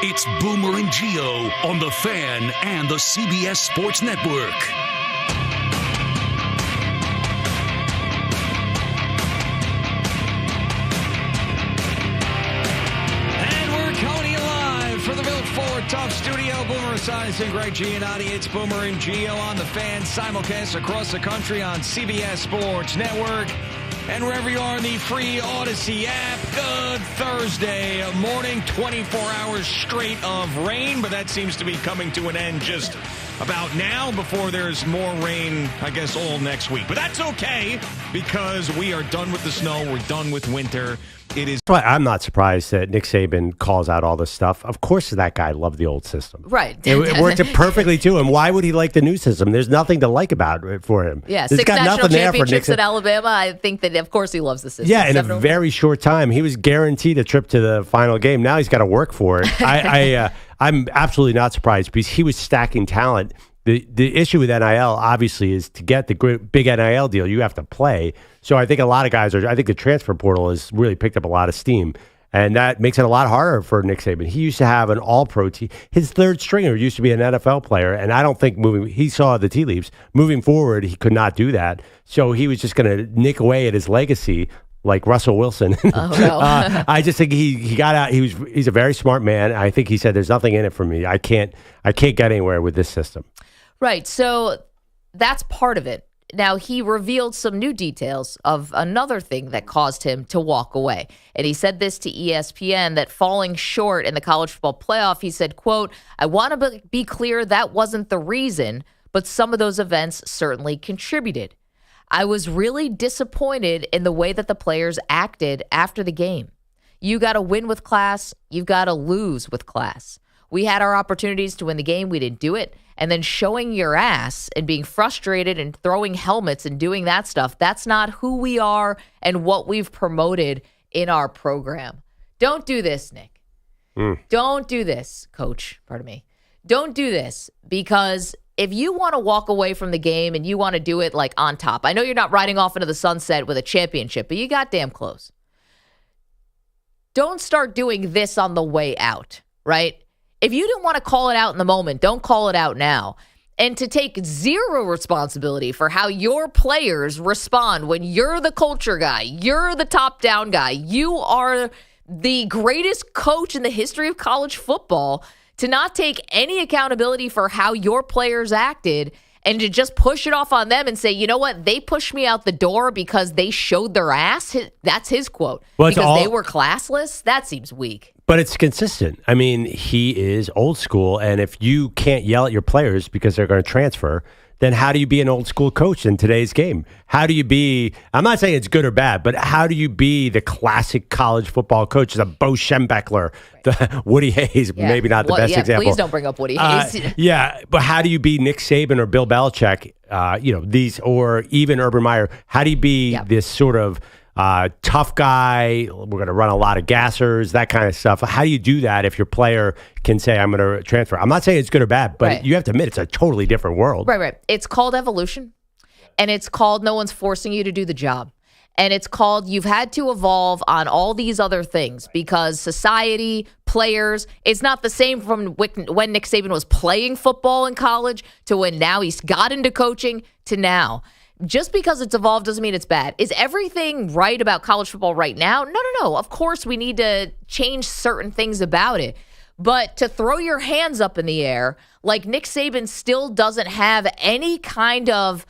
It's Boomer and Gio on The Fan and the CBS Sports Network. And we're coming to you live from the Built Ford Tough Studio. Boomer Esiason, Greg Giannotti. It's Boomer and Gio on The Fan, simulcast across the country on CBS Sports Network. And wherever you are in the free Odyssey app, good Thursday morning, 24 hours straight of rain, but that seems to be coming to an end just about now before there's more rain, I guess, all next week. But that's okay because we are done with the snow. We're done with winter. It is. I'm not surprised that Nick Saban calls out all this stuff. Of course, that guy loved the old system. Right. It worked perfectly to him. Why would he like the new system? There's nothing to like about it for him. Yeah, There's 6 national championships at Alabama. I think that, of course, he loves the system. Yeah, in a very short time. He was guaranteed a trip to the final game. Now he's got to work for it. I'm absolutely not surprised because he was stacking talent. The issue with NIL, obviously, is to get the big NIL deal, you have to play. So I think a lot of guys I think the transfer portal has really picked up a lot of steam. And that makes it a lot harder for Nick Saban. He used to have an all-pro team. His third stringer used to be an NFL player. And I don't think he saw the tea leaves. Moving forward, he could not do that. So he was just going to nick away at his legacy like Russell Wilson. Oh, no. I just think he got out. He's a very smart man. I think he said, there's nothing in it for me. I can't get anywhere with this system. Right. So that's part of it. Now, he revealed some new details of another thing that caused him to walk away. And he said this to ESPN, that falling short in the college football playoff, he said, quote, "I want to be clear that wasn't the reason, but some of those events certainly contributed. I was really disappointed in the way that the players acted after the game. You got to win with class. You've got to lose with class. We had our opportunities to win the game. We didn't do it. And then showing your ass and being frustrated and throwing helmets and doing that stuff, that's not who we are and what we've promoted in our program. Don't do this, Nick. Don't do this, coach. Pardon me. Don't do this, because if you want to walk away from the game and you want to do it like on top, I know you're not riding off into the sunset with a championship, but you got damn close. Don't start doing this on the way out, right? If you didn't want to call it out in the moment, don't call it out now. And to take zero responsibility for how your players respond when you're the culture guy, you're the top-down guy, you are the greatest coach in the history of college football, to not take any accountability for how your players acted and to just push it off on them and say, you know what, they pushed me out the door because they showed their ass. That's his quote. Well, because they were classless? That seems weak. But it's consistent. I mean, he is old school, and if you can't yell at your players because they're going to transfer, then how do you be an old school coach in today's game? How do you be, I'm not saying it's good or bad, but how do you be the classic college football coach, the Bo Schembechler, the Woody Hayes, maybe not the best example. Please don't bring up Woody Hayes. But how do you be Nick Saban or Bill Belichick, or even Urban Meyer? How do you be this sort of tough guy? We're going to run a lot of gassers, that kind of stuff. How do you do that if your player can say, I'm going to transfer? I'm not saying it's good or bad, but you have to admit it's a totally different world. Right. It's called evolution, and it's called no one's forcing you to do the job. And it's called you've had to evolve on all these other things because society, players, it's not the same from when Nick Saban was playing football in college to when now he's got into coaching to now. Just because it's evolved doesn't mean it's bad. Is everything right about college football right now? No. Of course, we need to change certain things about it. But to throw your hands up in the air, like Nick Saban still doesn't have any kind of,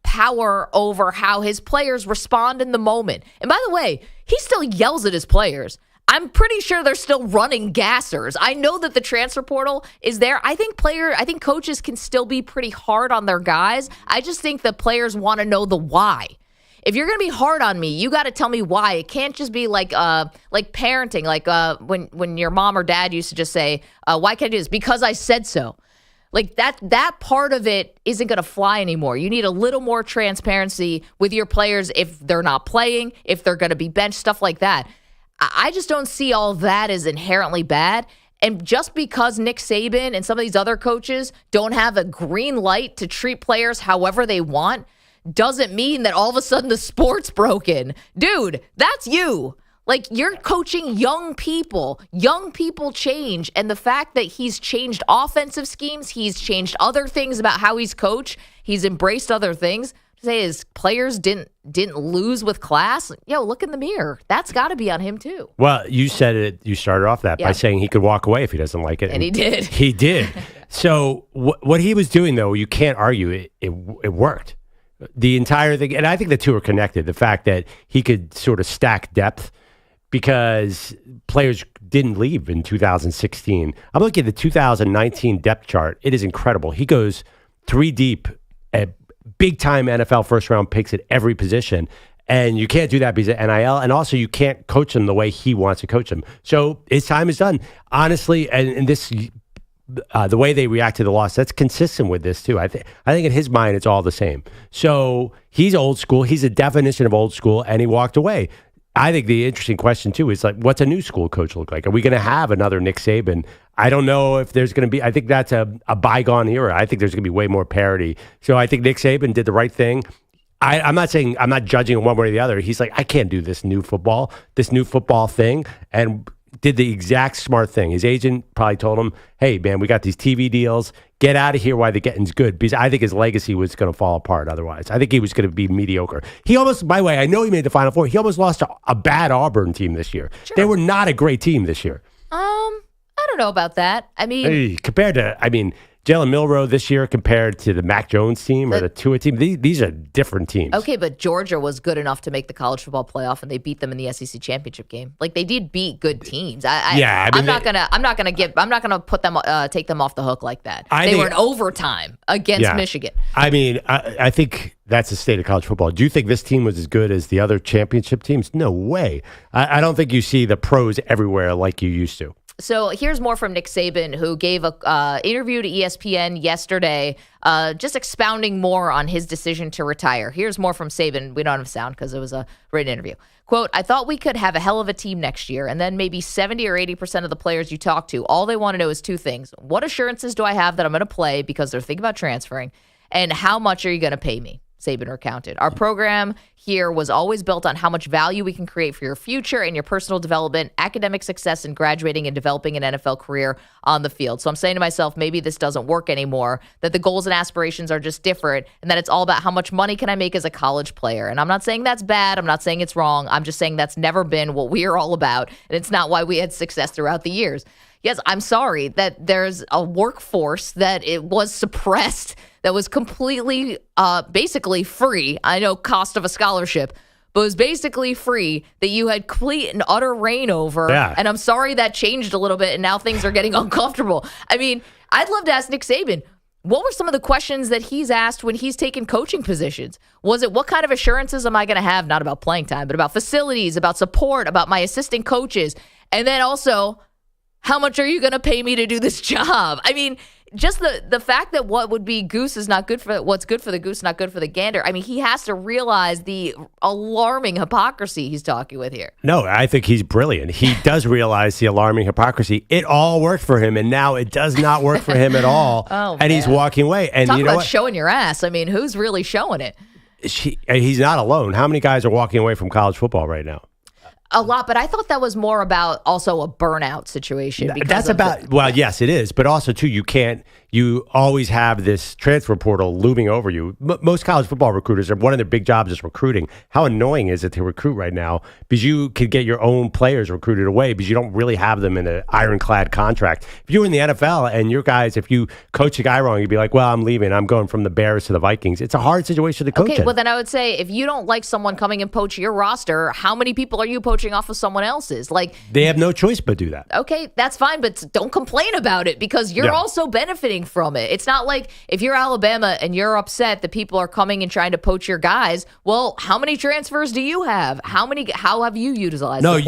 power over how his players respond in the moment. And by the way, he still yells at his players. I'm pretty sure they're still running gassers. I know that the transfer portal is there. I think coaches can still be pretty hard on their guys. I just think the players want to know the why. If you're going to be hard on me, you got to tell me why. It can't just be like parenting, like when your mom or dad used to just say, why can't I do this? Because I said so. Like that part of it isn't going to fly anymore. You need a little more transparency with your players if they're not playing, if they're going to be benched, stuff like that. I just don't see all that as inherently bad. And just because Nick Saban and some of these other coaches don't have a green light to treat players however they want doesn't mean that all of a sudden the sport's broken. Dude, that's you. Like, you're coaching young people. Young people change. And the fact that he's changed offensive schemes, he's changed other things about how he's coached, he's embraced other things. To say his players didn't lose with class, look in the mirror. That's got to be on him, too. Well, you said it. You started off that by saying he could walk away if he doesn't like it. And he did. He did. So what he was doing, though, you can't argue it worked. The entire thing, and I think the two are connected. The fact that he could sort of stack depth because players didn't leave in 2016. I'm looking at the 2019 depth chart. It is incredible. He goes 3 deep at big-time NFL first-round picks at every position, and you can't do that because of NIL, and also you can't coach them the way he wants to coach them. So his time is done. Honestly, and this the way they react to the loss, that's consistent with this too. I think in his mind, it's all the same. So he's old school. He's a definition of old school, and he walked away. I think the interesting question, too, is like, what's a new school coach look like? Are we going to have another Nick Saban? I don't know if there's going to be. I think that's a bygone era. I think there's going to be way more parity. So I think Nick Saban did the right thing. I'm not judging him one way or the other. He's like, I can't do this new football thing, and did the exact smart thing. His agent probably told him, hey, man, we got these TV deals. Get out of here while the getting's good, because I think his legacy was going to fall apart otherwise. I think he was going to be mediocre. He almost, by the way, I know he made the Final Four. He almost lost to a bad Auburn team this year. Sure. They were not a great team this year. I don't know about that. I mean, compared to, Jalen Milroe this year compared to the Mac Jones team or the Tua team, these are different teams. Okay, but Georgia was good enough to make the college football playoff, and they beat them in the SEC championship game. Like, they did beat good teams. I'm not gonna put them take them off the hook like that. They were in overtime against Michigan. I think that's the state of college football. Do you think this team was as good as the other championship teams? No way. I don't think you see the pros everywhere like you used to. So here's more from Nick Saban, who gave a interview to ESPN yesterday, just expounding more on his decision to retire. Here's more from Saban. We don't have sound because it was a written interview. Quote, I thought we could have a hell of a team next year, and then maybe 70 or 80% of the players you talk to, all they want to know is 2 things. What assurances do I have that I'm going to play because they're thinking about transferring, and how much are you going to pay me? Saban recounted. Our program here was always built on how much value we can create for your future and your personal development, academic success, and graduating and developing an NFL career on the field. So I'm saying to myself, maybe this doesn't work anymore, that the goals and aspirations are just different, and that it's all about how much money can I make as a college player. And I'm not saying that's bad. I'm not saying it's wrong. I'm just saying that's never been what we are all about, and it's not why we had success throughout the years. Yes, I'm sorry that there's a workforce that it was suppressed, that was completely, basically free. I know cost of a scholarship, but it was basically free, that you had complete and utter reign over. Yeah. And I'm sorry that changed a little bit, and now things are getting uncomfortable. I mean, I'd love to ask Nick Saban, what were some of the questions that he's asked when he's taken coaching positions? Was it, what kind of assurances am I going to have, not about playing time, but about facilities, about support, about my assistant coaches? And then also, how much are you going to pay me to do this job? I mean, just the fact that what would be goose is not good for what's good for the goose, not good for the gander. I mean, he has to realize the alarming hypocrisy he's talking with here. No, I think he's brilliant. He does realize the alarming hypocrisy. It all worked for him, and now it does not work for him at all. And he's walking away. And talk you know about what? Showing your ass. I mean, who's really showing it? He's not alone. How many guys are walking away from college football right now? A lot, but I thought that was more about also a burnout situation. That's about, well, yes, it is. But also, too, you always have this transfer portal looming over you. Most college football recruiters, one of their big jobs is recruiting. How annoying is it to recruit right now? Because you could get your own players recruited away because you don't really have them in an ironclad contract. If you're in the NFL and your guys, if you coach a guy wrong, you'd be like, well, I'm leaving. I'm going from the Bears to the Vikings. It's a hard situation to coach in. Well, then I would say, if you don't like someone coming and poach your roster, how many people are you poaching off of someone else's? Like, they have no choice but do that. Okay, that's fine, but don't complain about it because you're also benefiting from it. It's not like if you're Alabama and you're upset that people are coming and trying to poach your guys. Well, how many transfers do you have? How have you utilized? No,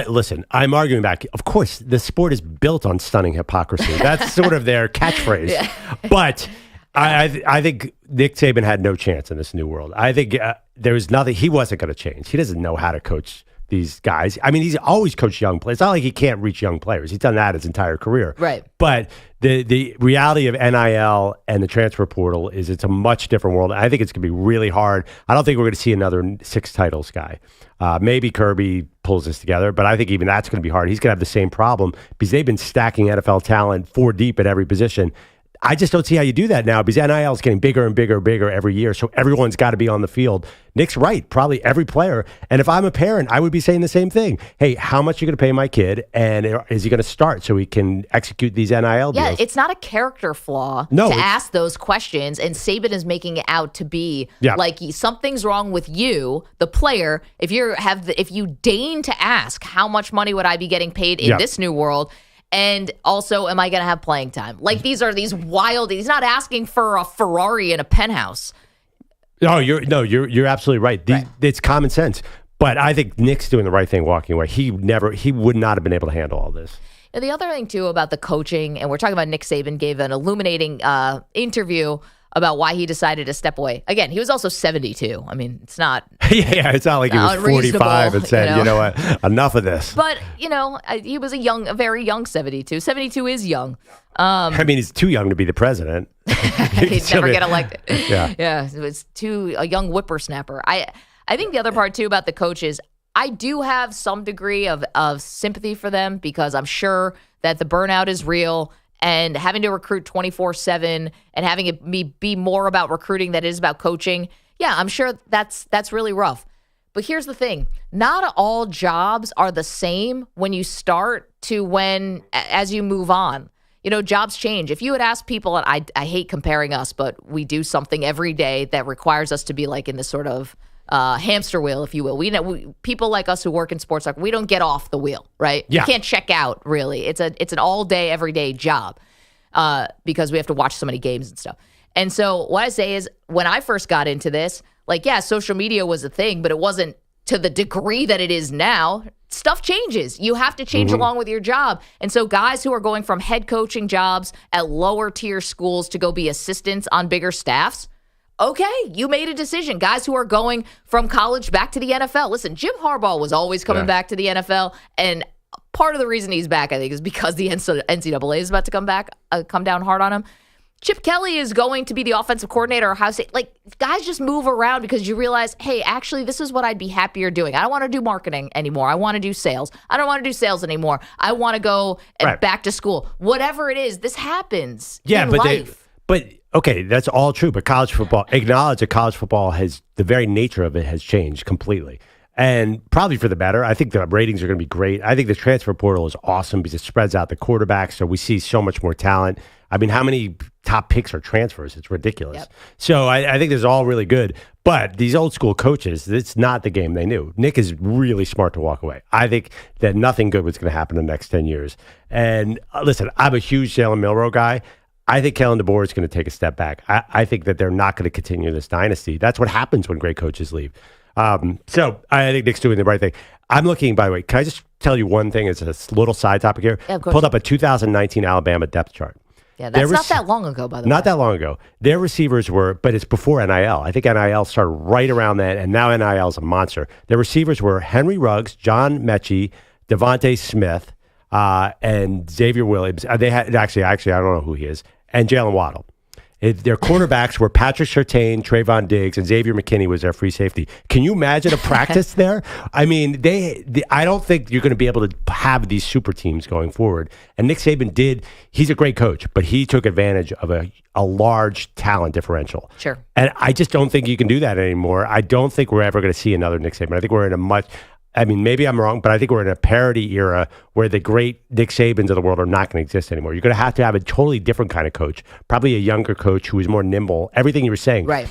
listen, I'm arguing back. Of course, the sport is built on stunning hypocrisy. That's sort of their catchphrase. Yeah. But I think Nick Saban had no chance in this new world. I think there was nothing. He wasn't going to change. He doesn't know how to coach these guys. I mean, he's always coached young players. It's not like he can't reach young players. He's done that his entire career. Right. But the reality of NIL and the transfer portal is it's a much different world. I think it's going to be really hard. I don't think we're going to see another 6 titles guy. Maybe Kirby pulls this together, but I think even that's going to be hard. He's going to have the same problem because they've been stacking NFL talent 4 deep at every position. I just don't see how you do that now because NIL is getting bigger and bigger and bigger every year. So everyone's got to be on the field. Nick's right. Probably every player. And if I'm a parent, I would be saying the same thing. Hey, how much are you going to pay my kid? And is he going to start so he can execute these NIL deals? Yeah, it's not a character flaw to ask those questions. And Saban is making it out to be like something's wrong with you, the player. If you deign to ask, how much money would I be getting paid in this new world? And also, am I going to have playing time? Like these wild. He's not asking for a Ferrari and a penthouse. You're absolutely right. It's common sense. But I think Nick's doing the right thing walking away. He would not have been able to handle all this. And the other thing too about the coaching, and we're talking about Nick Saban gave an illuminating interview about why he decided to step away. Again, he was also 72. I mean, it's not... it's not like he was 45 and said, you know what, enough of this. But, he was a very young 72. 72 is young. I mean, he's too young to be the president. He'd never get elected. Yeah. It was a young whippersnapper. I think the other part, too, about the coaches, I do have some degree of sympathy for them because I'm sure that the burnout is real. And having to recruit 24/7 and having it be more about recruiting than it is about coaching, I'm sure that's really rough. But here's the thing. Not all jobs are the same when you start to as you move on. Jobs change. If you had asked people, and I hate comparing us, but we do something every day that requires us to be like in this sort of hamster wheel, if you will. We know people like us who work in sports, like we don't get off the wheel, right? Yeah. You can't check out, really. It's an all day, every day job because we have to watch so many games and stuff. And so what I say is, when I first got into this, social media was a thing, but it wasn't to the degree that it is now. Stuff changes. You have to change along with your job. And so guys who are going from head coaching jobs at lower tier schools to go be assistants on bigger staffs, okay, you made a decision. Guys who are going from college back to the NFL. Listen, Jim Harbaugh was always coming back to the NFL, and part of the reason he's back, I think, is because the NCAA is about to come down hard on him. Chip Kelly is going to be the offensive coordinator of Ohio State. Guys just move around because you realize, hey, actually, this is what I'd be happier doing. I don't want to do marketing anymore. I want to do sales. I don't want to do sales anymore. I want to go back to school. Whatever it is, this happens in life. Okay, that's all true. But college football, acknowledge that college football the very nature of it has changed completely. And probably for the better. I think the ratings are going to be great. I think the transfer portal is awesome because it spreads out the quarterbacks. So we see so much more talent. I mean, how many top picks are transfers? It's ridiculous. Yep. So I think this is all really good. But these old school coaches, it's not the game they knew. Nick is really smart to walk away. I think that nothing good was going to happen in the next 10 years. And listen, I'm a huge Jalen Milroe guy. I think Kellen DeBoer is going to take a step back. I think that they're not going to continue this dynasty. That's what happens when great coaches leave. So I think Nick's doing the right thing. I'm looking, by the way, can I just tell you one thing? It's a little side topic here. Yeah, of course. Pulled up a 2019 Alabama depth chart. Yeah, that's not that long ago, by the way. Not that long ago. Their receivers were, but it's before NIL. I think NIL started right around then, and now NIL is a monster. Their receivers were Henry Ruggs, John Mechie, Devontae Smith, and Xavier Williams. They had actually, I don't know who he is, and Jalen Waddle. Their quarterbacks were Patrick Surtain, Trayvon Diggs, and Xavier McKinney was their free safety. Can you imagine a practice there? I mean, I don't think you're going to be able to have these super teams going forward. And Nick Saban did. He's a great coach, but he took advantage of a large talent differential. Sure. And I just don't think you can do that anymore. I don't think we're ever going to see another Nick Saban. I think we're in maybe I'm wrong, but I think we're in a parity era where the great Nick Sabans of the world are not going to exist anymore. You're going to have a totally different kind of coach, probably a younger coach who is more nimble. Everything you were saying. Right.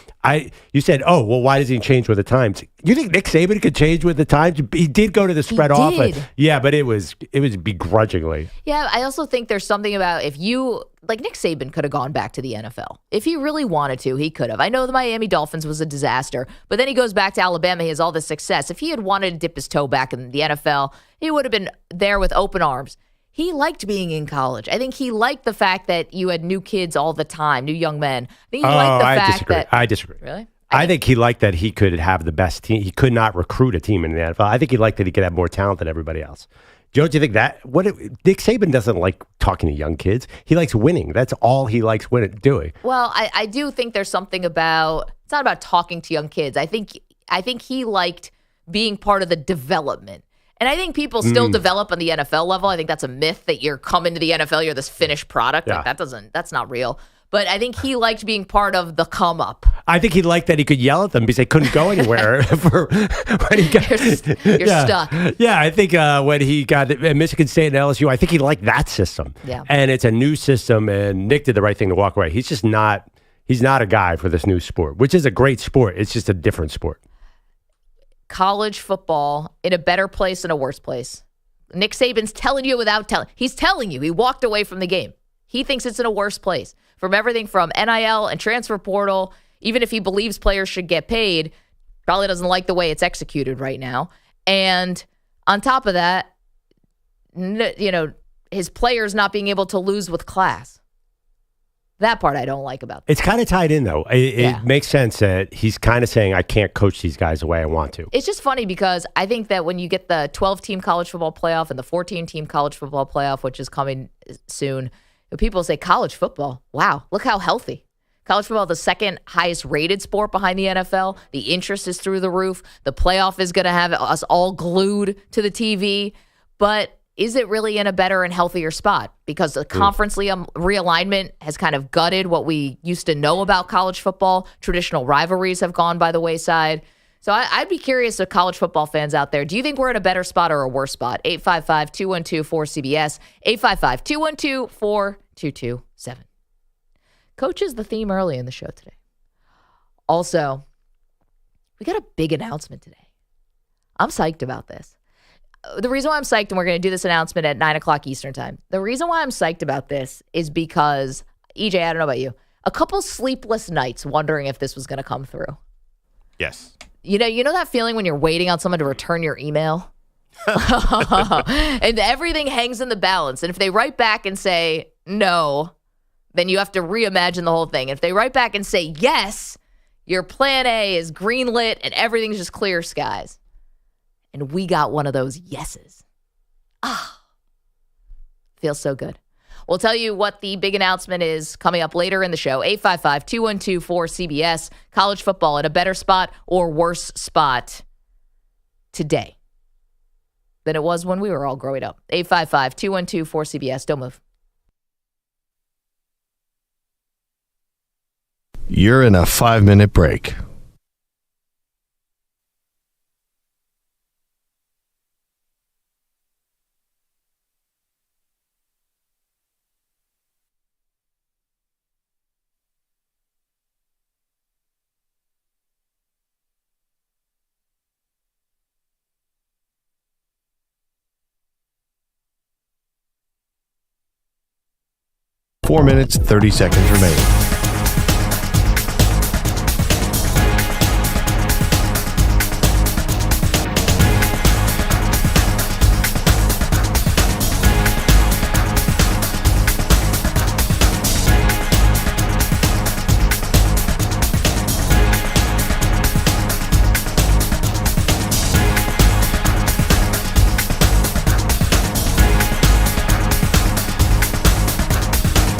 You said, oh, well, why does he change with the times? You think Nick Saban could change with the times? He did go to the spread offense. Yeah, but it was begrudgingly. Yeah, I also think there's something about Nick Saban could have gone back to the NFL. If he really wanted to, he could have. I know the Miami Dolphins was a disaster, but then he goes back to Alabama. He has all this success. If he had wanted to dip his toe back in the NFL, he would have been there with open arms. He liked being in college. I think he liked the fact that you had new kids all the time, new young men. I think he liked the fact that... I disagree. Really? I think he liked that he could have the best team. He could not recruit a team in the NFL. I think he liked that he could have more talent than everybody else. Joe, do you think that Nick Saban doesn't like talking to young kids? He likes winning. That's all he likes doing. Well, I do think there's something about, it's not about talking to young kids. I think he liked being part of the development. And I think people still develop on the NFL level. I think that's a myth that you're coming to the NFL, you're this finished product. Yeah. Like that's not real. But I think he liked being part of the come up. I think he liked that he could yell at them because they couldn't go anywhere. You're stuck. Yeah, I think when he got at Michigan State and LSU, I think he liked that system. Yeah. And it's a new system, and Nick did the right thing to walk away. He's just not. He's not a guy for this new sport, which is a great sport. It's just a different sport. College football in a better place and a worse place. Nick Saban's telling you without telling. He's telling you. He walked away from the game. He thinks it's in a worse place. From everything from NIL and transfer portal, even if he believes players should get paid, probably doesn't like the way it's executed right now. And on top of that, his players not being able to lose with class. That part I don't like about this. It's kind of tied in, though. It makes sense that he's kind of saying, I can't coach these guys the way I want to. It's just funny because I think that when you get the 12-team college football playoff and the 14-team college football playoff, which is coming soon, people say college football. Wow, look how healthy. College football, the second highest rated sport behind the NFL. The interest is through the roof. The playoff is going to have us all glued to the TV. But is it really in a better and healthier spot? Because the conference realignment has kind of gutted what we used to know about college football. Traditional rivalries have gone by the wayside. So I'd be curious to college football fans out there. Do you think we're in a better spot or a worse spot? 855-212-4CBS, 855-212-4227. Coach is the theme early in the show today. Also, we got a big announcement today. I'm psyched about this. The reason why I'm psyched, and we're going to do this announcement at 9 o'clock Eastern time. The reason why I'm psyched about this is because, EJ, I don't know about you, a couple sleepless nights wondering if this was going to come through. Yes. You know that feeling when you're waiting on someone to return your email? And everything hangs in the balance. And if they write back and say no, then you have to reimagine the whole thing. If they write back and say yes, your plan A is greenlit and everything's just clear skies. And we got one of those yeses. Feels so good. We'll tell you what the big announcement is coming up later in the show. 855-212-4CBS. College football in a better spot or worse spot today than it was when we were all growing up. 855-212-4CBS. Don't move. You're in a 5-minute break. Four minutes, 30 seconds remaining.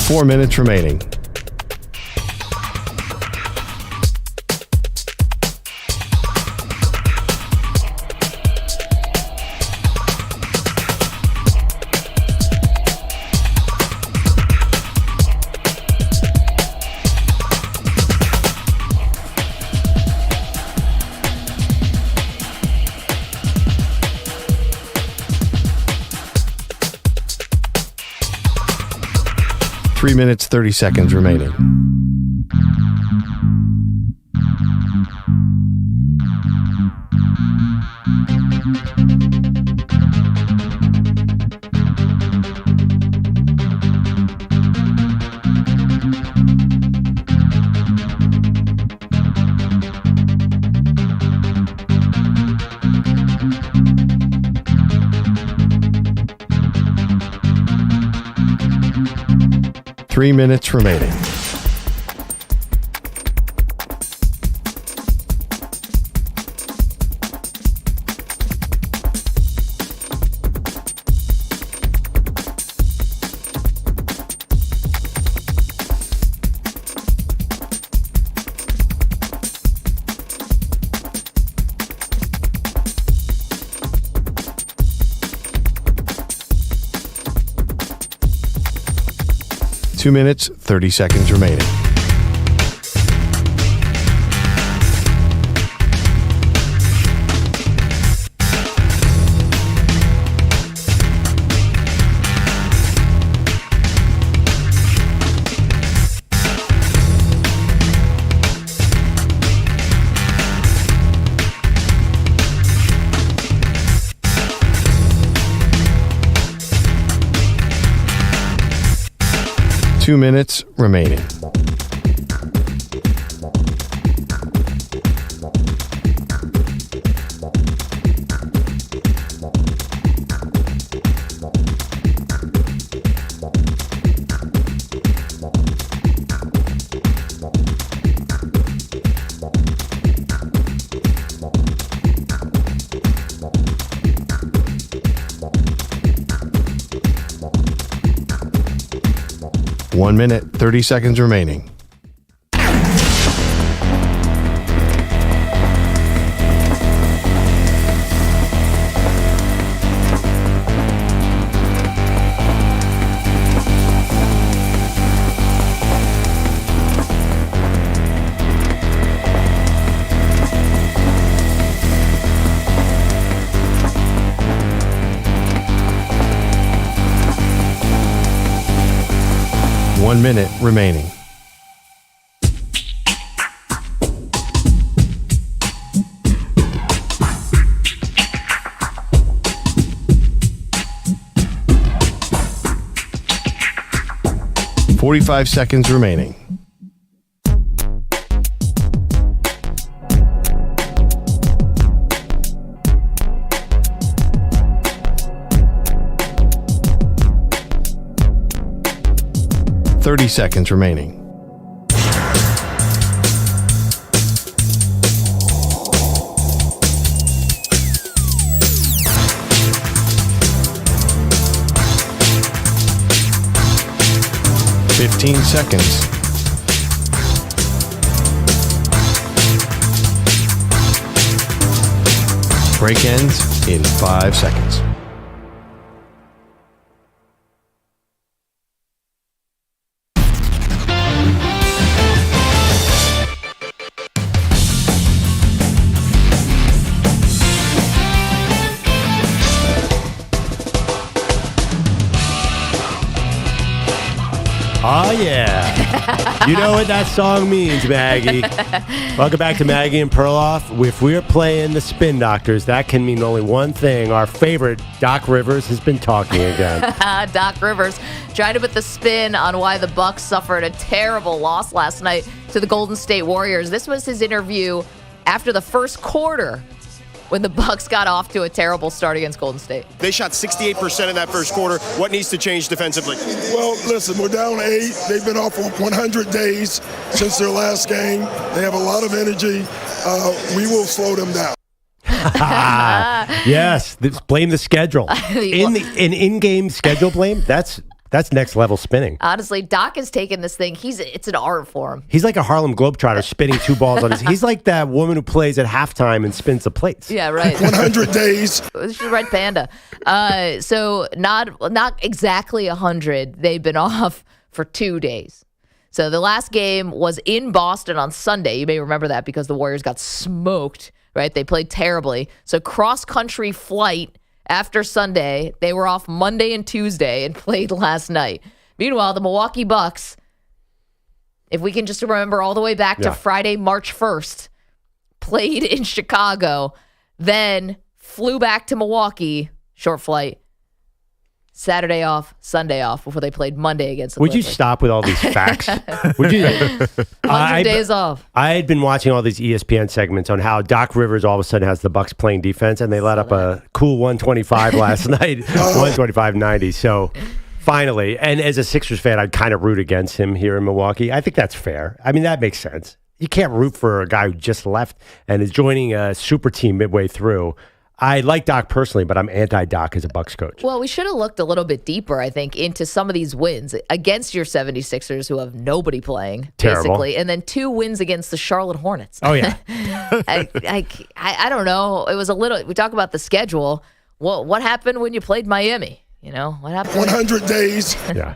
Four minutes remaining. Three minutes, 30 seconds remaining. Three minutes remaining. 2 minutes, 30 seconds remaining. Two minutes remaining. One minute, 30 seconds remaining. One minute remaining. "45 seconds remaining. "30 seconds remaining. "15 seconds. Break ends in 5 seconds. Oh, yeah. You know what that song means, Maggie. Welcome back to Maggie and Perloff. If we're playing the Spin Doctors, that can mean only one thing. Our favorite, Doc Rivers, has been talking again. Doc Rivers trying to put the spin on why the Bucks suffered a terrible loss last night to the Golden State Warriors. This was his interview after the first quarter when the Bucks got off to a terrible start against Golden State. They shot 68% in that first quarter. What needs to change defensively? Well, listen, we're down 8. They've been off for 100 days since their last game. They have a lot of energy. We will slow them down. Yes, blame the schedule. In-game schedule blame, that's next level spinning. Honestly, Doc has taken this thing. It's an art for him. He's like a Harlem Globetrotter spinning 2 balls on his. He's like that woman who plays at halftime and spins the plates. Yeah, right. 100 days. She's Red Panda. So not exactly 100. They've been off for 2 days. So the last game was in Boston on Sunday. You may remember that because the Warriors got smoked, right? They played terribly. So cross-country flight after Sunday. They were off Monday and Tuesday and played last night. Meanwhile, the Milwaukee Bucks, if we can just remember all the way back to Friday, March 1st, played in Chicago, then flew back to Milwaukee, short flight, Saturday off, Sunday off before they played Monday against the Would you Clippers. stop with all these facts? Would you? 100 days off. I had been watching all these ESPN segments on how Doc Rivers all of a sudden has the Bucks playing defense, and they let up a cool 125 last night, 125-90. So finally, and as a Sixers fan, I'd kind of root against him here in Milwaukee. I think that's fair. I mean, that makes sense. You can't root for a guy who just left and is joining a super team midway through. I like Doc personally, but I'm anti-Doc as a Bucks coach. Well, we should have looked a little bit deeper, I think, into some of these wins against your 76ers, who have nobody playing, Terrible. basically, and then 2 wins against the Charlotte Hornets. Oh, yeah. I don't know. It was a little. We talk about the schedule. What happened when you played Miami? You know what happened? 100 days. Yeah.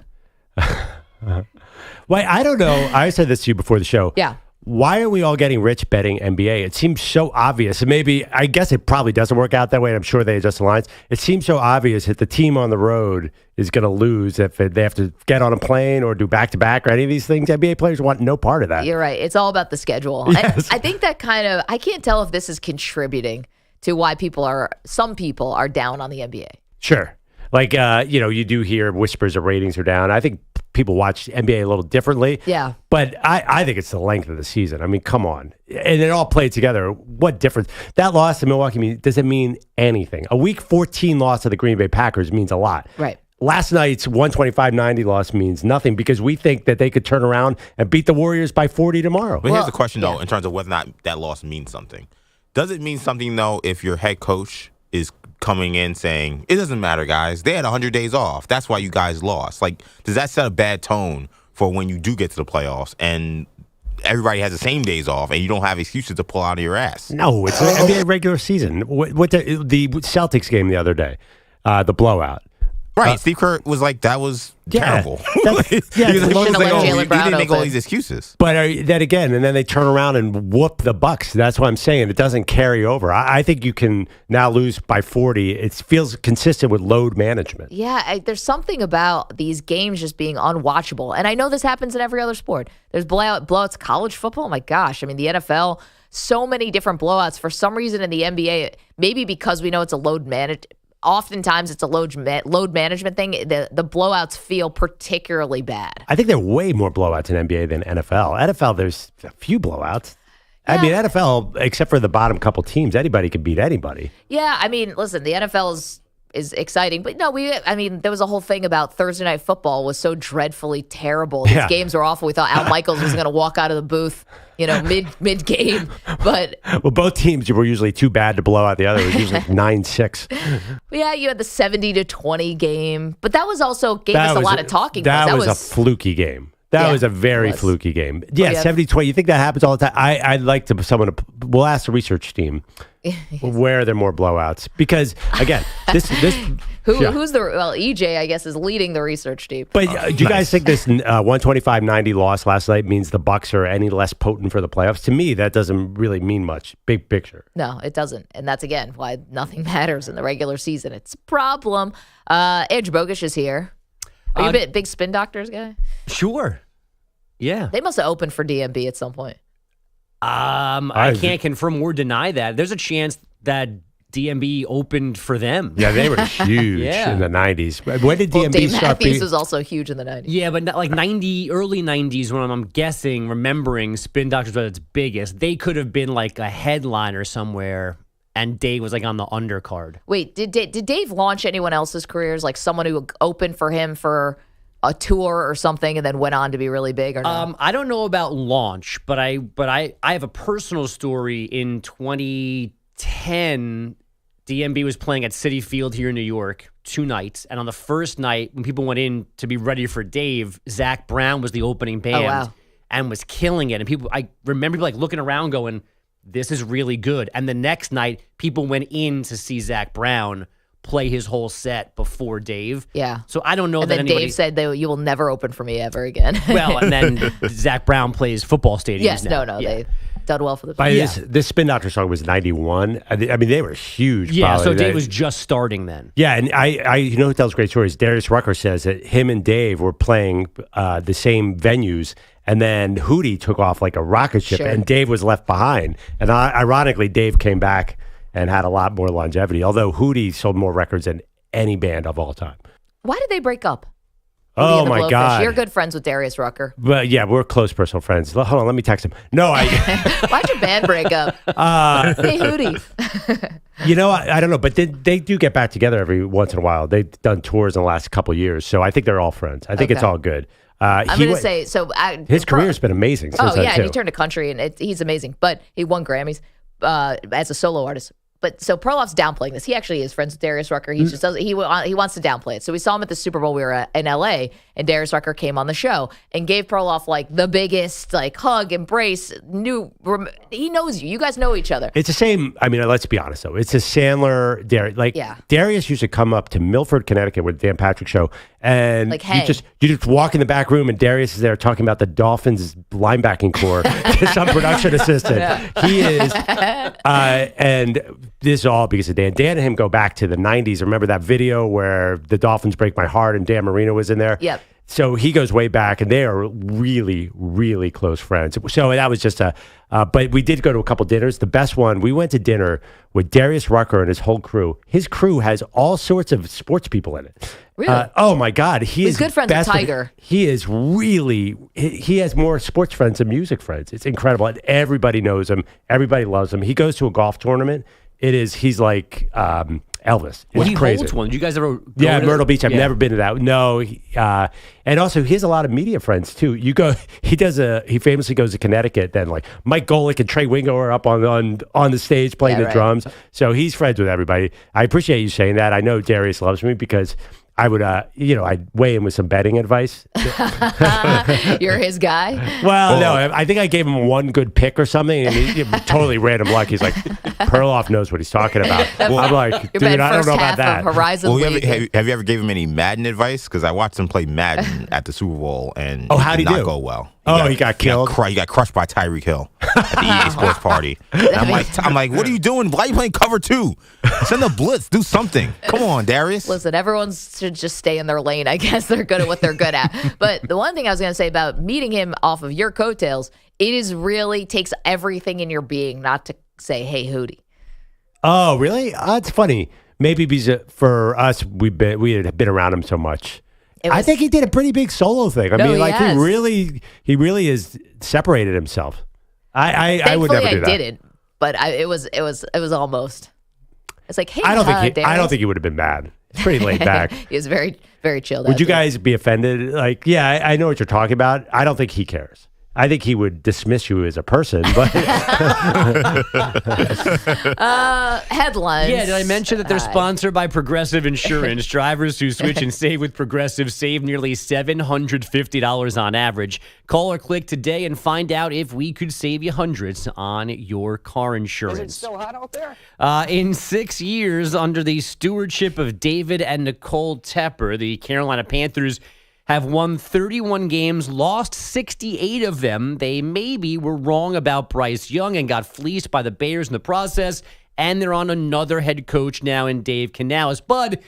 Well, I don't know. I said this to you before the show. Yeah. Why are we all getting rich betting NBA? It seems so obvious. And maybe, I guess it probably doesn't work out that way. And I'm sure they adjust the lines. It seems so obvious that the team on the road is going to lose if they have to get on a plane or do back-to-back or any of these things. NBA players want no part of that. You're right. It's all about the schedule. Yes. I think that I can't tell if this is contributing to why some people are down on the NBA. Sure. Like, you do hear whispers of ratings are down. I think people watch NBA a little differently. Yeah. But I think it's the length of the season. I mean, come on. And it all played together. What difference? That loss to Milwaukee, does it mean anything? A Week 14 loss to the Green Bay Packers means a lot. Right. Last night's 125-90 loss means nothing because we think that they could turn around and beat the Warriors by 40 tomorrow. But here's the question, though, in terms of whether or not that loss means something. Does it mean something, though, if your head coach is coming in saying, it doesn't matter, guys. They had 100 days off. That's why you guys lost. Like, does that set a bad tone for when you do get to the playoffs and everybody has the same days off and you don't have excuses to pull out of your ass? No, it's an NBA regular season. What the Celtics game the other day, the blowout. Right. Steve Kerr was like, that was terrible. Yeah, he didn't Jaylen make all these excuses. But then again, and then they turn around and whoop the Bucks. That's what I'm saying. It doesn't carry over. I think you can now lose by 40. It feels consistent with load management. Yeah, there's something about these games just being unwatchable. And I know this happens in every other sport. There's blowouts, college football. Oh my gosh. I mean, the NFL, so many different blowouts. For some reason in the NBA, maybe because we know it's a oftentimes it's a load management thing. The blowouts feel particularly bad. I think there are way more blowouts in NBA than NFL. NFL, there's a few blowouts. Yeah. I mean, NFL, except for the bottom couple teams, anybody can beat anybody. Yeah, I mean, listen, the NFL is exciting, but no, there was a whole thing about Thursday Night Football was so dreadfully terrible. These games were awful. We thought Al Michaels was going to walk out of the booth, mid game. But well, both teams were usually too bad to blow out the other. It was usually 9-6. Yeah, you had the 70-20 game, but that was also gave us a lot of talking. That was a fluky game. That was a very fluky game. Yeah, 70-20. You think that happens all the time? I'd like we'll ask the research team where there are more blowouts. Because, again, this who's EJ, I guess, is leading the research team. But do you guys think this 125-90 loss last night means the Bucks are any less potent for the playoffs? To me, that doesn't really mean much. Big picture. No, it doesn't. And that's, again, why nothing matters in the regular season. It's a problem. Andrew Bogusch is here. Are you a big Spin Doctors guy? Sure. Yeah. They must have opened for DMB at some point. I can't confirm or deny that. There's a chance that DMB opened for them. Yeah, they were huge in the 90s. When did DMB Dave start Matthews was also huge in the 90s. Yeah, but like early 90s when I'm guessing, remembering Spin Doctors was at its biggest, they could have been like a headliner somewhere. And Dave was like on the undercard. Wait, did Dave launch anyone else's careers? Like someone who opened for him for a tour or something and then went on to be really big or no? I don't know about launch, but I have a personal story. In 2010, DMB was playing at Citi Field here in New York 2 nights. And on the first night, when people went in to be ready for Dave, Zach Brown was the opening band and was killing it. And I remember people like looking around going, this is really good. And the next night, people went in to see Zach Brown play his whole set before Dave. Yeah. So I don't know and that then anybody... Dave said, you will never open for me ever again. Well, and then Zach Brown plays football stadiums yes, now. They've done well for the This Spin Doctor song was 91. I mean, they were huge. Yeah, probably. so Dave was just starting then. Yeah, and I who tells great stories? Darius Rucker says that him and Dave were playing the same venues, and then Hootie took off like a rocket ship, and Dave was left behind. And ironically, Dave came back and had a lot more longevity, although Hootie sold more records than any band of all time. Why did they break up? Oh, my God. You're good friends with Darius Rucker. But yeah, we're close personal friends. Hold on, let me text him. No, Why'd your band break up? Hey, Hootie. I don't know, but they do get back together every once in a while. They've done tours in the last couple of years, so I think they're all friends. I think it's all good. I'm going to say, his career's been amazing since and he turned to country, and he's amazing. But he won Grammys as a solo artist. But so Perloff's downplaying this. He actually is friends with Darius Rucker. He just doesn't. He wants to downplay it. So we saw him at the Super Bowl. We were in LA, and Darius Rucker came on the show and gave Perloff like the biggest like hug, embrace. He knows you. You guys know each other. It's the same. I mean, let's be honest though. It's a Sandler Darius. Like Darius used to come up to Milford, Connecticut, with the Dan Patrick Show, and like, hey. you just walk in the back room, and Darius is there talking about the Dolphins linebacking core to some production assistant. He is, and this is all because of Dan. Dan and him go back to the 90s. Remember that video where the Dolphins break my heart and Dan Marino was in there? Yep. So he goes way back, and they are really, really close friends. So that was just but we did go to a couple dinners. The best one, we went to dinner with Darius Rucker and his whole crew. His crew has all sorts of sports people in it. Really? Oh my God. He's good friends with Tiger. He is really, he has more sports friends than music friends. It's incredible. And everybody knows him. Everybody loves him. He goes to a golf tournament. He's like Elvis. He crazy. holds one. Did you guys ever go Yeah, to Myrtle Beach. I've Yeah. never been to that. No. And also, he has a lot of media friends, too. He famously goes to Connecticut. Then, like, Mike Golick and Trey Wingo are up on the stage playing the drums. So he's friends with everybody. I appreciate you saying that. I know Darius loves me because I would, I'd weigh in with some betting advice. You're his guy? Well, no, I think I gave him one good pick or something, and he totally random luck. He's like, Perloff knows what he's talking about. I'm like, dude, I don't know about that. Horizon have you ever gave him any Madden advice? Because I watched him play Madden at the Super Bowl, and how'd he did not do? go well. He got killed? He got crushed by Tyreek Hill at the EA Sports party. And I'm like, what are you doing? Why are you playing cover 2? Send a blitz. Do something. Come on, Darius. Listen, everyone should just stay in their lane. I guess they're good at what they're good at. But the one thing I was going to say about meeting him off of your coattails, it is really takes everything in your being not to say, hey, Hootie. Oh, really? That's funny. Maybe because for us, we had been around him so much. I think he did a pretty big solo thing. I mean, he really has separated himself. I would never do that. I didn't, but it was almost. It's like, hey, I don't think he would have been mad. It's pretty laid back. He was very, very chill. Would you guys be offended? Like, yeah, I know what you're talking about. I don't think he cares. I think he would dismiss you as a person, but headlines. Yeah, did I mention that they're sponsored by Progressive Insurance? Drivers who switch and save with Progressive save nearly $750 on average. Call or click today and find out if we could save you hundreds on your car insurance. Is it still hot out there? In 6 years, under the stewardship of David and Nicole Tepper, the Carolina Panthers have won 31 games, lost 68 of them. They maybe were wrong about Bryce Young and got fleeced by the Bears in the process, and they're on another head coach now in Dave Canales. But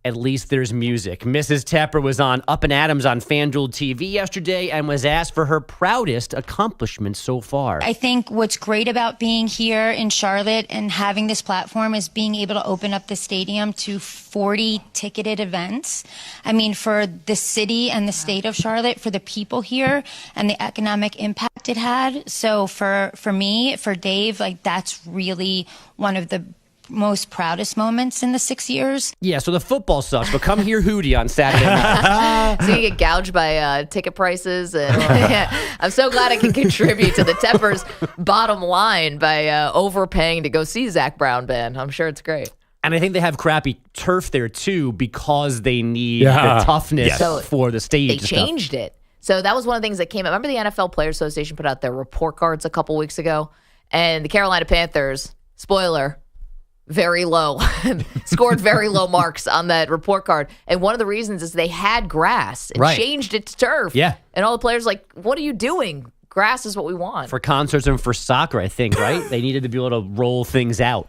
at least there's music. Mrs. Tepper was on Up and Adams on FanDuel TV yesterday and was asked for her proudest accomplishment so far. I think what's great about being here in Charlotte and having this platform is being able to open up the stadium to 40 ticketed events. I mean, for the city and the state of Charlotte, for the people here and the economic impact it had. So for me, for Dave, like that's really one of the most proudest moments in the 6 years. Yeah, so the football sucks, but come hear Hootie on Saturday night. So you get gouged by ticket prices, and I'm so glad I can contribute to the Teppers' bottom line by overpaying to go see Zach Brown band. I'm sure it's great. And I think they have crappy turf there too because they need the toughness for the stage. They changed it. So that was one of the things that came out. Remember the NFL Players Association put out their report cards a couple weeks ago? And the Carolina Panthers, spoiler, very low, scored very low marks on that report card. And one of the reasons is they had grass and changed it to turf. Yeah. And all the players like, what are you doing? Grass is what we want. For concerts and for soccer, I think, right? They needed to be able to roll things out.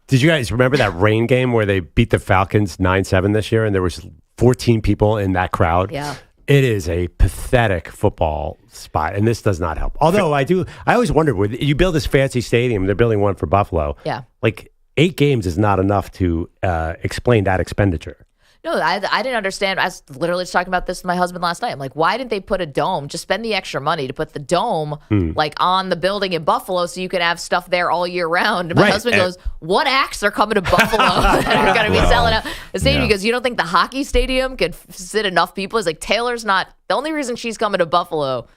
Did you guys remember that rain game where they beat the Falcons 9-7 this year and there was 14 people in that crowd? Yeah. It is a pathetic football spot, and this does not help. Although I always wondered, you build this fancy stadium, they're building one for Buffalo. Yeah. Like 8 games is not enough to explain that expenditure. No, I didn't understand. I was literally just talking about this with my husband last night. I'm like, why didn't they put a dome? Just spend the extra money to put the dome like on the building in Buffalo so you could have stuff there all year round. And my husband goes, what acts are coming to Buffalo that are going to be selling out the stadium? He goes, you don't think the hockey stadium could sit enough people? He's like, Taylor's not. The only reason she's coming to Buffalo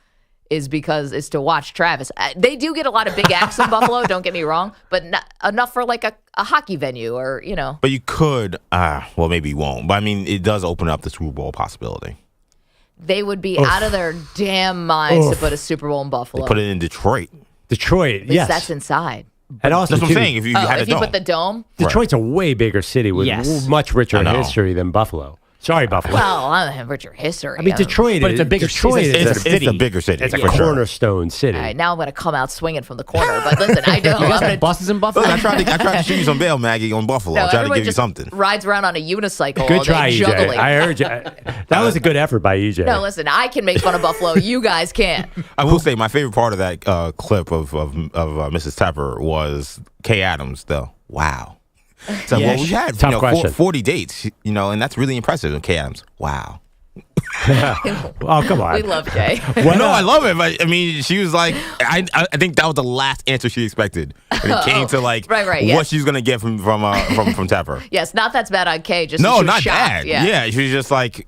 is to watch Travis. They do get a lot of big acts in Buffalo, don't get me wrong, but not enough for like a hockey venue or, But you could, well, maybe you won't. But I mean, it does open up the Super Bowl possibility. They would be out of their damn minds to put a Super Bowl in Buffalo. They put it in Detroit. Detroit, yes. That's inside. And also, that's what I'm saying. If you had a if you dome. put the dome? Detroit's a way bigger city with much richer history than Buffalo. Sorry, Buffalo. Well, I don't have richer history. I mean, Detroit, but it's a bigger Detroit city. It's a bigger city. It's a for sure. cornerstone city. All right, now I'm going to come out swinging from the corner. But listen, I know. You guys have buses in Buffalo? Look, I tried to shoot you some bail, Maggie, on Buffalo. No, I tried to everyone give you just something. rides around on a unicycle Good all try, day EJ. juggling. I heard you. That was a good effort by EJ. No, listen, I can make fun of Buffalo. You guys can't. I will say my favorite part of that clip of Mrs. Tepper was Kay Adams, though. Wow. So, well, we had tough question. 40 dates, and that's really impressive. Kay Adams, wow. Oh, come on. We love Kay. No, I love it. But I mean, she was like, I think that was the last answer she expected when it came to like what she's gonna get from Tepper. Yes, not that's bad on Kay. Just no, she was not shocked. bad. Yeah, she was just like,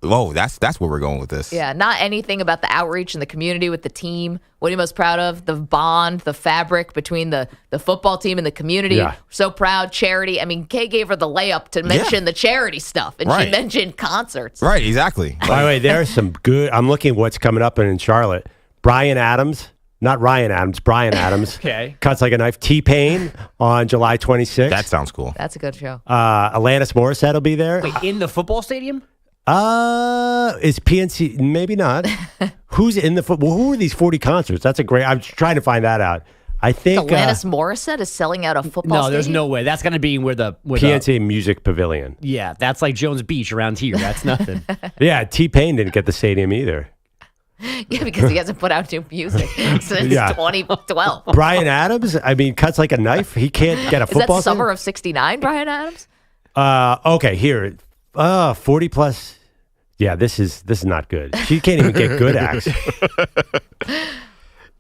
whoa, that's where we're going with this. Yeah, not anything about the outreach in the community with the team. What are you most proud of? The bond, the fabric between the football team and the community. Yeah. So proud. Charity. I mean, Kay gave her the layup to mention the charity stuff, and she mentioned concerts. Right, exactly. By the way, there's some good. I'm looking at what's coming up in Charlotte. Brian Adams. Not Ryan Adams, Brian Adams. Okay. Cuts Like a Knife. T-Pain on July 26th. That sounds cool. That's a good show. Alanis Morissette will be there. Wait, in the football stadium? Is PNC? Maybe not. Who's in the football? Who are these 40 concerts? That's a great. I'm trying to find that out. I think Alanis Morissette is selling out a football No, stadium? there's no way. That's going to be where the PNC Music Pavilion. Yeah, that's like Jones Beach around here. That's nothing. Yeah, T-Pain didn't get the stadium either. Yeah, because he hasn't put out new music since 2012. Brian Adams, I mean, cuts like a knife. He can't get a Is football that summer stadium? of '69, Brian Adams? Okay, here. 40 plus. Yeah, this is not good. She can't even get good acts.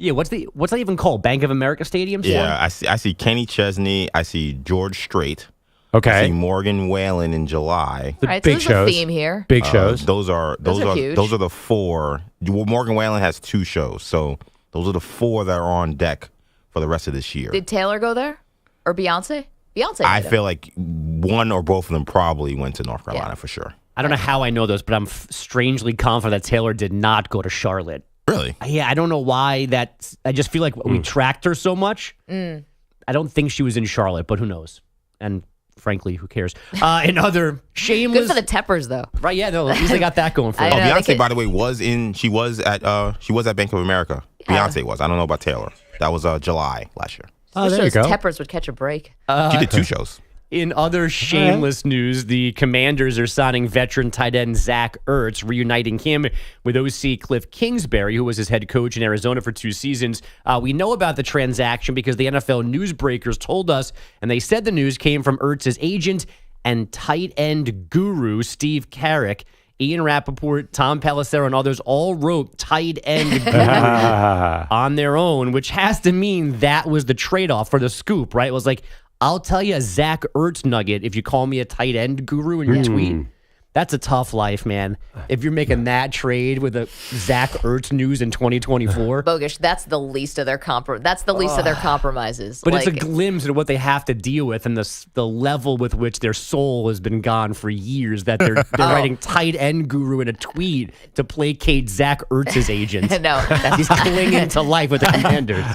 Yeah, what's that even called? Bank of America Stadium? Yeah, I see Kenny Chesney. I see George Strait. Okay. I see Morgan Whalen in July. The All right, big so there's shows. a theme here. Big shows. Those are huge. those are the four. Morgan Whalen has 2 shows, so those are the 4 that are on deck for the rest of this year. Did Taylor go there? Or Beyonce? Beyonce. I feel like one or both of them probably went to North Carolina for sure. I don't know how I know this, but I'm strangely confident that Taylor did not go to Charlotte. Really? Yeah, I don't know why that. I just feel like we tracked her so much. I don't think she was in Charlotte, but who knows? And frankly, who cares? In other shameless. Good for the Teppers, though. Right? Yeah, no, at least they got that going for I them. know, Beyonce, by the way, she was at Bank of America. Beyonce was. I don't know about Taylor. That was July last year. Oh, there Shows you go. Teppers would catch a break. She did 2 shows. In other shameless news, the Commanders are signing veteran tight end Zach Ertz, reuniting him with OC Cliff Kingsbury, who was his head coach in Arizona for 2 seasons. We know about the transaction because the NFL newsbreakers told us, and they said the news came from Ertz's agent and tight end guru, Steve Carrick. Ian Rappaport, Tom Pelissero, and others all wrote tight end guru on their own, which has to mean that was the trade-off for the scoop, right? It was like, I'll tell you a Zach Ertz nugget if you call me a tight end guru in your tweet. That's a tough life, man. If you're making that trade with a Zach Ertz news in 2024. Bogish, that's the least of their That's the least of their compromises. But it's a glimpse of what they have to deal with and the level with which their soul has been gone for years, that they're writing tight end guru in a tweet to placate Zach Ertz's agent. No, He's clinging to life with the Commanders.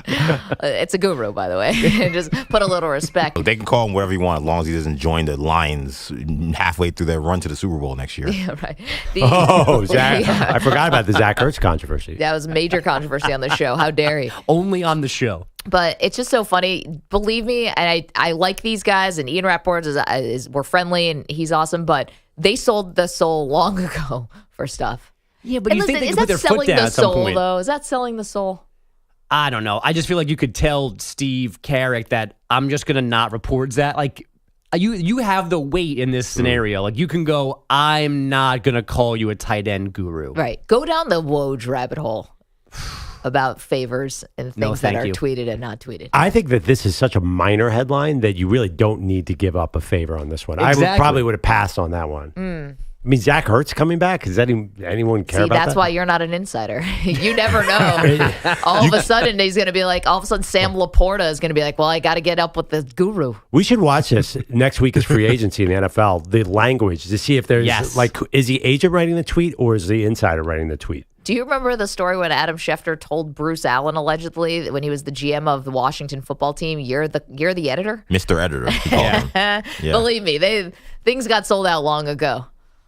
it's a guru, by the way. Just put a little respect. They can call him whatever you want as long as he doesn't join the Lions halfway through their run to the Super Bowl next year. Yeah, right. Zach. I forgot about the Zach Ertz controversy. That was major controversy on the show. How dare he? Only on the show. But it's just so funny. Believe me, and I like these guys, and Ian Rappaport we're friendly, and he's awesome, but they sold the soul long ago for stuff. Yeah, but And you listen, think they is could put that their foot selling down the at some soul, point. though? Is that selling the soul? I don't know. I just feel like you could tell Steve Carrick that I'm just going to not report that. Like, you have the weight in this scenario. Like, you can go, I'm not going to call you a tight end guru. Right. Go down the Woj rabbit hole about favors and things that are tweeted and not tweeted. I think that this is such a minor headline that you really don't need to give up a favor on this one. Exactly. I probably would have passed on that one. I mean, Zach Ertz coming back? Does anyone care about that? That's why you're not an insider. You never know. All of a sudden, he's going to be like, all of a sudden, Sam Laporta is going to be like, well, I got to get up with the guru. We should watch this. Next week is free agency in the NFL. The language to see if there's is the agent writing the tweet or is the insider writing the tweet? Do you remember the story when Adam Schefter told Bruce Allen allegedly when he was the GM of the Washington football team, "You're the editor, Mr. Editor"? Yeah. Believe me, things got sold out long ago.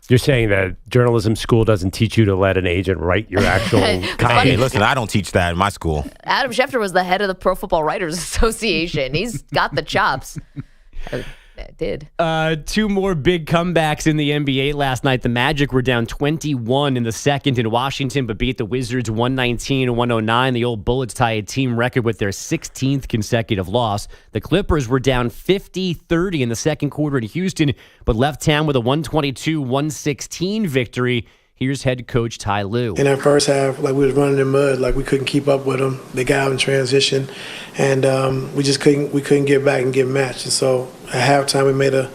You're saying that journalism school doesn't teach you to let an agent write your actual copy? Hey, listen, I don't teach that in my school. Adam Schefter was the head of the Pro Football Writers Association. He's got the chops. I did. Two more big comebacks in the NBA last night. The Magic were down 21 in the second in Washington, but beat the Wizards 119-109. The old Bullets tie a team record with their 16th consecutive loss. The Clippers were down 50-30 in the second quarter in Houston, but left town with a 122-116 victory. Here's head coach Ty Lue. In that first half, we was running in mud, we couldn't keep up with them. They got out in transition, and we just couldn't get back and get matched. And so at halftime, we made a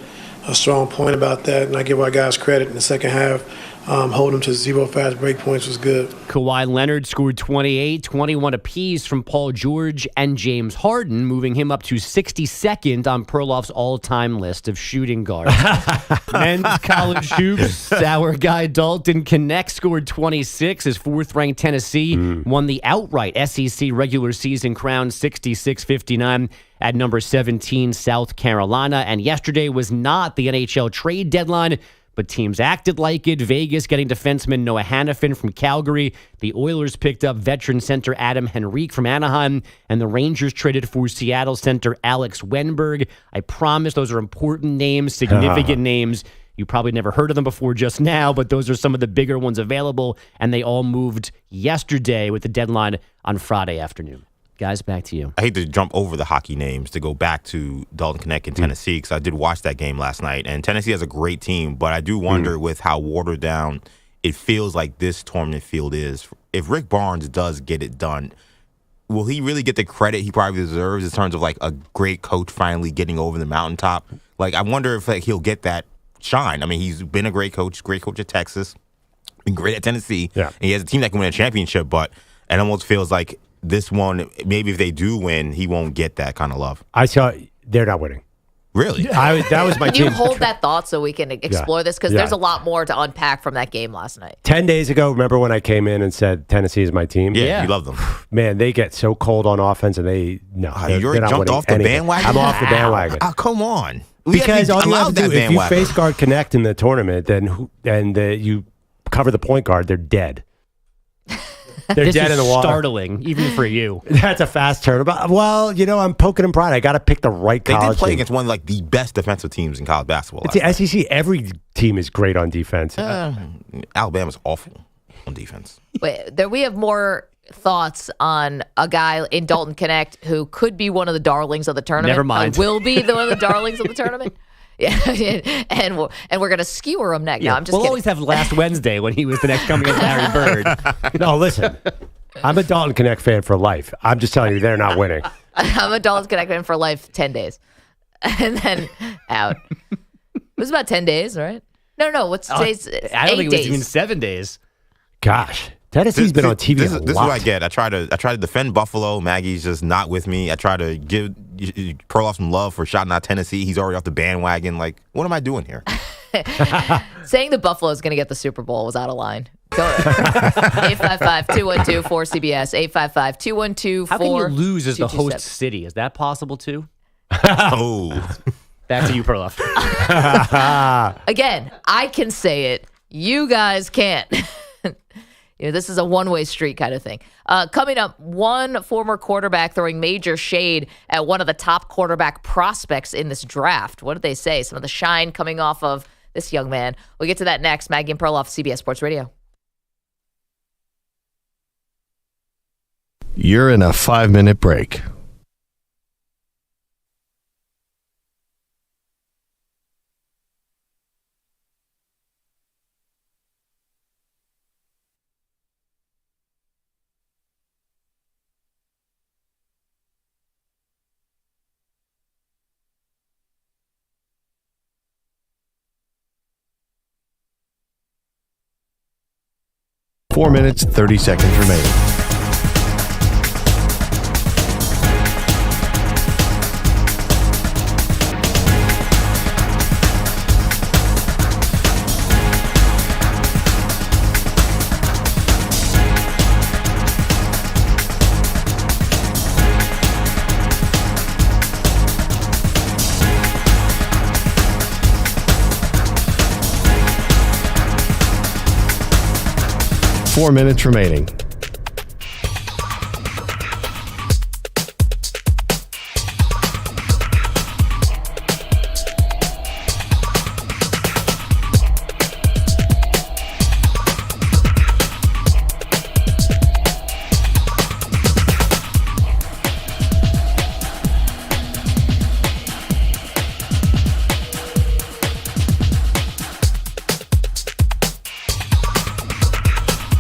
strong point about that, and I give our guys credit in the second half. Hold them to 0 fast break points was good. Kawhi Leonard scored 28, 21 apiece from Paul George and James Harden, moving him up to 62nd on Perloff's all-time list of shooting guards. Men's college hoops, our guy Dalton Knecht scored 26 as fourth-ranked Tennessee won the outright SEC regular season crown 66-59 at number 17 South Carolina. And yesterday was not the NHL trade deadline, but teams acted like it. Vegas getting defenseman Noah Hannafin from Calgary. The Oilers picked up veteran center Adam Henrique from Anaheim. And the Rangers traded for Seattle center Alex Wenberg. I promise those are important names, significant names. You probably never heard of them before just now, but those are some of the bigger ones available. And they all moved yesterday with the deadline on Friday afternoon. Guys, back to you. I hate to jump over the hockey names to go back to Dalton Knecht in Tennessee because I did watch that game last night. And Tennessee has a great team, but I do wonder with how watered down it feels like this tournament field is. If Rick Barnes does get it done, will he really get the credit he probably deserves in terms of a great coach finally getting over the mountaintop? I wonder if he'll get that shine. I mean, he's been a great coach at Texas, been great at Tennessee. Yeah. And he has a team that can win a championship, but it almost feels like this one, maybe if they do win, he won't get that kind of love. They're not winning. Really? That was my team. Can you team. hold that thought so we can explore this? Because there's a lot more to unpack from that game last night. 10 days ago, remember when I came in and said Tennessee is my team? Yeah. You love them. Man, they get so cold on offense, and you already jumped off the bandwagon? I'm off the bandwagon. Oh, come on. Because all you have to do, if you face guard Knecht in the tournament, then you cover the point guard, they're dead. They're dead in the water. Startling, even for you. That's a fast turnabout. Well, I'm poking and prodding. I got to pick the right college. They did play team against one of the best defensive teams in college basketball. It's the SEC. Every team is great on defense. Alabama's awful on defense. Wait, we have more thoughts on a guy in Dalton Knecht who could be one of the darlings of the tournament. Never mind. Will be one of the darlings of the tournament. Yeah, and we're gonna skewer him next. Yeah, no, I'm just we'll kidding. always have last Wednesday when he was the next coming against Larry Bird. No, listen, I'm a Dalton Knecht fan for life. I'm just telling you, they're not winning. I'm a Dalton Knecht fan for life. 10 days, and then out. It was about 10 days, right? No. What's today's? I don't think it was even 7 days. Gosh. Tennessee's been on TV this a lot. This is what I get. I try to defend Buffalo. Maggie's just not with me. I try to give Perloff some love for shouting out Tennessee. He's already off the bandwagon. What am I doing here? Saying the Buffalo is going to get the Super Bowl was out of line. Go ahead. 855-212-4CBS. 855-212-4. How can you lose as the host city? Is that possible too? Oh. Back to you, Perloff. Again, I can say it. You guys can't. This is a one-way street kind of thing. Coming up, one former quarterback throwing major shade at one of the top quarterback prospects in this draft. What did they say? Some of the shine coming off of this young man. We'll get to that next. Maggie and Perloff, CBS Sports Radio. You're in a 5-minute break. 4 minutes, 30 seconds remaining. Four minutes remaining.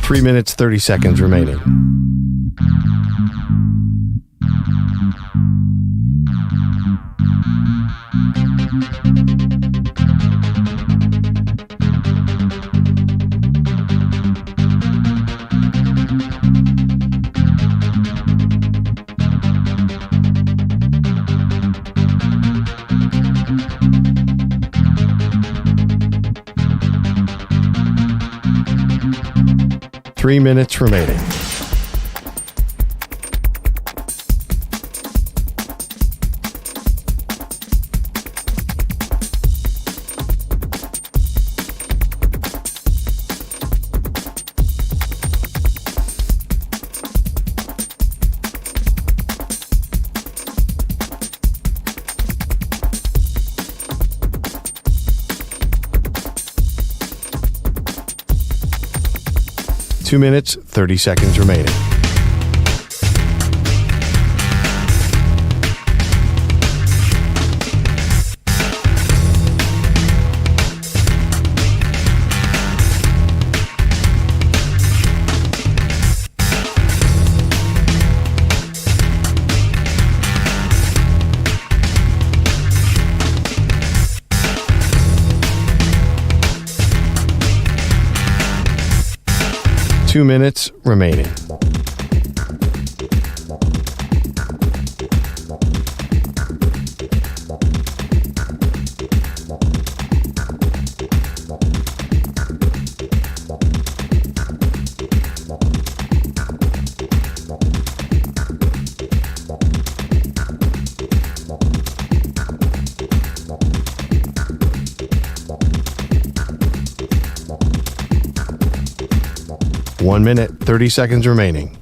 Three minutes, 30 seconds remaining. Three minutes remaining. Two minutes, 30 seconds remaining. Two minutes remaining. One minute, 30 seconds remaining.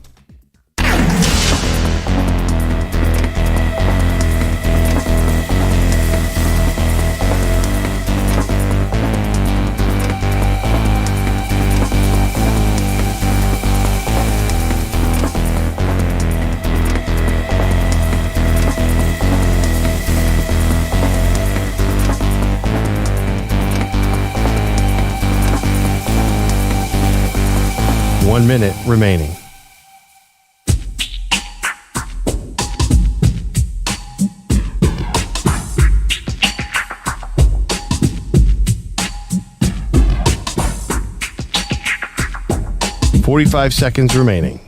One minute remaining. .45 seconds remaining.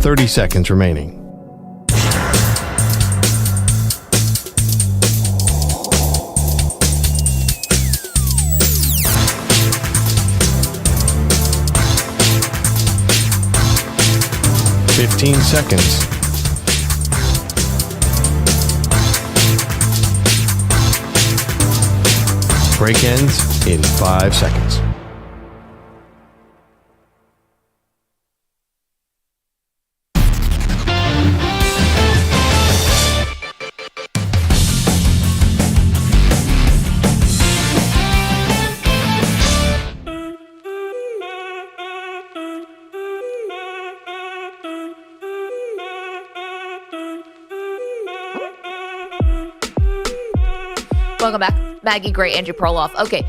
.30 seconds remaining. .15 seconds. Break ends in 5 seconds. Welcome back. Maggie, great. Andrew Perloff. Okay,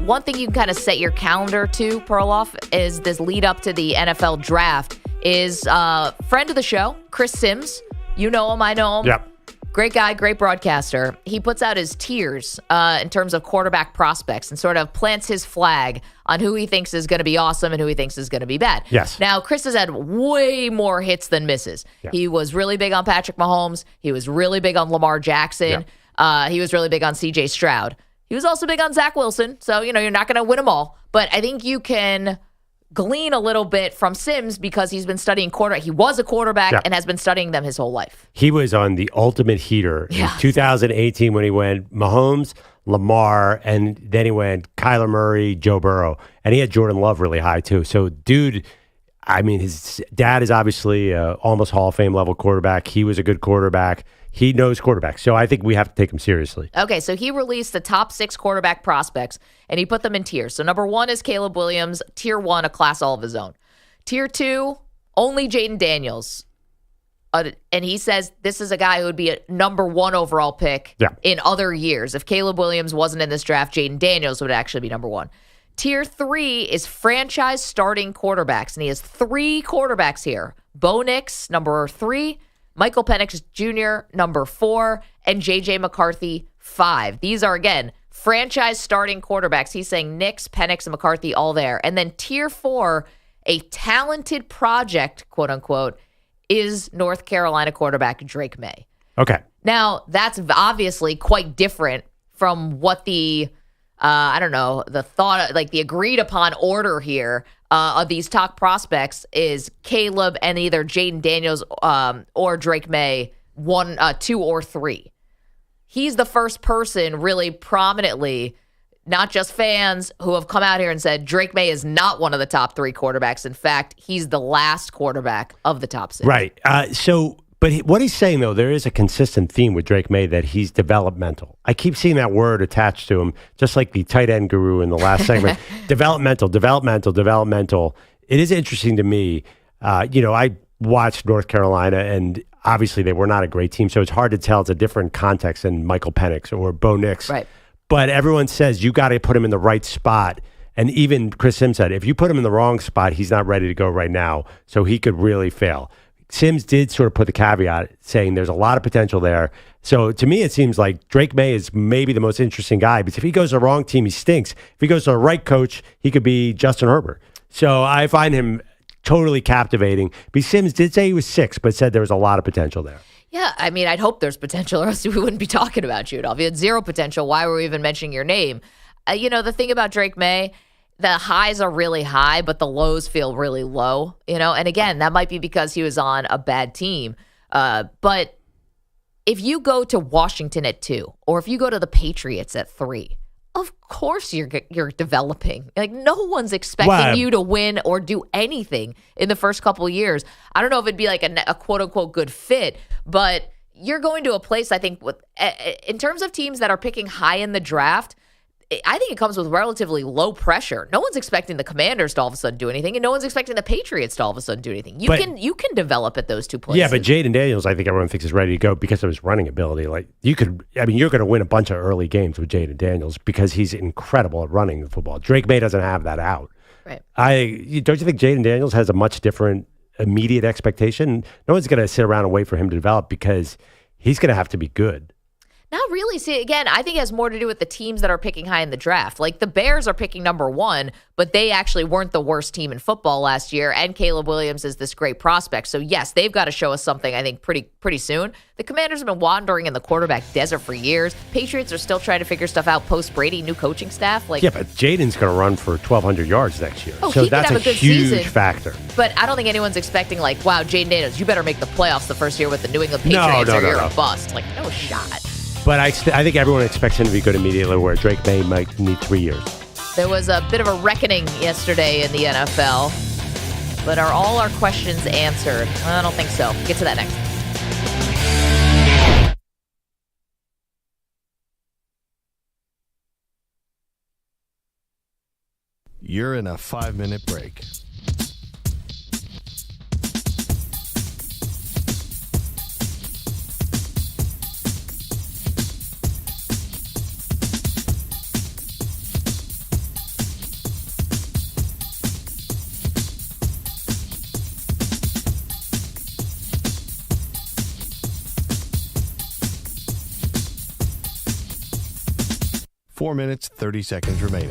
one thing you can kind of set your calendar to, Perloff, is this lead up to the NFL draft is a friend of the show, Chris Sims. You know him, I know him. Yep. Great guy, great broadcaster. He puts out his tiers in terms of quarterback prospects and sort of plants his flag on who he thinks is going to be awesome and who he thinks is going to be bad. Yes. Now, Chris has had way more hits than misses. Yeah. He was really big on Patrick Mahomes. He was really big on Lamar Jackson. Yeah. He was really big on C.J. Stroud. He was also big on Zach Wilson. So, you're not going to win them all. But I think you can glean a little bit from Sims because he's been studying quarterback. He was a quarterback and has been studying them his whole life. He was on the ultimate heater in 2018 when he went Mahomes, Lamar, and then he went Kyler Murray, Joe Burrow. And he had Jordan Love really high too. So, dude, I mean, his dad is obviously almost Hall of Fame level quarterback. He was a good quarterback. He knows quarterbacks. So I think we have to take him seriously. Okay, so he released the top 6 quarterback prospects, and he put them in tiers. So number 1 is Caleb Williams, tier 1, a class all of his own. Tier 2, only Jaden Daniels. And he says this is a guy who would be a number 1 overall pick in other years. If Caleb Williams wasn't in this draft, Jaden Daniels would actually be number 1. Tier 3 is franchise starting quarterbacks, and he has 3 quarterbacks here. Bo Nix, number 3. Michael Penix Jr., number 4, and J.J. McCarthy, 5. These are, again, franchise starting quarterbacks. He's saying Nix, Penix, and McCarthy all there. And then tier 4, a talented project, quote unquote, is North Carolina quarterback Drake May. Okay. Now, that's obviously quite different from what the, the thought, like the agreed upon order here of these top prospects is Caleb and either Jaden Daniels or Drake May, 1, 2, or 3. He's the first person really prominently, not just fans, who have come out here and said Drake May is not one of the top 3 quarterbacks. In fact, he's the last quarterback of the top 6. Right. But what he's saying, though, there is a consistent theme with Drake May that he's developmental. I keep seeing that word attached to him, just like the tight end guru in the last segment. Developmental. It is interesting to me. I watched North Carolina, and obviously they were not a great team, so it's hard to tell. It's a different context than Michael Penix or Bo Nix. Right. But everyone says you got to put him in the right spot. And even Chris Sims said, if you put him in the wrong spot, he's not ready to go right now, so he could really fail. Sims did sort of put the caveat saying there's a lot of potential there. So to me, it seems like Drake May is maybe the most interesting guy because if he goes to the wrong team, he stinks. If he goes to the right coach, he could be Justin Herbert. So I find him totally captivating. Because Sims did say he was 6, but said there was a lot of potential there. Yeah, I mean, I'd hope there's potential, or else we wouldn't be talking about you at all. If you had 0 potential, why were we even mentioning your name? The thing about Drake May, the highs are really high, but the lows feel really low, And again, that might be because he was on a bad team. But if you go to Washington at 2, or if you go to the Patriots at 3, of course you're developing. Like, no one's expecting you to win or do anything in the first couple of years. I don't know if it'd be like a quote-unquote good fit, but you're going to a place, I think, in terms of teams that are picking high in the draft, I think it comes with relatively low pressure. No one's expecting the Commanders to all of a sudden do anything, and no one's expecting the Patriots to all of a sudden do anything. You can develop at those 2 places. Yeah, but Jaden Daniels, I think everyone thinks is ready to go because of his running ability. Like you're going to win a bunch of early games with Jaden Daniels because he's incredible at running the football. Drake May doesn't have that out. Right. Don't you think Jaden Daniels has a much different immediate expectation? No one's going to sit around and wait for him to develop because he's going to have to be good. Not really. See, again, I think it has more to do with the teams that are picking high in the draft. Like the Bears are picking number 1, but they actually weren't the worst team in football last year, and Caleb Williams is this great prospect. So yes, they've got to show us something, I think, pretty soon. The Commanders have been wandering in the quarterback desert for years. Patriots are still trying to figure stuff out post-Brady, new coaching staff. Yeah, but Jaden's going to run for 1,200 yards next year. Oh, so he that's could have a good huge season, factor. But I don't think anyone's expecting like, wow, Jaden Daniels, you better make the playoffs the first year with the New England Patriots or you're a bust. Like, no shot. But I think everyone expects him to be good immediately, where Drake May might need 3 years. There was a bit of a reckoning yesterday in the NFL. But are all our questions answered? I don't think so. Get to that next. You're in a 5-minute break. 4 minutes, 30 seconds remaining.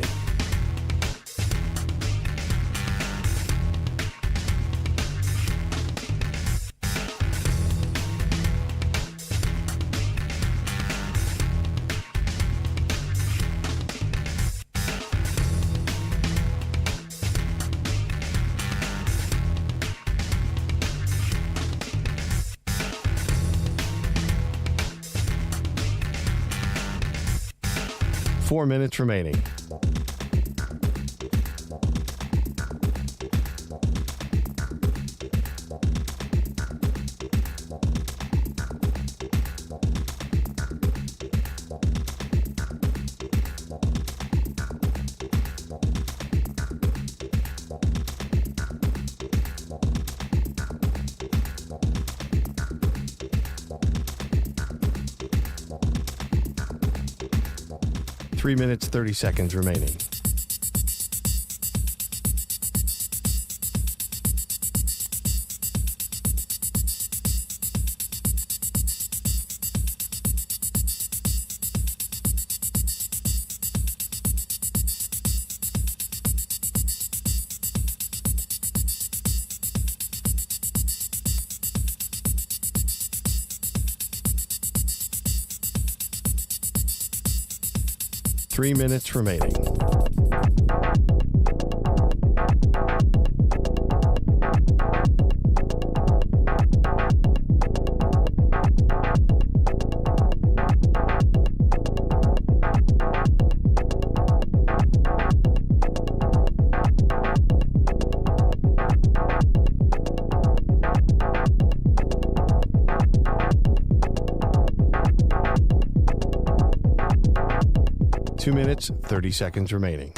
Four minutes remaining. Three minutes, 30 seconds remaining. Three minutes remaining. Two minutes, 30 seconds remaining.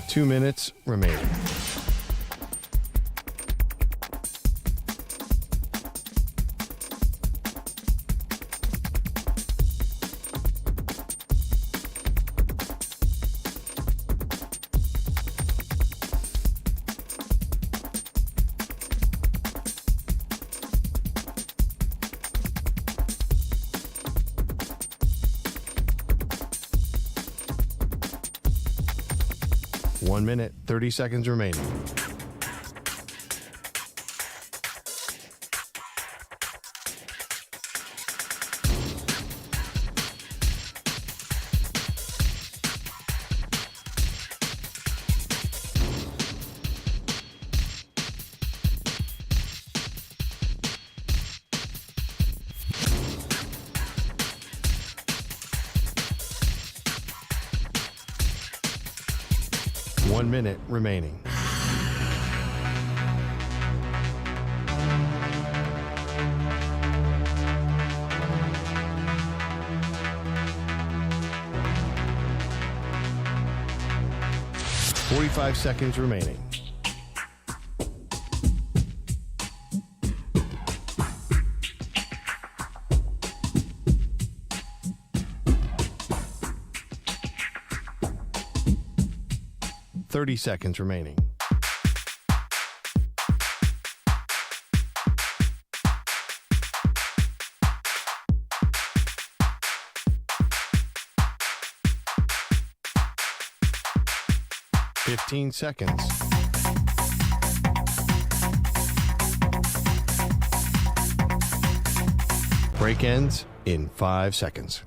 Two minutes remaining. One minute, 30 seconds remaining. One minute remaining. Forty-five seconds remaining. Thirty seconds remaining. Fifteen seconds. Break ends in 5 seconds.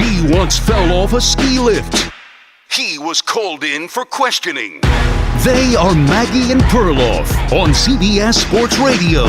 She once fell off a ski lift. He was called in for questioning. They are Maggie and Perloff on CBS Sports Radio.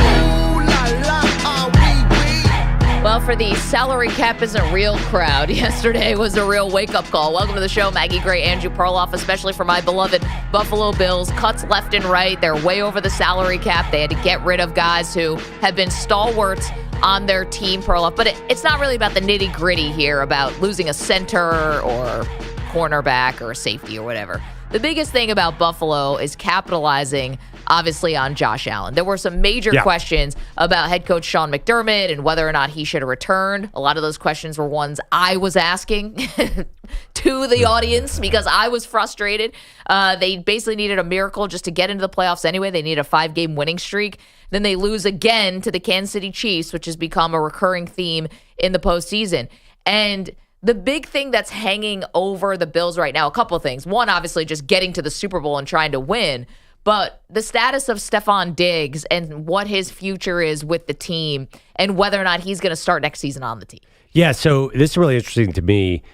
Well, for the salary cap isn't real crowd, yesterday was a real wake-up call. Welcome to the show, Maggie Gray, Andrew Perloff, especially for my beloved Buffalo Bills. Cuts left and right. They're way over the salary cap. They had to get rid of guys who have been stalwarts on their team, Perloff. But it's not really about the nitty-gritty here, about losing a center or cornerback or a safety or whatever. The biggest thing about Buffalo is capitalizing, obviously, on Josh Allen. There were some major questions about head coach Sean McDermott and whether or not he should have returned. A lot of those questions were ones I was asking to the audience because I was frustrated. They basically needed a miracle just to get into the playoffs anyway. They need a 5-game winning streak. Then they lose again to the Kansas City Chiefs, which has become a recurring theme in the postseason. And the big thing that's hanging over the Bills right now, a couple of things. One, obviously, just getting to the Super Bowl and trying to win. But the status of Stephon Diggs and what his future is with the team and whether or not he's going to start next season on the team. Yeah, so this is really interesting to me.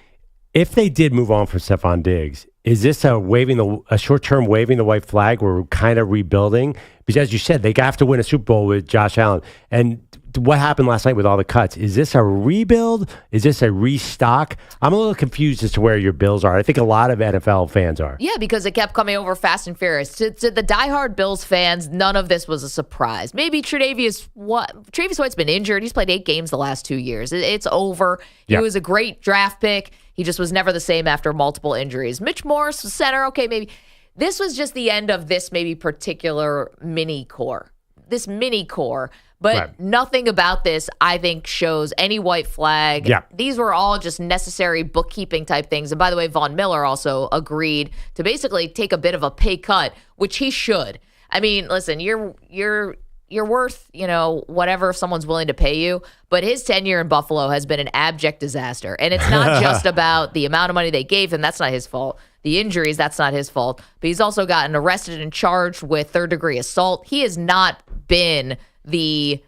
If they did move on from Stephon Diggs, is this a short-term waving the white flag? We're kind of rebuilding? Because as you said, they have to win a Super Bowl with Josh Allen. And what happened last night with all the cuts? Is this a rebuild? Is this a restock? I'm a little confused as to where your Bills are. I think a lot of NFL fans are. Yeah, because it kept coming over fast and furious. To the diehard Bills fans, none of this was a surprise. Maybe Tre'Davious White's been injured. He's played 8 games the last 2 years. It's over. He was a great draft pick. He just was never the same after multiple injuries. Mitch Morse, center, okay, maybe. This was just the end of this maybe particular mini core. But nothing about this, I think, shows any white flag. Yeah. These were all just necessary bookkeeping type things. And by the way, Von Miller also agreed to basically take a bit of a pay cut, which he should. I mean, listen, you're worth, whatever someone's willing to pay you. But his tenure in Buffalo has been an abject disaster. And it's not just about the amount of money they gave him. That's not his fault. The injuries, that's not his fault. But he's also gotten arrested and charged with third-degree assault. He has not been the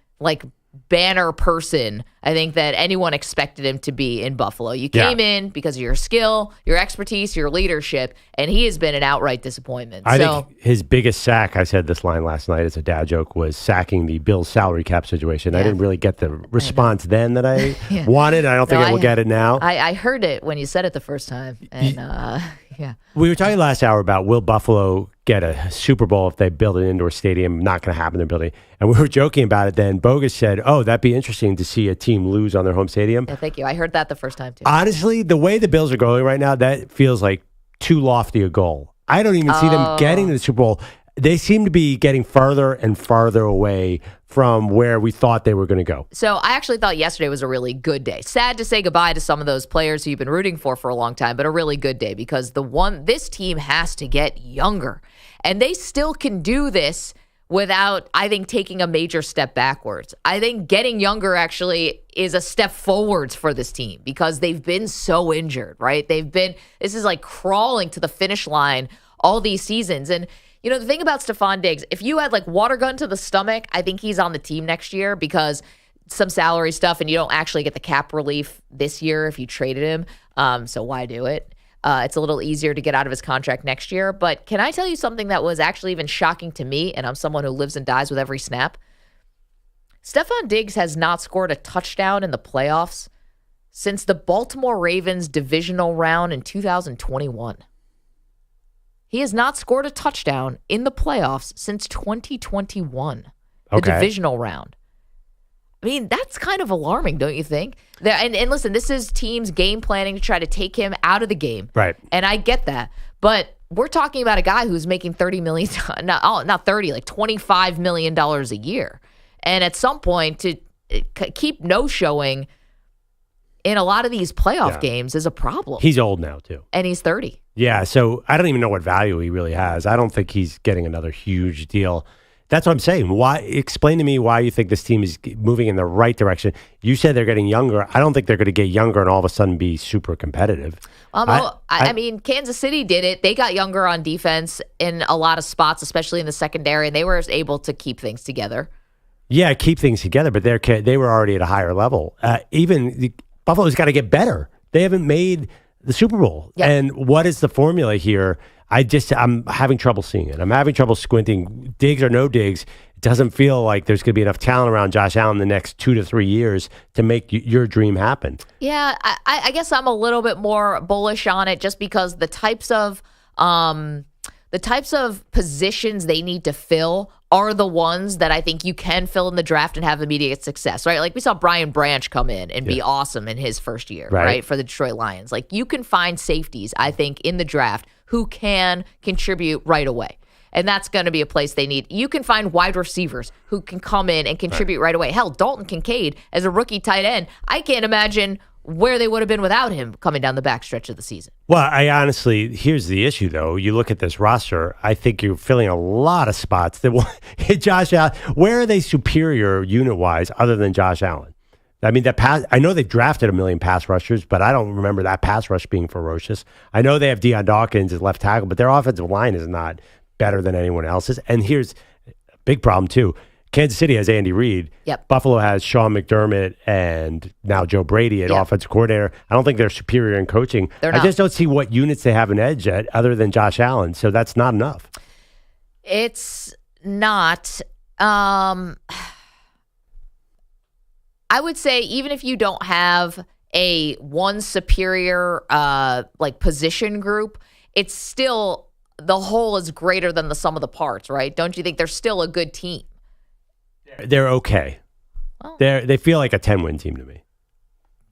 banner person I think that anyone expected him to be in Buffalo. You came in because of your skill, your expertise, your leadership, and he has been an outright disappointment. I think his biggest sack, I said this line last night as a dad joke, was sacking the Bills salary cap situation. I didn't really get the response then that I wanted. I don't think I will get it now. I heard it when you said it the first time. And we were talking last hour about will Buffalo get a Super Bowl if they build an indoor stadium. Not going to happen in their building. And we were joking about it then. Bogus said, oh, that'd be interesting to see a team lose on their home stadium. Yeah, thank you. I heard that the first time too. Honestly, the way the Bills are going right now, that feels like too lofty a goal. I don't even see them getting to the Super Bowl. They seem to be getting farther and farther away from where we thought they were going to go. So I actually thought yesterday was a really good day. Sad to say goodbye to some of those players who you've been rooting for a long time, but a really good day because this team has to get younger. And they still can do this without, I think, taking a major step backwards. I think getting younger actually is a step forwards for this team because they've been so injured, right? This is like crawling to the finish line all these seasons. And the thing about Stephon Diggs, if you had water gun to the stomach, I think he's on the team next year because some salary stuff and you don't actually get the cap relief this year if you traded him. So why do it? It's a little easier to get out of his contract next year. But can I tell you something that was actually even shocking to me? And I'm someone who lives and dies with every snap. Stephon Diggs has not scored a touchdown in the playoffs since the Baltimore Ravens divisional round in 2021. He has not scored a touchdown in the playoffs since 2021, the divisional round. I mean, that's kind of alarming, don't you think? And listen, this is teams game planning to try to take him out of the game. Right. And I get that. But we're talking about a guy who's making $30 million, not 30, like $25 million a year. And at some point, to keep no-showing in a lot of these playoff games is a problem. He's old now, too. And he's 30. Yeah, so I don't even know what value he really has. I don't think he's getting another huge deal. That's what I'm saying. Why? Explain to me why you think this team is moving in the right direction. You said they're getting younger. I don't think they're going to get younger and all of a sudden be super competitive. I mean, Kansas City did it. They got younger on defense in a lot of spots, especially in the secondary, and they were able to keep things together. Yeah, keep things together, but they were already at a higher level. Even Buffalo's got to get better. They haven't made the Super Bowl. Yep. And what is the formula here? I'm having trouble seeing it. I'm having trouble squinting. Diggs or no Diggs, it doesn't feel like there's going to be enough talent around Josh Allen the next 2 to 3 years to make your dream happen. Yeah, I guess I'm a little bit more bullish on it just because the types of positions they need to fill are the ones that I think you can fill in the draft and have immediate success, right? Like we saw Brian Branch come in and be awesome in his first year, right, for the Detroit Lions. Like you can find safeties, I think, in the draft who can contribute right away. And that's going to be a place they need. You can find wide receivers who can come in and contribute right away. Hell, Dalton Kincaid as a rookie tight end, I can't imagine where they would have been without him coming down the backstretch of the season. Well, I honestly, here's the issue, though. You look at this roster, I think you're filling a lot of spots that Josh Allen, where are they superior unit-wise other than Josh Allen? I mean, I know they've drafted 1 million pass rushers, but I don't remember that pass rush being ferocious. I know they have Deion Dawkins as left tackle, but their offensive line is not better than anyone else's. And here's a big problem, too. Kansas City has Andy Reid. Yep. Buffalo has Sean McDermott and now Joe Brady at offensive coordinator. I don't think they're superior in coaching. I just don't see what units they have an edge at other than Josh Allen. So that's not enough. It's not. I would say even if you don't have a one superior position group, it's still the whole is greater than the sum of the parts, right? Don't you think they're still a good team? They're okay. Well, they feel like a 10-win team to me.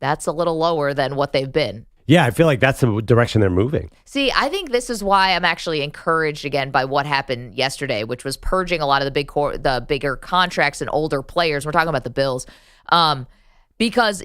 That's a little lower than what they've been. Yeah, I feel like that's the direction they're moving. See, I think this is why I'm actually encouraged again by what happened yesterday, which was purging a lot of the bigger contracts and older players. We're talking about the Bills. Because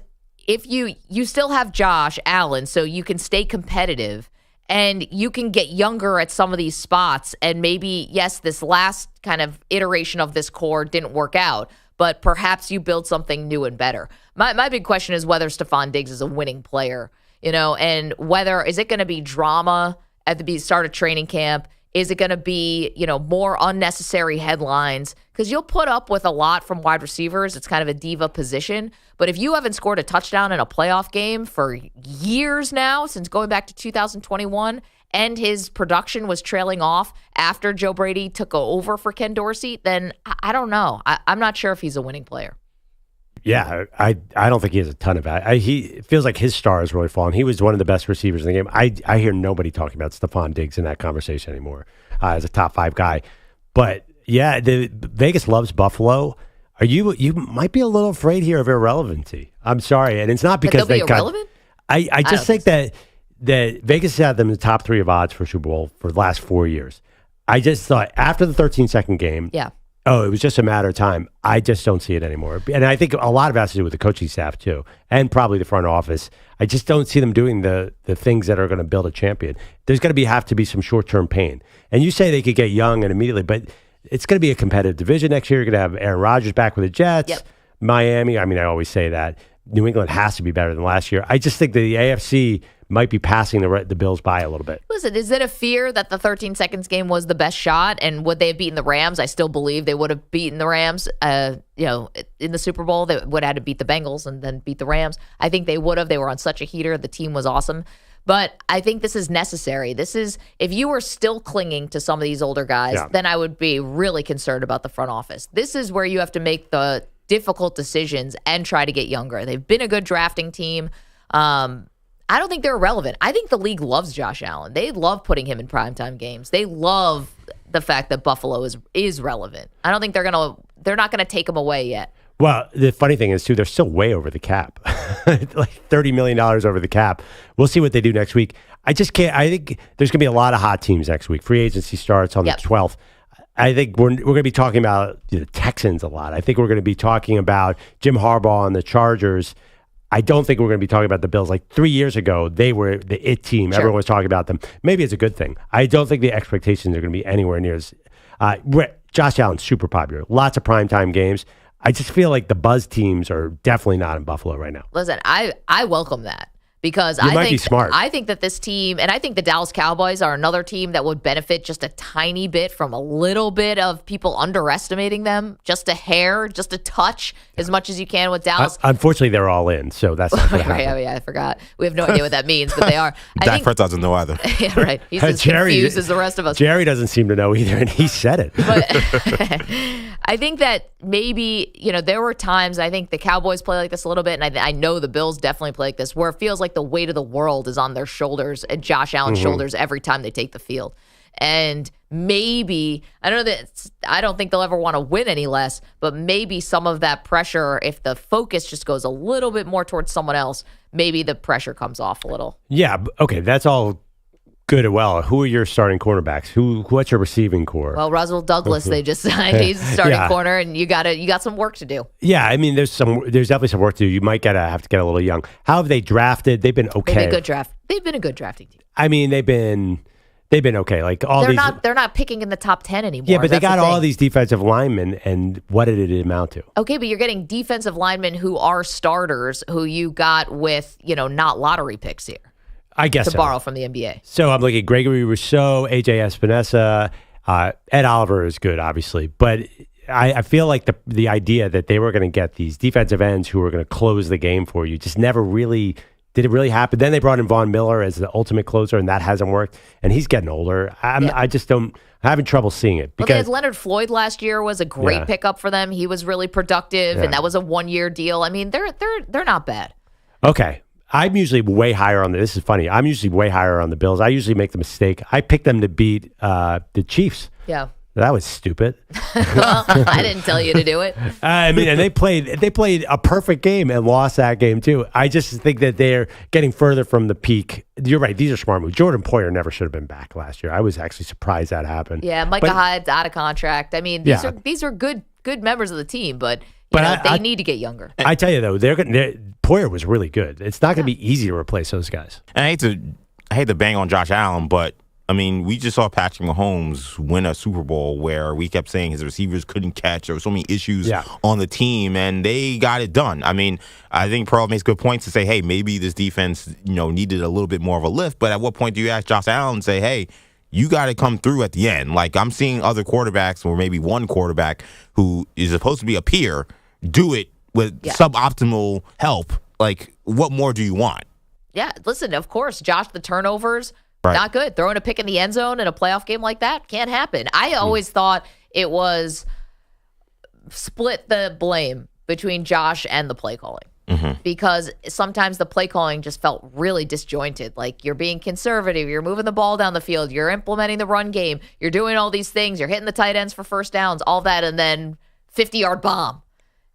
if you still have Josh Allen, so you can stay competitive and you can get younger at some of these spots. And maybe, yes, this last kind of iteration of this core didn't work out, but perhaps you build something new and better. My big question is whether Stephon Diggs is a winning player, and whether is it going to be drama at the start of training camp? Is it going to be, more unnecessary headlines? Because you'll put up with a lot from wide receivers. It's kind of a diva position. But if you haven't scored a touchdown in a playoff game for years now, since going back to 2021, and his production was trailing off after Joe Brady took over for Ken Dorsey, then I don't know. I'm not sure if he's a winning player. Yeah, I don't think he has a ton of it. He feels like his star has really fallen. He was one of the best receivers in the game. I hear nobody talking about Stephon Diggs in that conversation anymore as a top 5 guy. But yeah, Vegas loves Buffalo. You might be a little afraid here of irrelevancy. I'm sorry, and it's not because they'll be irrelevant. I just think that Vegas had them in the top 3 of odds for Super Bowl for the last 4 years. I just thought after the 13-second game, it was just a matter of time. I just don't see it anymore. And I think a lot of it has to do with the coaching staff, too, and probably the front office. I just don't see them doing the things that are going to build a champion. There's going to have to be some short-term pain. And you say they could get young and immediately, but it's going to be a competitive division next year. You're going to have Aaron Rodgers back with the Jets. Miami, I always say that. New England has to be better than last year. I just think that the AFC might be passing the Bills by a little bit. Listen, is it a fear that the 13 seconds game was the best shot? And would they have beaten the Rams? I still believe they would have beaten the Rams. In the Super Bowl, they would have had to beat the Bengals and then beat the Rams. I think they would have. They were on such a heater. The team was awesome. But I think this is necessary. If you were still clinging to some of these older guys, then I would be really concerned about the front office. This is where you have to make the difficult decisions and try to get younger. They've been a good drafting team. I don't think they're irrelevant. I think the league loves Josh Allen. They love putting him in primetime games. They love the fact that Buffalo is relevant. I don't think they're not gonna take him away yet. Well, the funny thing is, too, they're still way over the cap, like $30 million over the cap. We'll see what they do next week. I just can't. I think there's going to be a lot of hot teams next week. Free agency starts on the 12th. I think we're going to be talking about the Texans a lot. I think we're going to be talking about Jim Harbaugh and the Chargers. I don't think we're going to be talking about the Bills. Like 3 years ago, they were the it team. Sure. Everyone was talking about them. Maybe it's a good thing. I don't think the expectations are going to be anywhere near as Josh Allen's super popular. Lots of primetime games. I just feel like the buzz teams are definitely not in Buffalo right now. Listen, I welcome that because I think that this team, and I think the Dallas Cowboys are another team that would benefit just a tiny bit from a little bit of people underestimating them, just a hair, just a touch, as much as you can with Dallas. Unfortunately, they're all in, so that's not going to happen. Yeah, I forgot. We have no idea what that means, but they are. Dak Prescott doesn't know either. Yeah, right. He's as confused as the rest of us. Jerry doesn't seem to know either, and he said it. But I think that maybe, there were times, I think the Cowboys play like this a little bit, and I know the Bills definitely play like this, where it feels like the weight of the world is on their shoulders and Josh Allen's shoulders every time they take the field. And maybe, I don't think they'll ever want to win any less, but maybe some of that pressure, if the focus just goes a little bit more towards someone else, maybe the pressure comes off a little. Yeah, okay, that's all good and well. Who are your starting cornerbacks? What's your receiving core? Well, Russell Douglas, they just signed. He's a starting corner, and you got some work to do. Yeah, I mean, there's definitely some work to do. You might have to get a little young. How have they drafted? They've been okay. They've been a good drafting team. I mean, they've been okay. Like they're not picking in the top 10 anymore. Yeah, but they got all these defensive linemen, and what did it amount to? Okay, but you're getting defensive linemen who are starters, who you got with not lottery picks here. I guess to borrow from the NBA. So I'm looking at Gregory Rousseau, AJ Espinosa, Ed Oliver is good, obviously, but I feel like the idea that they were going to get these defensive ends who were going to close the game for you just never really did it really happen. Then they brought in Von Miller as the ultimate closer, and that hasn't worked. And he's getting older. I just don't. I'm having trouble seeing it because they had Leonard Floyd last year was a great pickup for them. He was really productive, and that was a 1-year deal. I mean, they're not bad. Okay. I'm usually way higher on this is funny. I'm usually way higher on the Bills. I usually make the mistake. I picked them to beat the Chiefs. Yeah. That was stupid. Well, I didn't tell you to do it. I mean, and they played a perfect game and lost that game too. I just think that they're getting further from the peak. You're right. These are smart moves. Jordan Poyer never should have been back last year. I was actually surprised that happened. Yeah, Micah Hyde's out of contract. I mean, these are good members of the team, but they need to get younger. I tell you though, Poyer was really good. It's not going to be easy to replace those guys. And I hate to bang on Josh Allen, but I mean, we just saw Patrick Mahomes win a Super Bowl where we kept saying his receivers couldn't catch. There were so many issues on the team, and they got it done. I mean, I think Perloff makes good points to say, hey, maybe this defense, needed a little bit more of a lift. But at what point do you ask Josh Allen and say, hey, you got to come through at the end? Like, I'm seeing other quarterbacks, or maybe one quarterback who is supposed to be a peer, do it with suboptimal help. Like, what more do you want? Yeah, listen, of course, Josh, the turnovers, right. Not good. Throwing a pick in the end zone in a playoff game like that can't happen. I always thought it was split the blame between Josh and the play calling. Because sometimes the play calling just felt really disjointed. Like, you're being conservative, you're moving the ball down the field, you're implementing the run game, you're doing all these things, you're hitting the tight ends for first downs, all that, and then 50-yard bomb.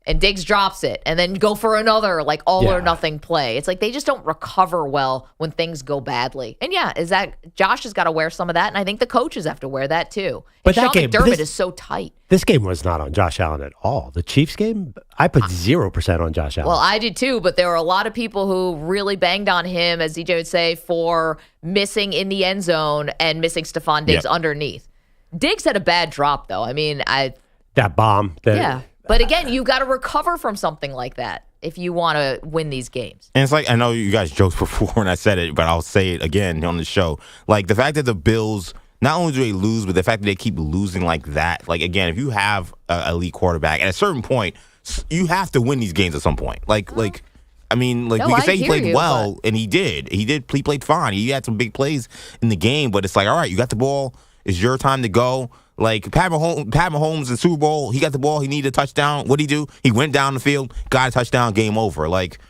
And Diggs drops it, and then go for another, like, all-or-nothing play. It's like they just don't recover well when things go badly. And, Josh has got to wear some of that, and I think the coaches have to wear that, too. But Sean that game, McDermott is so tight. This game was not on Josh Allen at all. The Chiefs game, I put 0% on Josh Allen. Well, I did, too, but there were a lot of people who really banged on him, as DJ would say, for missing in the end zone and missing Stephon Diggs underneath. Diggs had a bad drop, though. I mean, that bomb. But again, you got to recover from something like that if you want to win these games. And it's like, I know you guys joked before when I said it, but I'll say it again on the show. Like, the fact that the Bills, not only do they lose, but the fact that they keep losing like that. Like, again, if you have an elite quarterback, at a certain point, you have to win these games at some point. I mean, we can say he played well, and he did. He played fine. He had some big plays in the game, but it's like, all right, you got the ball. It's your time to go. Like, Pat Mahomes in Super Bowl, he got the ball, he needed a touchdown. What'd he do? He went down the field, got a touchdown, game over. Like,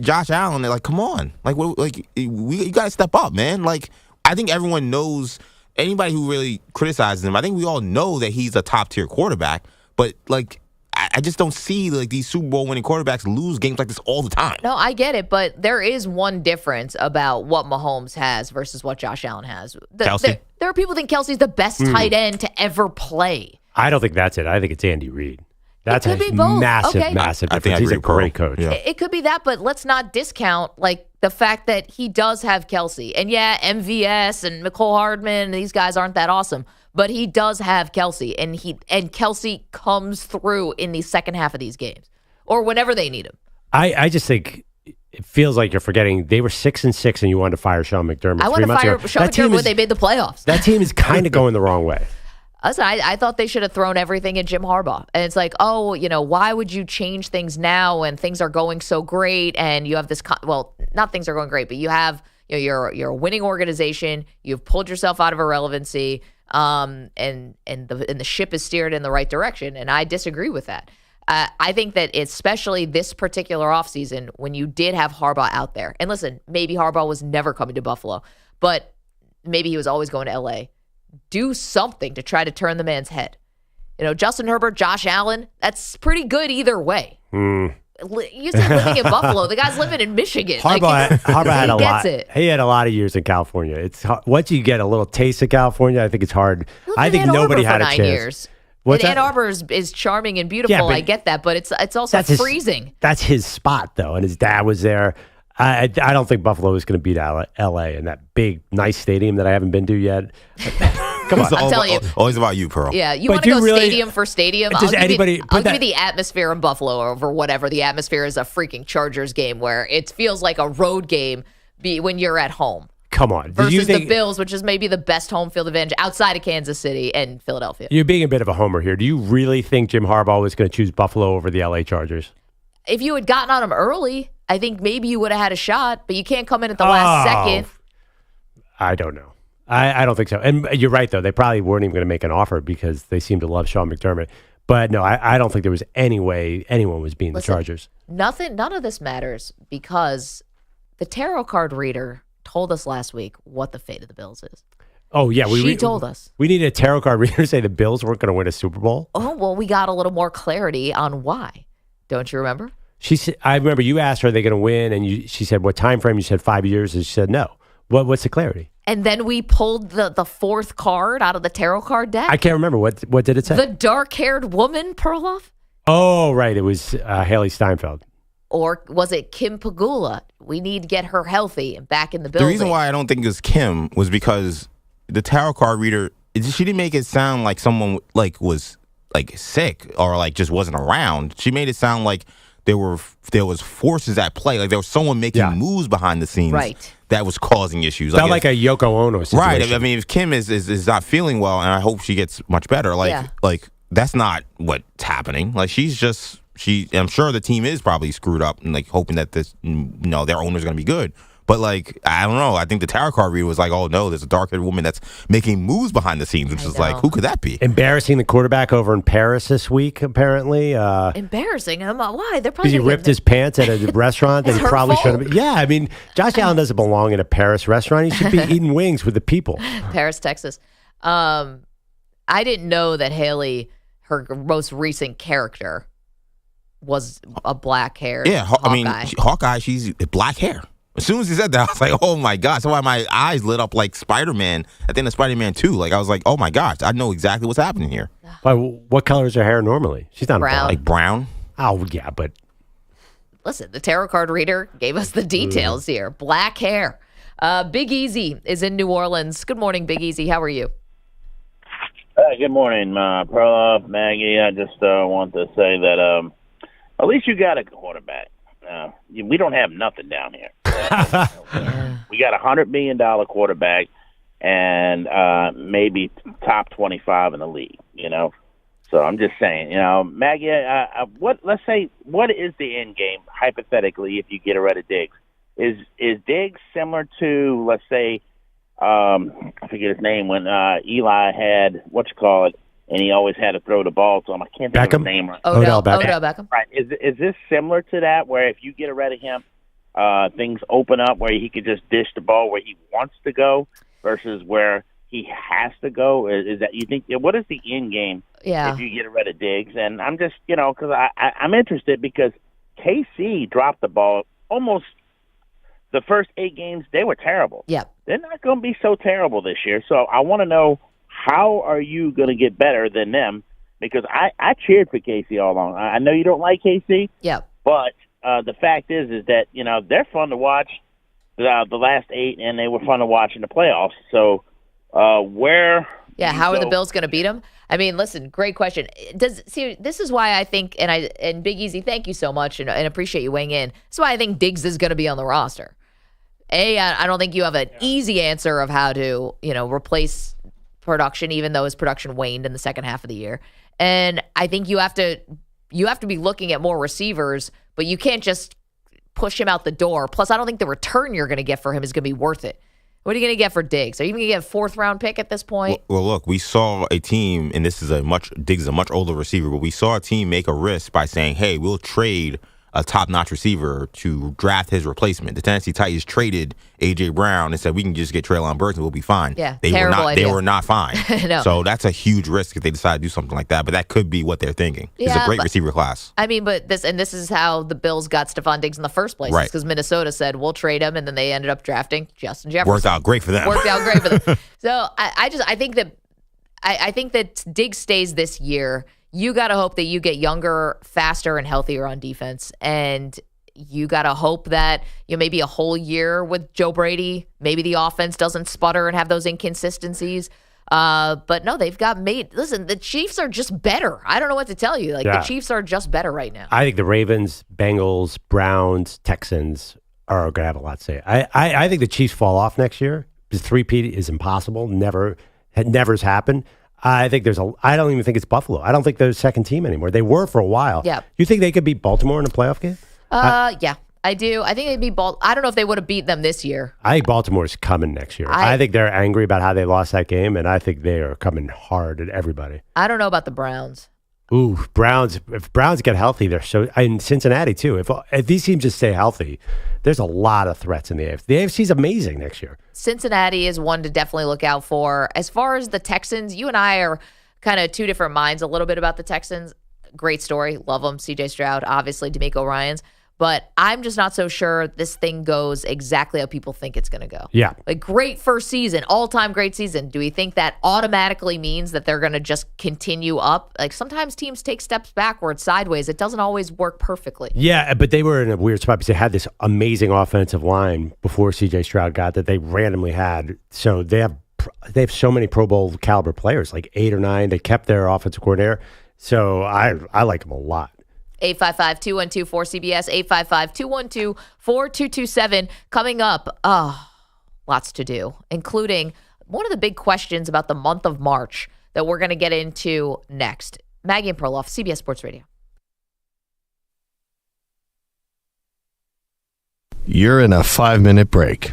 Josh Allen, they're like, come on. You got to step up, man. Like, I think everyone knows, anybody who really criticizes him, I think we all know that he's a top-tier quarterback. But, like, I just don't see, like, these Super Bowl winning quarterbacks lose games like this all the time. No, I get it, but there is one difference about what Mahomes has versus what Josh Allen has. Kelsey? There are people who think Kelsey's the best tight end to ever play. I don't think that's it. I think it's Andy Reid. That's it could be both. massive Okay. difference. I think I He's agree a with Pearl. great coach. Yeah. It could be that, but let's not discount, like, the fact that he does have Kelsey. And MVS and McCole Hardman, these guys aren't that awesome. But he does have Kelsey, and Kelsey comes through in the second half of these games or whenever they need him. I just think it feels like you're forgetting they were 6-6 and you wanted to fire Sean McDermott. I wanted to fire Sean McDermott when they made the playoffs. That team is kind of going the wrong way. Listen, I thought they should have thrown everything at Jim Harbaugh. And it's like, oh, why would you change things now when things are going so great and you have this, not things are going great, but you have, you're a winning organization. You've pulled yourself out of irrelevancy, and the ship is steered in the right direction. And I disagree with that. I think that especially this particular offseason, when you did have Harbaugh out there, and listen, maybe Harbaugh was never coming to Buffalo, but maybe he was always going to L.A., do something to try to turn the man's head. Justin Herbert, Josh Allen, that's pretty good either way. You said living in Buffalo. The guy's living in Michigan. Harbaugh had a lot. It. He had a lot of years in California. It's once you get a little taste of California, I think it's hard. I think nobody had a chance. Years. Ann Arbor is charming and beautiful. Yeah, I get that, but it's also freezing. That's his spot, though, and his dad was there. I don't think Buffalo is going to beat L.A. in that big, nice stadium that I haven't been to yet. Come on. I'm telling you. Always about you, Pearl. Yeah, you want to go stadium for stadium? I'll give you the atmosphere in Buffalo over whatever. The atmosphere is a freaking Chargers game where it feels like a road game when you're at home. Come on. Versus the Bills, which is maybe the best home field advantage outside of Kansas City and Philadelphia. You're being a bit of a homer here. Do you really think Jim Harbaugh was going to choose Buffalo over the L.A. Chargers? If you had gotten on him early, I think maybe you would have had a shot, but you can't come in at the last second. I don't know. I don't think so. And you're right, though. They probably weren't even going to make an offer because they seem to love Sean McDermott. But no, I don't think there was any way anyone was beating the Chargers. None of this matters because the tarot card reader told us last week what the fate of the Bills is. Oh, yeah. She told us. We needed a tarot card reader to say the Bills weren't going to win a Super Bowl. Oh, well, we got a little more clarity on why. Don't you remember? She said, I remember you asked her, are they going to win? And she said, what time frame? You said 5 years. And she said, no. What's the clarity? And then we pulled the fourth card out of the tarot card deck. I can't remember. What did it say? The dark-haired woman, Perloff? Oh, right. It was Haley Steinfeld. Or was it Kim Pagula? We need to get her healthy and back in the building. The reason why I don't think it was Kim was because the tarot card reader, she didn't make it sound like someone was sick or just wasn't around. She made it sound like there was forces at play. Like there was someone making moves behind the scenes that was causing issues. Felt like a Yoko Ono situation. Right. I mean, if Kim is not feeling well, and I hope she gets much better, that's not what's happening. Like I'm sure the team is probably screwed up and hoping that their owner's going to be good. But I don't know. I think the tarot card reader was like, oh no, there's a dark-haired woman that's making moves behind the scenes, which is who could that be? Embarrassing the quarterback over in Paris this week, apparently. Embarrassing him? Why? They're probably because he ripped his pants at a restaurant that he probably shouldn't have. Yeah, I mean, Josh Allen doesn't belong in a Paris restaurant. He should be eating wings with the people. Paris, Texas. I didn't know that Haley, her most recent character, was a black-haired Hawkeye. I mean, Hawkeye, she's black hair. As soon as he said that, I was like, oh my gosh. That's why my eyes lit up like Spider-Man at the end of Spider-Man 2. I was like, oh my gosh, I know exactly what's happening here. But what color is her hair normally? She's not brown. Brown? Oh, yeah, but. Listen, the tarot card reader gave us the details here. Black hair. Big Easy is in New Orleans. Good morning, Big Easy. How are you? Good morning, Perloff, Maggie. I just want to say that at least you got a quarterback. We don't have nothing down here. We got a $100 million quarterback and maybe top 25 in the league, So I'm just saying, Maggie, let's say, what is the end game, hypothetically, if you get rid of Diggs? Is Diggs similar to, let's say, I forget his name, when Eli had, and he always had to throw the ball to him. I can't think of his name right. Odell Beckham. Right. Is this similar to that, where if you get rid of him, things open up where he could just dish the ball where he wants to go versus where he has to go? Is that, you think, what is the end game if you get rid of Diggs? And I'm just, because I'm interested because KC dropped the ball almost the first 8 games. They were terrible. Yeah. They're not going to be so terrible this year. So I want to know, how are you going to get better than them? Because I cheered for KC all along. I know you don't like KC, but the fact is that, they're fun to watch the last 8, and they were fun to watch in the playoffs. So how are the Bills going to beat them? I mean, listen, great question. This is why I think, and Big Easy, thank you so much, and appreciate you weighing in. That's why I think Diggs is going to be on the roster. I don't think you have an easy answer of how to, replace production, even though his production waned in the second half of the year. And I think you have to be looking at more receivers, but you can't just push him out the door. Plus, I don't think the return you're going to get for him is going to be worth it. What are you going to get for Diggs? Are you going to get a fourth-round pick at this point? Well, look, we saw a team, and Diggs is a much older receiver, but we saw a team make a risk by saying, hey, we'll trade a top-notch receiver to draft his replacement. The Tennessee Titans traded A.J. Brown and said, we can just get Treylon Burks and we'll be fine. Yeah, They were not fine. No. So that's a huge risk if they decide to do something like that, but that could be what they're thinking. It's a great receiver class. I mean, this is how the Bills got Stephon Diggs in the first place. Right. Because Minnesota said, we'll trade him, and then they ended up drafting Justin Jefferson. Worked out great for them. So I think that Diggs stays this year. You got to hope that you get younger, faster, and healthier on defense. And you got to hope that maybe a whole year with Joe Brady, maybe the offense doesn't sputter and have those inconsistencies. But no, they've got made. Listen, the Chiefs are just better. I don't know what to tell you. The Chiefs are just better right now. I think the Ravens, Bengals, Browns, Texans are going to have a lot to say. I think the Chiefs fall off next year. The three-peat is impossible. Never's happened. I don't even think it's Buffalo. I don't think they're the second team anymore. They were for a while. Yeah. You think they could beat Baltimore in a playoff game? Yeah, I do. I think they'd beat I don't know if they would have beat them this year. I think Baltimore's coming next year. I think they're angry about how they lost that game, and I think they are coming hard at everybody. I don't know about the Browns. Ooh, Browns. If Browns get healthy, they're so. And Cincinnati too. If these teams just stay healthy, there's a lot of threats in the AFC. The AFC is amazing next year. Cincinnati is one to definitely look out for. As far as the Texans, you and I are kind of two different minds a little bit about the Texans. Great story, love them. C.J. Stroud, obviously DeMeco Ryans. But I'm just not so sure this thing goes exactly how people think it's going to go. Yeah. Great first season, all-time great season. Do we think that automatically means that they're going to just continue up? Sometimes teams take steps backwards, sideways. It doesn't always work perfectly. Yeah, but they were in a weird spot because they had this amazing offensive line before C.J. Stroud got that they randomly had. So they have so many Pro Bowl caliber players, like 8 or 9. They kept their offensive coordinator. So I like them a lot. 855-212-4CBS, 855-212-4227. Coming up, lots to do, including one of the big questions about the month of March that we're going to get into next. Maggie and Perloff, CBS Sports Radio. You're in a 5-minute break.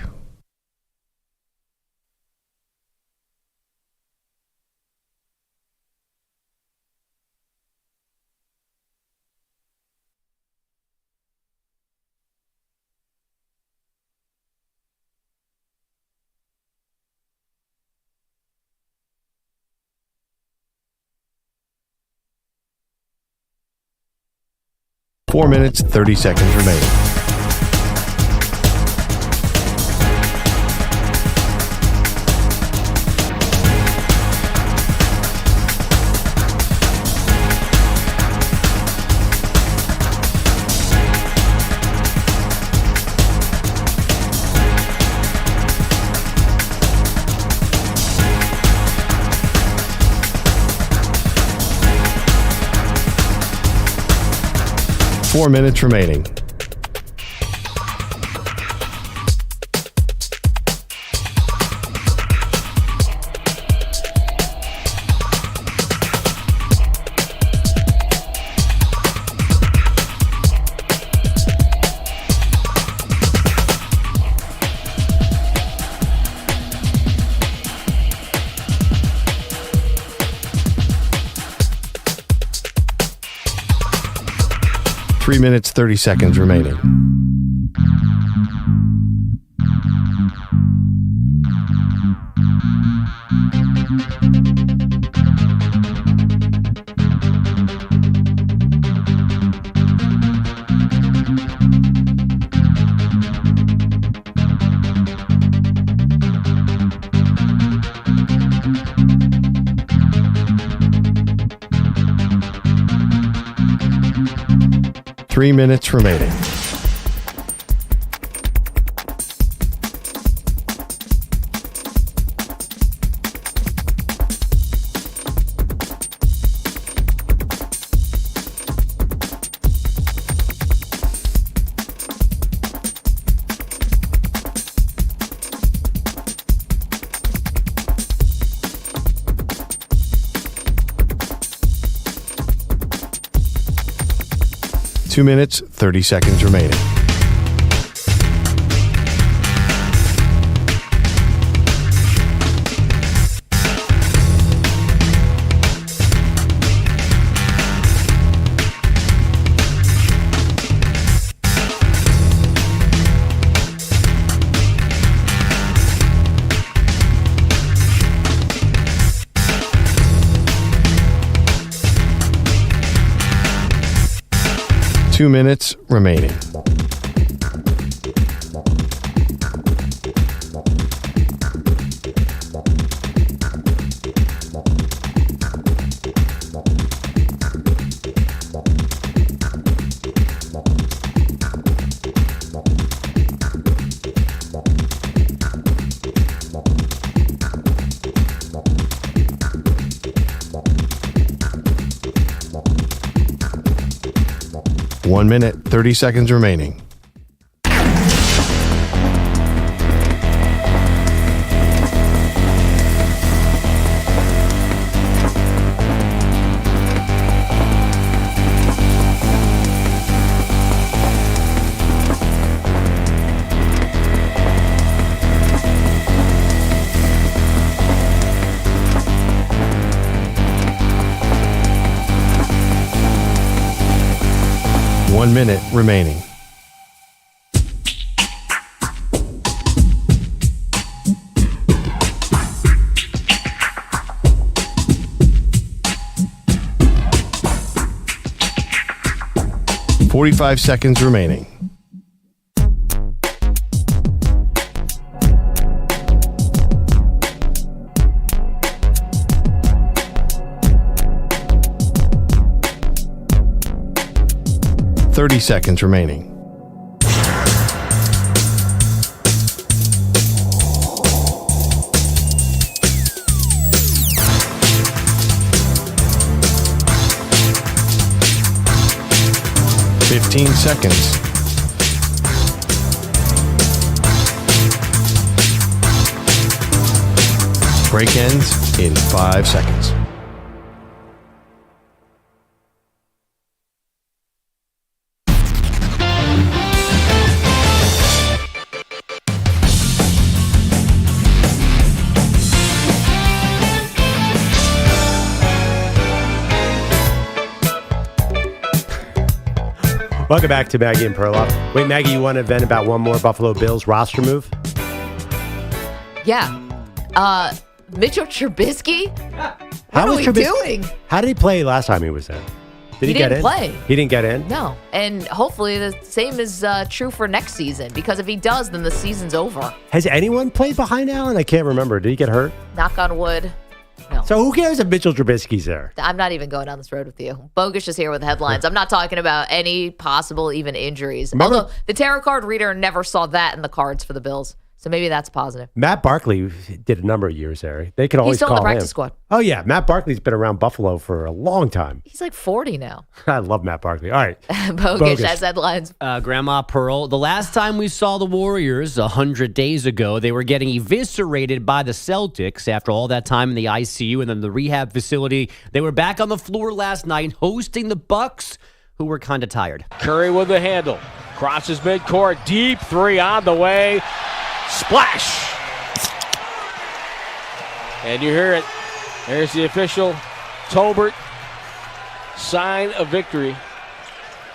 Four minutes, 30 seconds remaining. Four minutes remaining. Three minutes, 30 seconds remaining. Three minutes remaining. 2 minutes, 30 seconds remaining. Two minutes remaining. One minute, 30 seconds remaining. One minute remaining. .45 seconds remaining. .30 seconds remaining. .15 seconds. Break ends in 5 seconds. Welcome back to Maggie and Perloff. Wait, Maggie, you want to vent about one more Buffalo Bills roster move? Yeah. Mitchell Trubisky? How What was are we Trubisky doing? How did he play last time he was there? Did he get didn't in? play. He didn't get in? No. And hopefully the same is true for next season, because if he does, then the season's over. Has anyone played behind Allen? I can't remember. Did he get hurt? Knock on wood. No. So who cares if Mitchell Trubisky's there? I'm not even going down this road with you. Bogus is here with headlines. I'm not talking about any possible even injuries. Remember- Although the tarot card reader never saw that in the cards for the Bills. So maybe that's positive. Matt Barkley did a number of years there. They could always He's still call on the practice him. squad. Oh, yeah. Matt Barkley's been around Buffalo for a long time. He's like 40 now. I love Matt Barkley. All right. Bogus has headlines. Grandma Pearl, the last time we saw the Warriors 100 days ago, they were getting eviscerated by the Celtics after all that time in the ICU and then the rehab facility. They were back on the floor last night hosting the Bucks, who were kind of tired. Curry with the handle. Crosses midcourt. Deep three on the way. Splash! And you hear it. There's the official Tolbert sign of victory.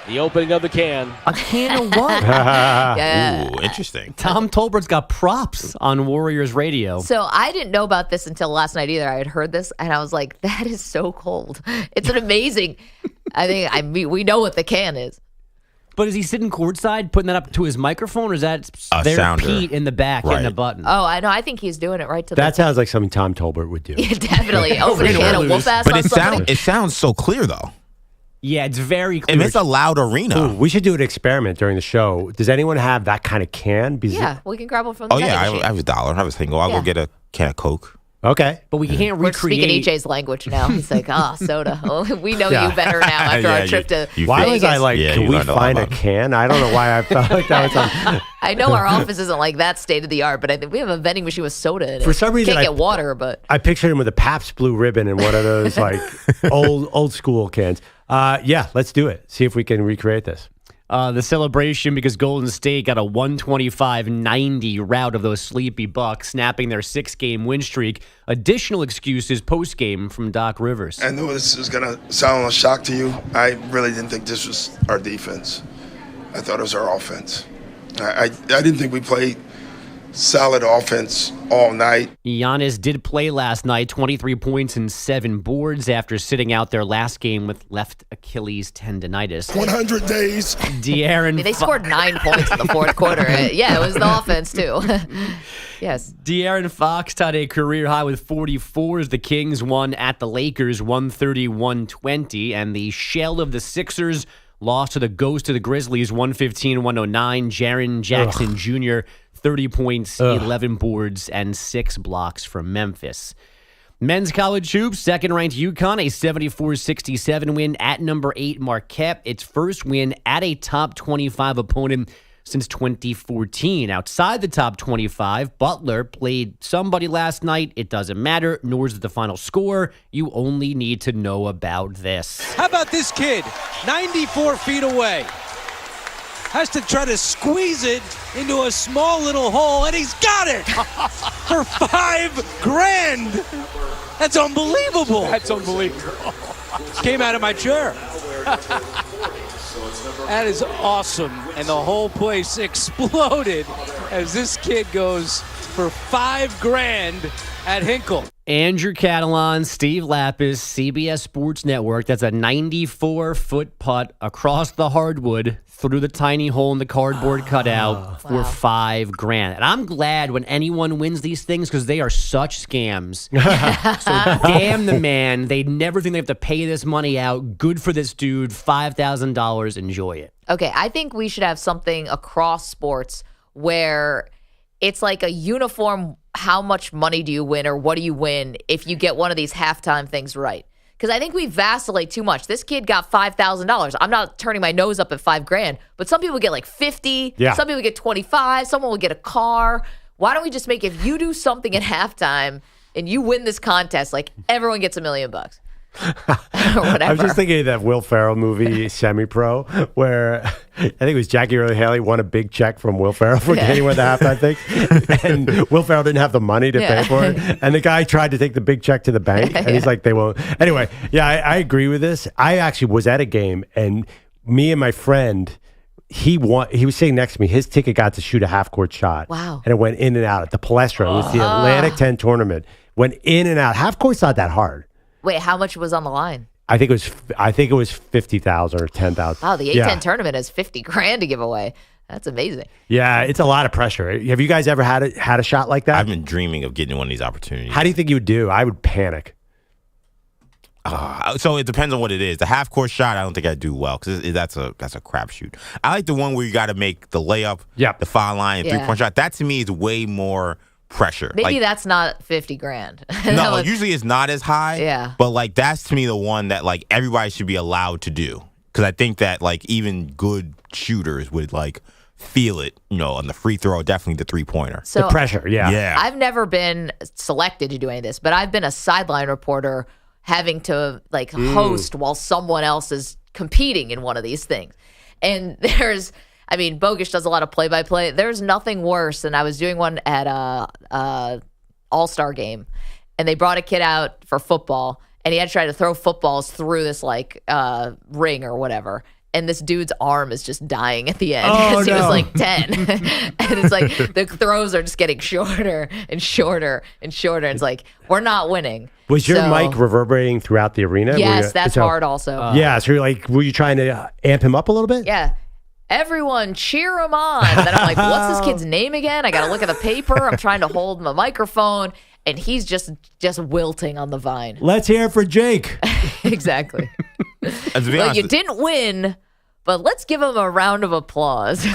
The opening of the can. A can of what? Yeah. Ooh, interesting. Tom Tolbert's got props on Warriors radio. So I didn't know about this until last night either. I had heard this and I was like, that is so cold. It's an amazing. We know what the can is. But is he sitting courtside putting that up to his microphone, or is that A there sounder. Pete in the back hitting a button? Oh, I know. I think he's doing it right to That sounds like something Tom Tolbert would do. Yeah, definitely. Open a Win or can of lose. whoop ass But on somebody. it sounds so clear though. Yeah, it's very clear. And it's a loud arena. Ooh, we should do an experiment during the show. Does anyone have that kind of can? Because Yeah, we can grab one from the Oh yeah, vending machine. I have $1. I have a single. I'll Yeah. go get a can of Coke. Okay. But we can't We're speaking recreate. EJ's language now. He's like, soda. Oh, we know Yeah. you better now after Yeah, our trip to Why was I Vegas. like, Yeah, can you we learned a lot find a about it. can? I don't know why I felt like that was on. I know our office isn't like that state of the art, but I think we have a vending machine with soda in it. For some reason, Can't I- get water, but I pictured him with a Pabst Blue Ribbon and one of those like old school cans. Yeah, let's do it. See if we can recreate this. The celebration because Golden State got a 125-90 rout of those sleepy Bucks, snapping their 6-game win streak. Additional excuses post-game from Doc Rivers. I knew this was going to sound a shock to you. I really didn't think this was our defense. I thought it was our offense. I didn't think we played solid offense all night. Giannis did play last night, 23 points and 7 boards after sitting out their last game with left Achilles tendonitis. 100 days. De'Aaron. They scored 9 points in the fourth quarter. Yeah, it was the offense, too. Yes. De'Aaron Fox tied a career high with 44 as the Kings won at the Lakers 130-120, and the shell of the Sixers lost to the ghost of the Grizzlies 115-109. Jaren Jackson Jr., 30 points, 11 boards, and 6 blocks from Memphis. Men's college hoops, second-ranked UConn, a 74-67 win at number 8 Marquette. Its first win at a top 25 opponent since 2014. Outside the top 25, Butler played somebody last night. It doesn't matter, nor is it the final score. You only need to know about this. How about this kid, 94 feet away? Has to try to squeeze it into a small little hole, and he's got it for $5,000. That's unbelievable. That's unbelievable. Came out of my chair. That is awesome. And the whole place exploded as this kid goes for $5,000 at Hinkle. Andrew Catalan, Steve Lapis, CBS Sports Network. That's a 94-foot putt across the hardwood through the tiny hole in the cardboard cutout for $5,000. And I'm glad when anyone wins these things because they are such scams. So damn the man. They never think they have to pay this money out. Good for this dude. $5,000. Enjoy it. Okay, I think we should have something across sports where it's like a uniform, how much money do you win or what do you win if you get one of these halftime things right? Because I think we vacillate too much. This kid got $5,000. I'm not turning my nose up at $5,000, but some people get like 50. Yeah. Some people get 25. Someone will get a car. Why don't we just make, if you do something at halftime and you win this contest, like everyone gets $1 million. Or whatever. I was just thinking of that Will Ferrell movie, Semi-Pro, where I think it was Jackie Earle Haley won a big check from Will Ferrell for getting one of the halftime things. And Will Ferrell didn't have the money to pay for it. And the guy tried to take the big check to the bank. And he's like, they won't. Anyway, yeah, I agree with this. I actually was at a game, and me and my friend, he was sitting next to me. His ticket got to shoot a half-court shot. Wow. And it went in and out at the Palestra. It was the Atlantic 10 tournament. Went in and out. Half-court's not that hard. Wait, how much was on the line? I think it was 50,000 or 10,000. Wow, the A10 tournament has $50,000 to give away. That's amazing. Yeah, it's a lot of pressure. Have you guys ever had a shot like that? I've been dreaming of getting one of these opportunities. How do you think you would do? I would panic. So it depends on what it is. The half court shot, I don't think I'd do well because that's a crapshoot. I like the one where you got to make the layup, the foul line, and 3-point shot. That to me is way more pressure. Maybe that's not $50,000. No, usually it's not as high. Yeah. But like that's to me the one that like everybody should be allowed to do because I think that like even good shooters would like feel it. On the free throw, definitely the 3-pointer. So the pressure, yeah. I've never been selected to do any of this, but I've been a sideline reporter having to like host while someone else is competing in one of these things. And Bogish does a lot of play-by-play. There's nothing worse than I was doing one at a All-Star game, and they brought a kid out for football, and he had to try to throw footballs through this like ring or whatever. And this dude's arm is just dying at the end because he was like 10. And it's like the throws are just getting shorter and shorter and shorter. And it's like, we're not winning. Was your mic reverberating throughout the arena? Yes, that's hard also. Yeah, so were you trying to amp him up a little bit? Yeah. Everyone cheer him on. And then I'm like, what's this kid's name again? I got to look at the paper. I'm trying to hold my microphone. And he's just wilting on the vine. Let's hear it for Jake. Exactly. Well, you didn't win, but let's give him a round of applause.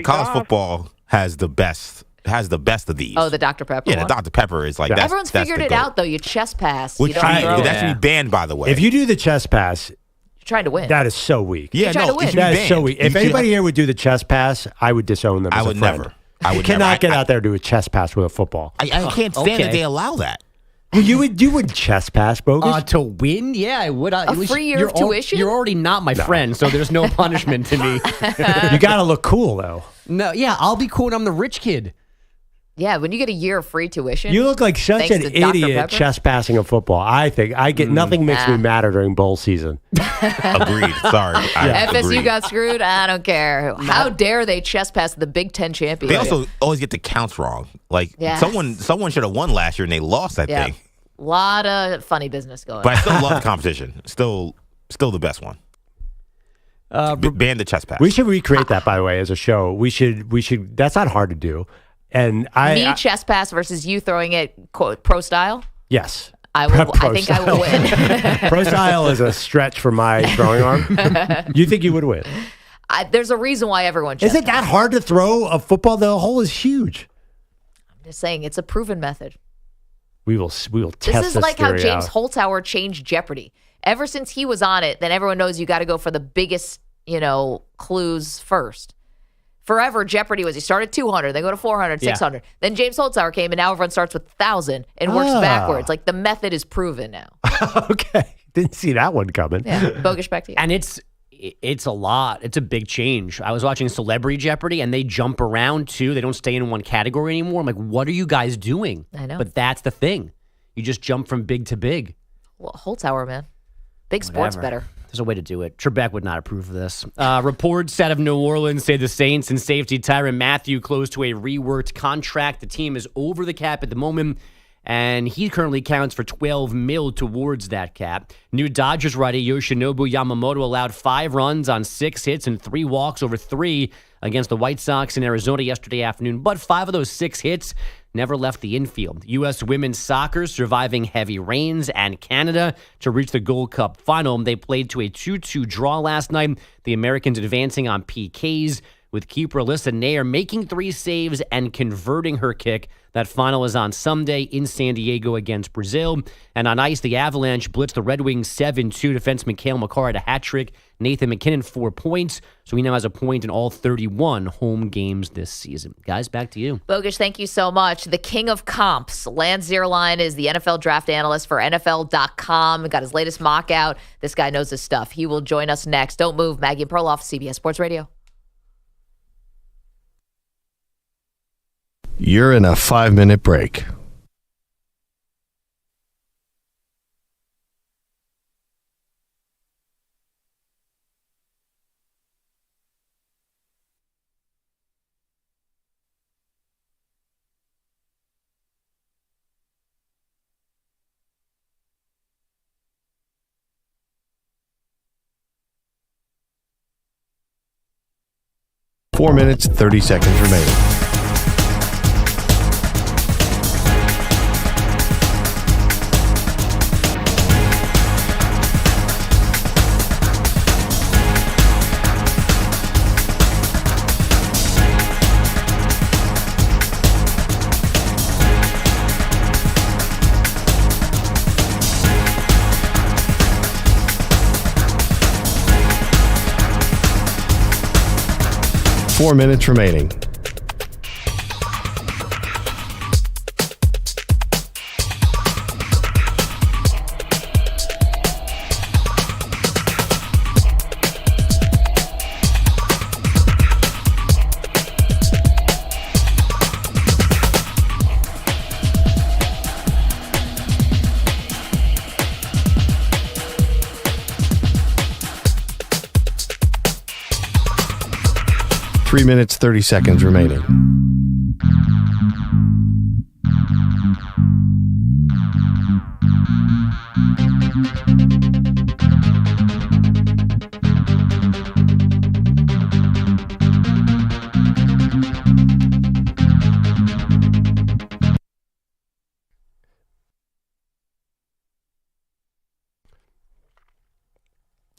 College football has the best of these. Oh, the Dr. Pepper one? The Dr. Pepper is like everyone's figured it out, though. You chest pass. Which that should be banned, by the way. If you do the chest pass, you're trying to win. That is so weak. Yeah, no, it should that is so weak. If anybody here would do the chest pass, I would disown them. I would never. You cannot get out there and do a chest pass with a football. I can't stand that they allow that. Well, you would chess pass, Bogus? To win? Yeah, I would. A free year of tuition? You're already not my friend, so there's no punishment to me. You got to look cool, though. No, yeah, I'll be cool when I'm the rich kid. Yeah, when you get a year of free tuition. You look like such an idiot chess passing of football. I think nothing makes me madder during bowl season. Agreed. Sorry. FSU agreed. got screwed. I don't care. How dare they chess pass the Big Ten champion? They also always get the counts wrong. Like someone should have won last year and they lost that thing. A lot of funny business going on. But I still love the competition. Still the best one. Ban the chess pass. We should recreate that, by the way, as a show. We should. That's not hard to do. And Me chess pass versus you throwing it quote pro style. Yes, I will. I think I will win. Pro style is a stretch for my throwing arm. You think you would win? There's a reason why everyone. Is it that hard to throw a football? The hole is huge. I'm just saying it's a proven method. We will test this is like how James out. Holzhauer changed Jeopardy. Ever since he was on it, then everyone knows you got to go for the biggest, clues first. Forever, Jeopardy was you start at 200, then go to 400, 600. Then James Holzhauer came, and now everyone starts with 1,000 and works backwards. Like the method is proven now. Okay, didn't see that one coming. Yeah, Bogus, back to you. And it's a lot. It's a big change. I was watching Celebrity Jeopardy, and they jump around too. They don't stay in one category anymore. I'm like, what are you guys doing? I know. But that's the thing. You just jump from big to big. Well, Holzhauer, man. Big sports better. There's a way to do it. Trebek would not approve of this. Reports out of New Orleans say the Saints and safety Tyrann Mathieu close to a reworked contract. The team is over the cap at the moment, and he currently counts for $12 million towards that cap. New Dodgers righty Yoshinobu Yamamoto allowed 5 runs on 6 hits and 3 walks over 3 against the White Sox in Arizona yesterday afternoon, but 5 of those 6 hits never left the infield. U.S. women's soccer surviving heavy rains and Canada to reach the Gold Cup final. They played to a 2-2 draw last night. The Americans advancing on PKs with keeper Alyssa Nair making 3 saves and converting her kick. That final is on Sunday in San Diego against Brazil. And on ice, the Avalanche blitzed the Red Wings 7-2. Defenseman Cale Makar had a hat trick. Nathan McKinnon 4 points. So he now has a point in all 31 home games this season. Guys, back to you. Bogus, thank you so much. The king of comps, Lance Zierlein, is the NFL draft analyst for NFL.com. Got his latest mock out. This guy knows his stuff. He will join us next. Don't move. Maggie and Perloff, CBS Sports Radio. You're in a 5-minute break. Four minutes, 30 seconds remaining. Four minutes remaining. Three minutes, 30 seconds remaining.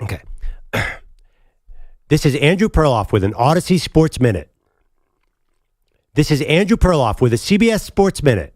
Okay. This is Andrew Perloff with an Odyssey Sports Minute. This is Andrew Perloff with a CBS Sports Minute.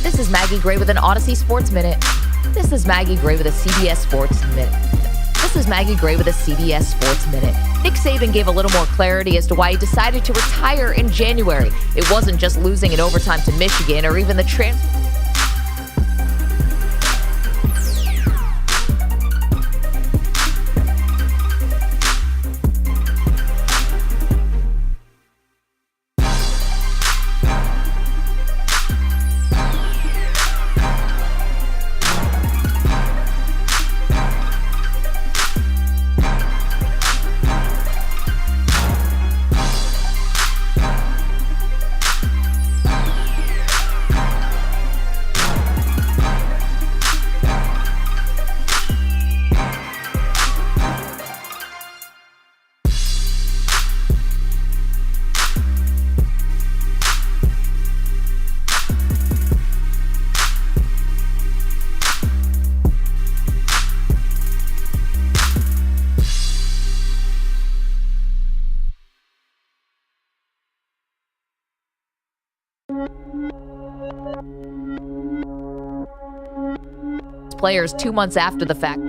This is Maggie Gray with an Odyssey Sports Minute. This is Maggie Gray with a CBS Sports Minute. This is Maggie Gray with a CBS Sports Minute. Nick Saban gave a little more clarity as to why he decided to retire in January. It wasn't just losing in overtime to Michigan or even the transfer. Players 2 months after the fact.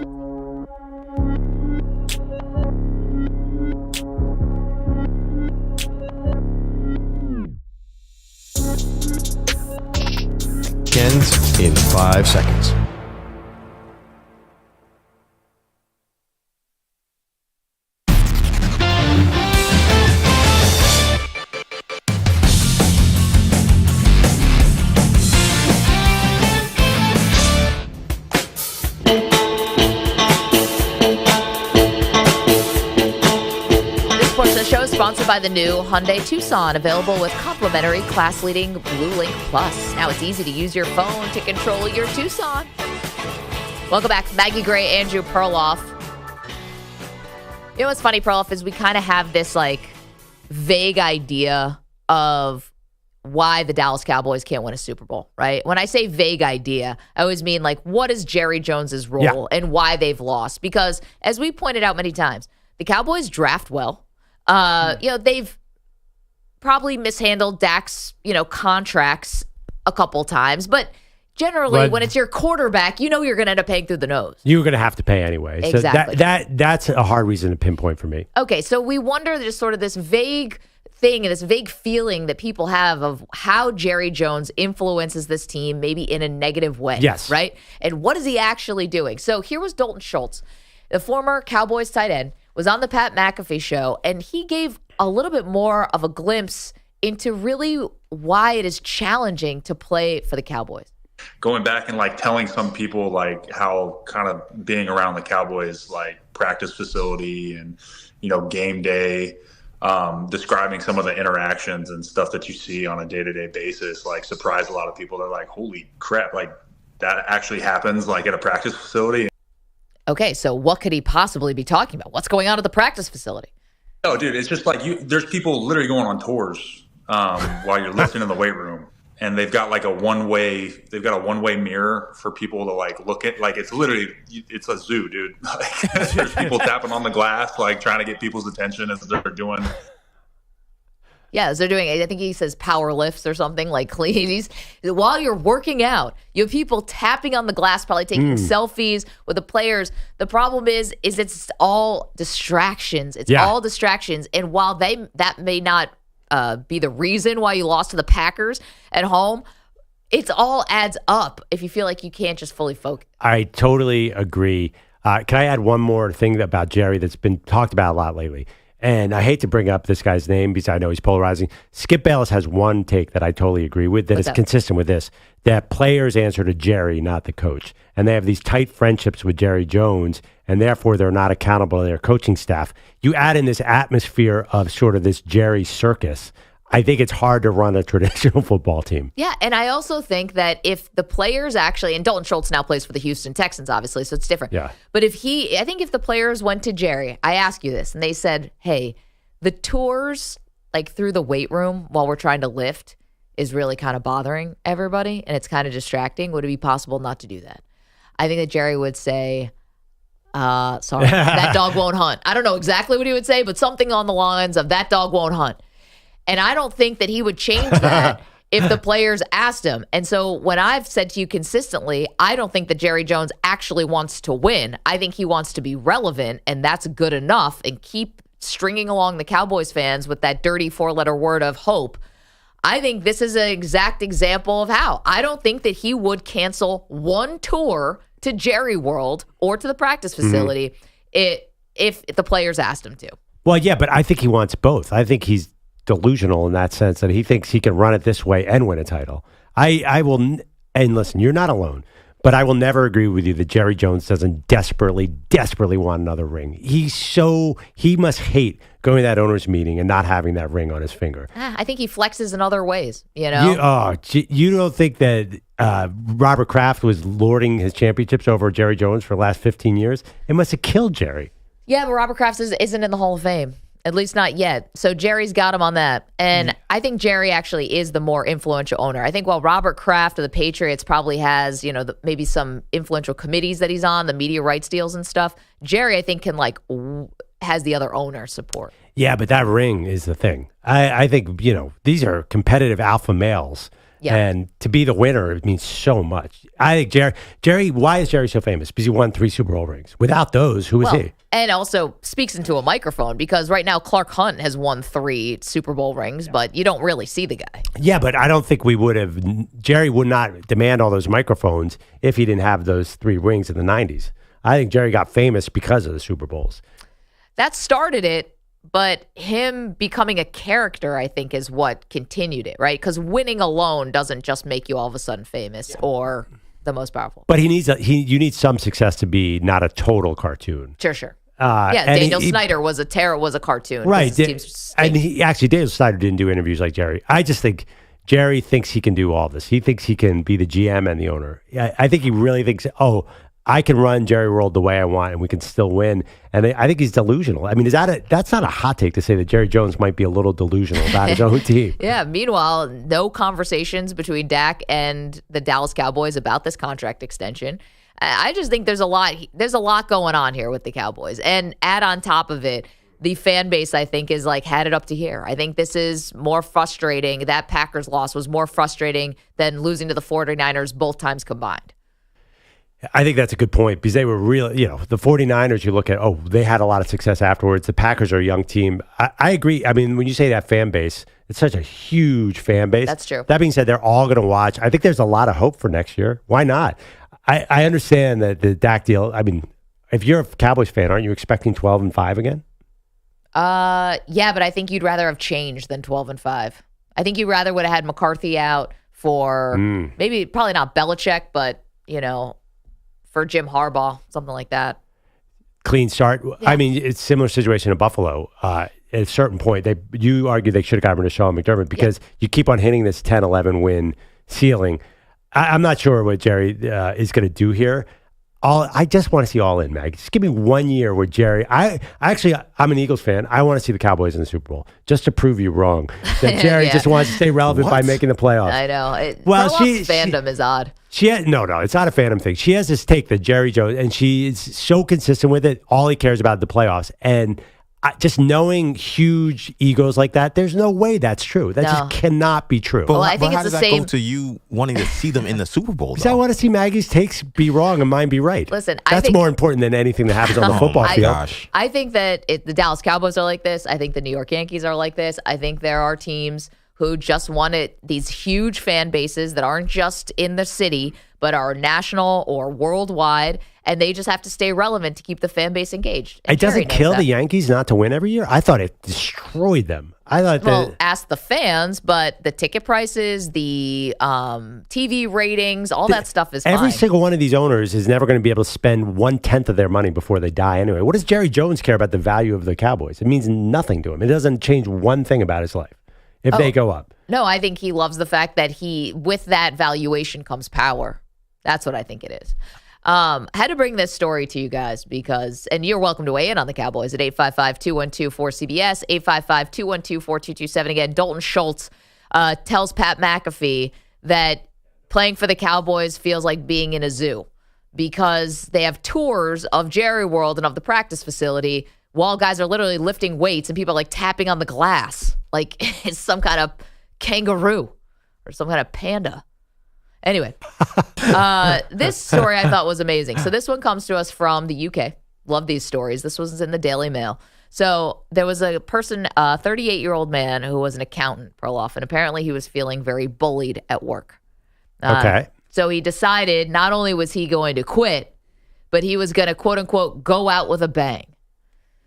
Ends in 5 seconds. Sponsored by the new Hyundai Tucson, available with complimentary class-leading Blue Link Plus. Now it's easy to use your phone to control your Tucson. Welcome back. Maggie Gray, Andrew Perloff. You know what's funny, Perloff, is we kind of have this vague idea of why the Dallas Cowboys can't win a Super Bowl, right? When I say vague idea, I always mean what is Jerry Jones's role and why they've lost? Because as we pointed out many times, the Cowboys draft well. They've probably mishandled Dak's, contracts a couple times, but generally when it's your quarterback, you're going to end up paying through the nose. You're going to have to pay anyway. Exactly. So that's a hard reason to pinpoint for me. Okay, so we wonder just sort of this vague thing and this vague feeling that people have of how Jerry Jones influences this team maybe in a negative way. Yes. Right? And what is he actually doing? So here was Dalton Schultz, the former Cowboys tight end, was on the Pat McAfee show, and he gave a little bit more of a glimpse into really why it is challenging to play for the Cowboys. Going back and telling some people how kind of being around the Cowboys practice facility and game day, describing some of the interactions and stuff that you see on a day-to-day basis surprised a lot of people. They're like, holy crap, that actually happens at a practice facility. Okay, so what could he possibly be talking about? What's going on at the practice facility? No, dude, it's just there's people literally going on tours while you're lifting in the weight room, and they've got a one-way mirror for people to look at. It's a zoo, dude. There's people tapping on the glass, trying to get people's attention as they're doing. Yeah, as they're doing, I think he says power lifts or something clean. While you're working out, you have people tapping on the glass, probably taking selfies with the players. The problem is it's all distractions. It's all distractions. And while that may not be the reason why you lost to the Packers at home, it all adds up if you feel like you can't just fully focus. I totally agree. Can I add one more thing about Jerry that's been talked about a lot lately? And I hate to bring up this guy's name because I know he's polarizing. Skip Bayless has one take that I totally agree with that is consistent with this, that players answer to Jerry, not the coach. And they have these tight friendships with Jerry Jones, and therefore they're not accountable to their coaching staff. You add in this atmosphere of sort of this Jerry circus, I think it's hard to run a traditional football team. Yeah, and I also think that if the players actually, and Dalton Schultz now plays for the Houston Texans, obviously, so it's different. Yeah. But I think if the players went to Jerry, I ask you this, and they said, hey, the tours through the weight room while we're trying to lift is really kind of bothering everybody, and it's kind of distracting. Would it be possible not to do that? I think that Jerry would say, sorry, that dog won't hunt. I don't know exactly what he would say, but something on the lines of that dog won't hunt. And I don't think that he would change that if the players asked him. And so when I've said to you consistently, I don't think that Jerry Jones actually wants to win. I think he wants to be relevant, and that's good enough, and keep stringing along the Cowboys fans with that dirty 4-letter word of hope. I think this is an exact example of how. I don't think that he would cancel one tour to Jerry World or to the practice facility if the players asked him to. Well, yeah, but I think he wants both. I think he's delusional in that sense that he thinks he can run it this way and win a title. I will, and listen, you're not alone, but I will never agree with you that Jerry Jones doesn't desperately want another ring. He must hate going to that owners meeting and not having that ring on his finger. I think he flexes in other ways, you know? You don't think that Robert Kraft was lording his championships over Jerry Jones for the last 15 years? It must have killed Jerry. Yeah, but Robert Kraft isn't in the Hall of Fame. At least not yet. So Jerry's got him on that. And I think Jerry actually is the more influential owner. I think while Robert Kraft of the Patriots probably has, maybe some influential committees that he's on, the media rights deals and stuff, Jerry, I think, has the other owner support. Yeah, but that ring is the thing. I think, these are competitive alpha males. Yeah. And to be the winner, it means so much. I think Jerry, why is Jerry so famous? Because he won 3 Super Bowl rings. Without those, who is he? And also speaks into a microphone, because right now Clark Hunt has won 3 Super Bowl rings, but you don't really see the guy. Yeah, but I don't think Jerry would not demand all those microphones if he didn't have those 3 rings in the 90s. I think Jerry got famous because of the Super Bowls. That started it. But him becoming a character, I think, is what continued it, right? Because winning alone doesn't just make you all of a sudden famous or the most powerful. But you need some success to be not a total cartoon. Sure. Daniel Snyder was a cartoon, right? And Daniel Snyder didn't do interviews like Jerry. I just think Jerry thinks he can do all this. He thinks he can be the GM and the owner. I think he really thinks, I can run Jerry World the way I want, and we can still win. And I think he's delusional. I mean, that's not a hot take to say that Jerry Jones might be a little delusional about his own team. Yeah. Meanwhile, no conversations between Dak and the Dallas Cowboys about this contract extension. I just think there's a lot going on here with the Cowboys. And add on top of it, the fan base, I think, is had it up to here. I think this is more frustrating. That Packers loss was more frustrating than losing to the 49ers both times combined. I think that's a good point, because they were really, the 49ers, you look at, they had a lot of success afterwards. The Packers are a young team. I agree. I mean, when you say that fan base, it's such a huge fan base. That's true. That being said, they're all going to watch. I think there's a lot of hope for next year. Why not? I understand that the Dak deal, I mean, if you're a Cowboys fan, aren't you expecting 12-5 again? Yeah, but I think you'd rather have changed than 12-5. I think you rather would have had McCarthy out for probably not Belichick, but, for Jim Harbaugh, something like that. Clean start. Yeah. I mean, it's a similar situation in Buffalo. At a certain point, you argue they should have gotten rid of Sean McDermott because you keep on hitting this 10-11 win ceiling. I'm not sure what Jerry is going to do here. I just want to see all in, Mag. Just give me 1 year where Jerry. I'm an Eagles fan. I want to see the Cowboys in the Super Bowl just to prove you wrong. That Jerry just wants to stay relevant by making the playoffs. I know. Fandom is odd. No, it's not a fandom thing. She has this take that Jerry Jones, and she is so consistent with it. All he cares about is the playoffs, and just knowing huge egos like that, there's no way that's true. That just cannot be true. But I think how does that go to you wanting to see them in the Super Bowl? Because I want to see Maggie's takes be wrong and mine be right. Listen, that's more important than anything that happens on the football field. I think that the Dallas Cowboys are like this. I think the New York Yankees are like this. I think there are teams who just wanted these huge fan bases that aren't just in the city, but are national or worldwide, and they just have to stay relevant to keep the fan base engaged. And it doesn't kill the Yankees not to win every year? I thought it destroyed them. Ask the fans, but the ticket prices, the TV ratings, all that stuff is fine. Every single one of these owners is never going to be able to spend 1/10 of their money before they die anyway. What does Jerry Jones care about the value of the Cowboys? It means nothing to him. It doesn't change one thing about his life if they go up. No, I think he loves the fact that with that valuation comes power. That's what I think it is. Had to bring this story to you guys and you're welcome to weigh in on the Cowboys at 855-212-4CBS, 855-212-4227. Again, Dalton Schultz tells Pat McAfee that playing for the Cowboys feels like being in a zoo because they have tours of Jerry World and of the practice facility while guys are literally lifting weights and people are tapping on the glass like it's some kind of kangaroo or some kind of panda. Anyway, this story I thought was amazing. So this one comes to us from the UK. Love these stories. This was in the Daily Mail. So there was a person, a 38-year-old man who was an accountant, Perloff, and apparently he was feeling very bullied at work. Okay. So he decided not only was he going to quit, but he was going to, quote unquote, go out with a bang.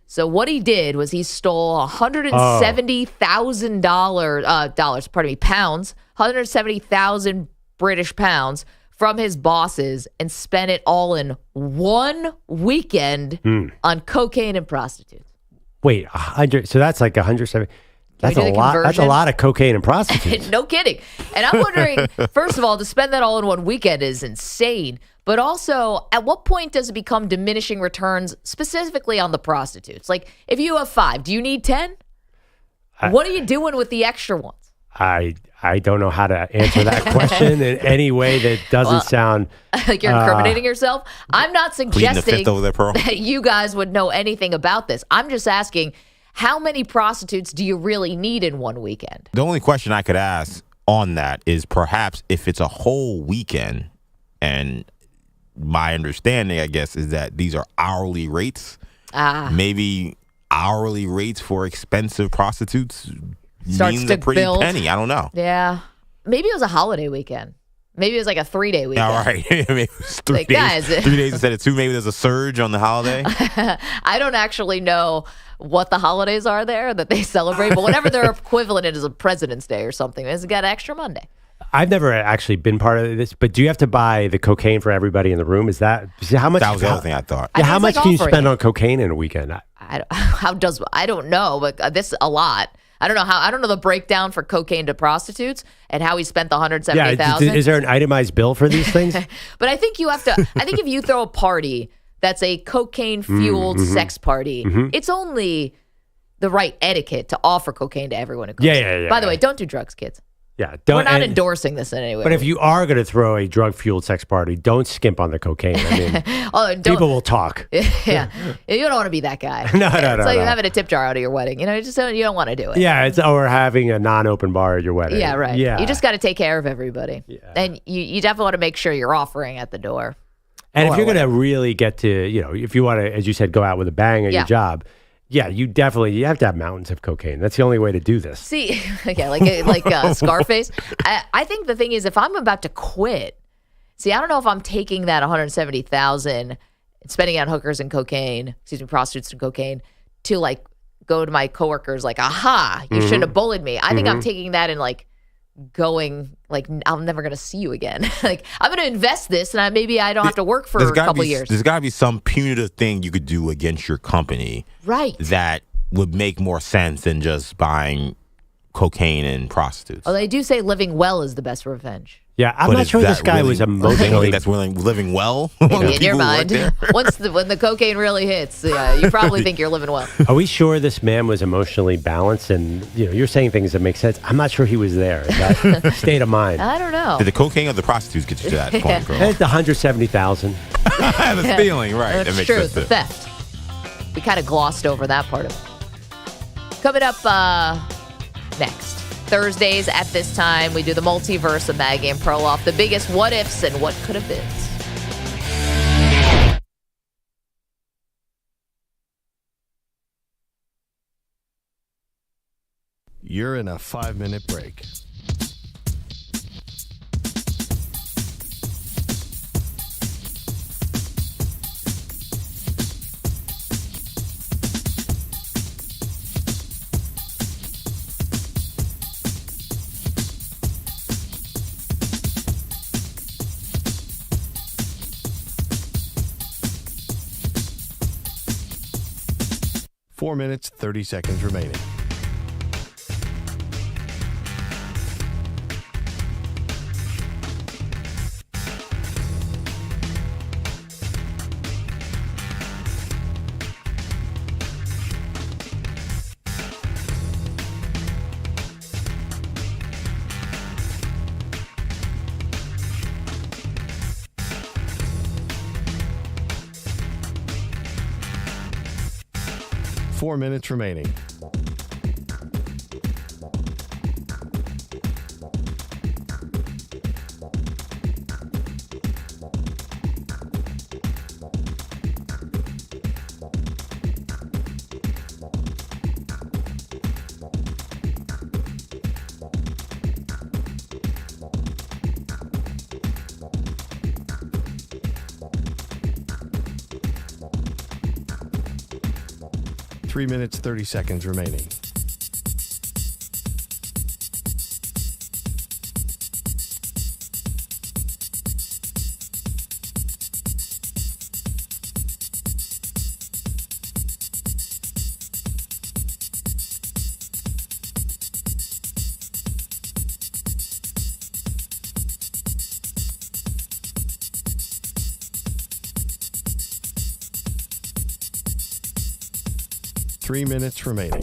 So what he did was he stole $170,000, pounds, 170,000 British pounds from his bosses and spent it all in one weekend on cocaine and prostitutes. Wait, 100. So that's like 170. That's a lot. Conversion? That's a lot of cocaine and prostitutes. No kidding. And I'm wondering, first of all, to spend that all in one weekend is insane. But also, at what point does it become diminishing returns, specifically on the prostitutes? Like, if you have 5, do you need 10? What are you doing with the extra ones? I don't know how to answer that question in any way that doesn't sound like you're incriminating yourself. I'm not suggesting over there, Pearl. that you guys would know anything about this. I'm just asking, how many prostitutes do you really need in one weekend? The only question I could ask on that is perhaps if it's a whole weekend, and my understanding, I guess, is that these are hourly rates. Maybe hourly rates for expensive prostitutes means a pretty penny. I don't know. Yeah. Maybe it was a holiday weekend. Maybe it was like a 3-day weekend. All right. Maybe it was 3 days. Guys, 3 days instead of 2. Maybe there's a surge on the holiday. I don't actually know what the holidays are there that they celebrate, but whatever their equivalent is a President's Day or something. It's got extra Monday. I've never actually been part of this, but do you have to buy the cocaine for everybody in the room? Is that how much? That was the other thing I thought. Yeah, how much can you spend on cocaine in a weekend? I don't know, but this a lot. I don't know the breakdown for cocaine to prostitutes and how he spent the $170,000. Yeah, is there an itemized bill for these things? But I think you have to. I think if you throw a party that's a cocaine fueled sex party, it's only the right etiquette to offer cocaine to everyone who comes. Yeah. By the way, don't do drugs, kids. Yeah, we're not endorsing this in any way. But if you are going to throw a drug-fueled sex party, don't skimp on the cocaine. I mean, people will talk. Yeah, you don't want to be that guy. No. It's like having a tip jar out of your wedding. You know, you don't want to do it. Yeah, or having a non-open bar at your wedding. Yeah, right. Yeah, you just got to take care of everybody. Yeah. And you definitely want to make sure you're offering at the door. And if you're going to really get to, if you want to, as you said, go out with a bang at your job. Yeah, you have to have mountains of cocaine. That's the only way to do this. See, like Scarface. I think the thing is, if I'm about to quit, I don't know if I'm taking that $170,000, spending it on hookers and cocaine, prostitutes and cocaine, to like go to my coworkers like, aha, you shouldn't have bullied me. I think I'm taking that and like going like, I'm never going to see you again. Like, I'm going to invest this and maybe I don't have to work for a couple years. There's got to be some punitive thing you could do against your company. Right. That would make more sense than just buying cocaine and prostitutes. Well, they do say living well is the best revenge. Yeah, I'm not sure this guy was emotionally. That's living well in your mind. When the cocaine really hits, you probably think you're living well. Are we sure this man was emotionally balanced? And you're saying things that make sense. I'm not sure he was there. Is that state of mind? I don't know. Did the cocaine or the prostitutes get you to that point, girl? It's the 170,000. I have a feeling, right? That's true. It's the theft. We kind of glossed over that part of it. Coming up next. Thursdays at this time, we do the multiverse of Maggie and Perloff, the biggest what ifs and what could have been. You're in a 5-minute break. Four minutes, 30 seconds remaining. Four minutes remaining. 3 minutes, 30 seconds remaining. Three minutes remaining.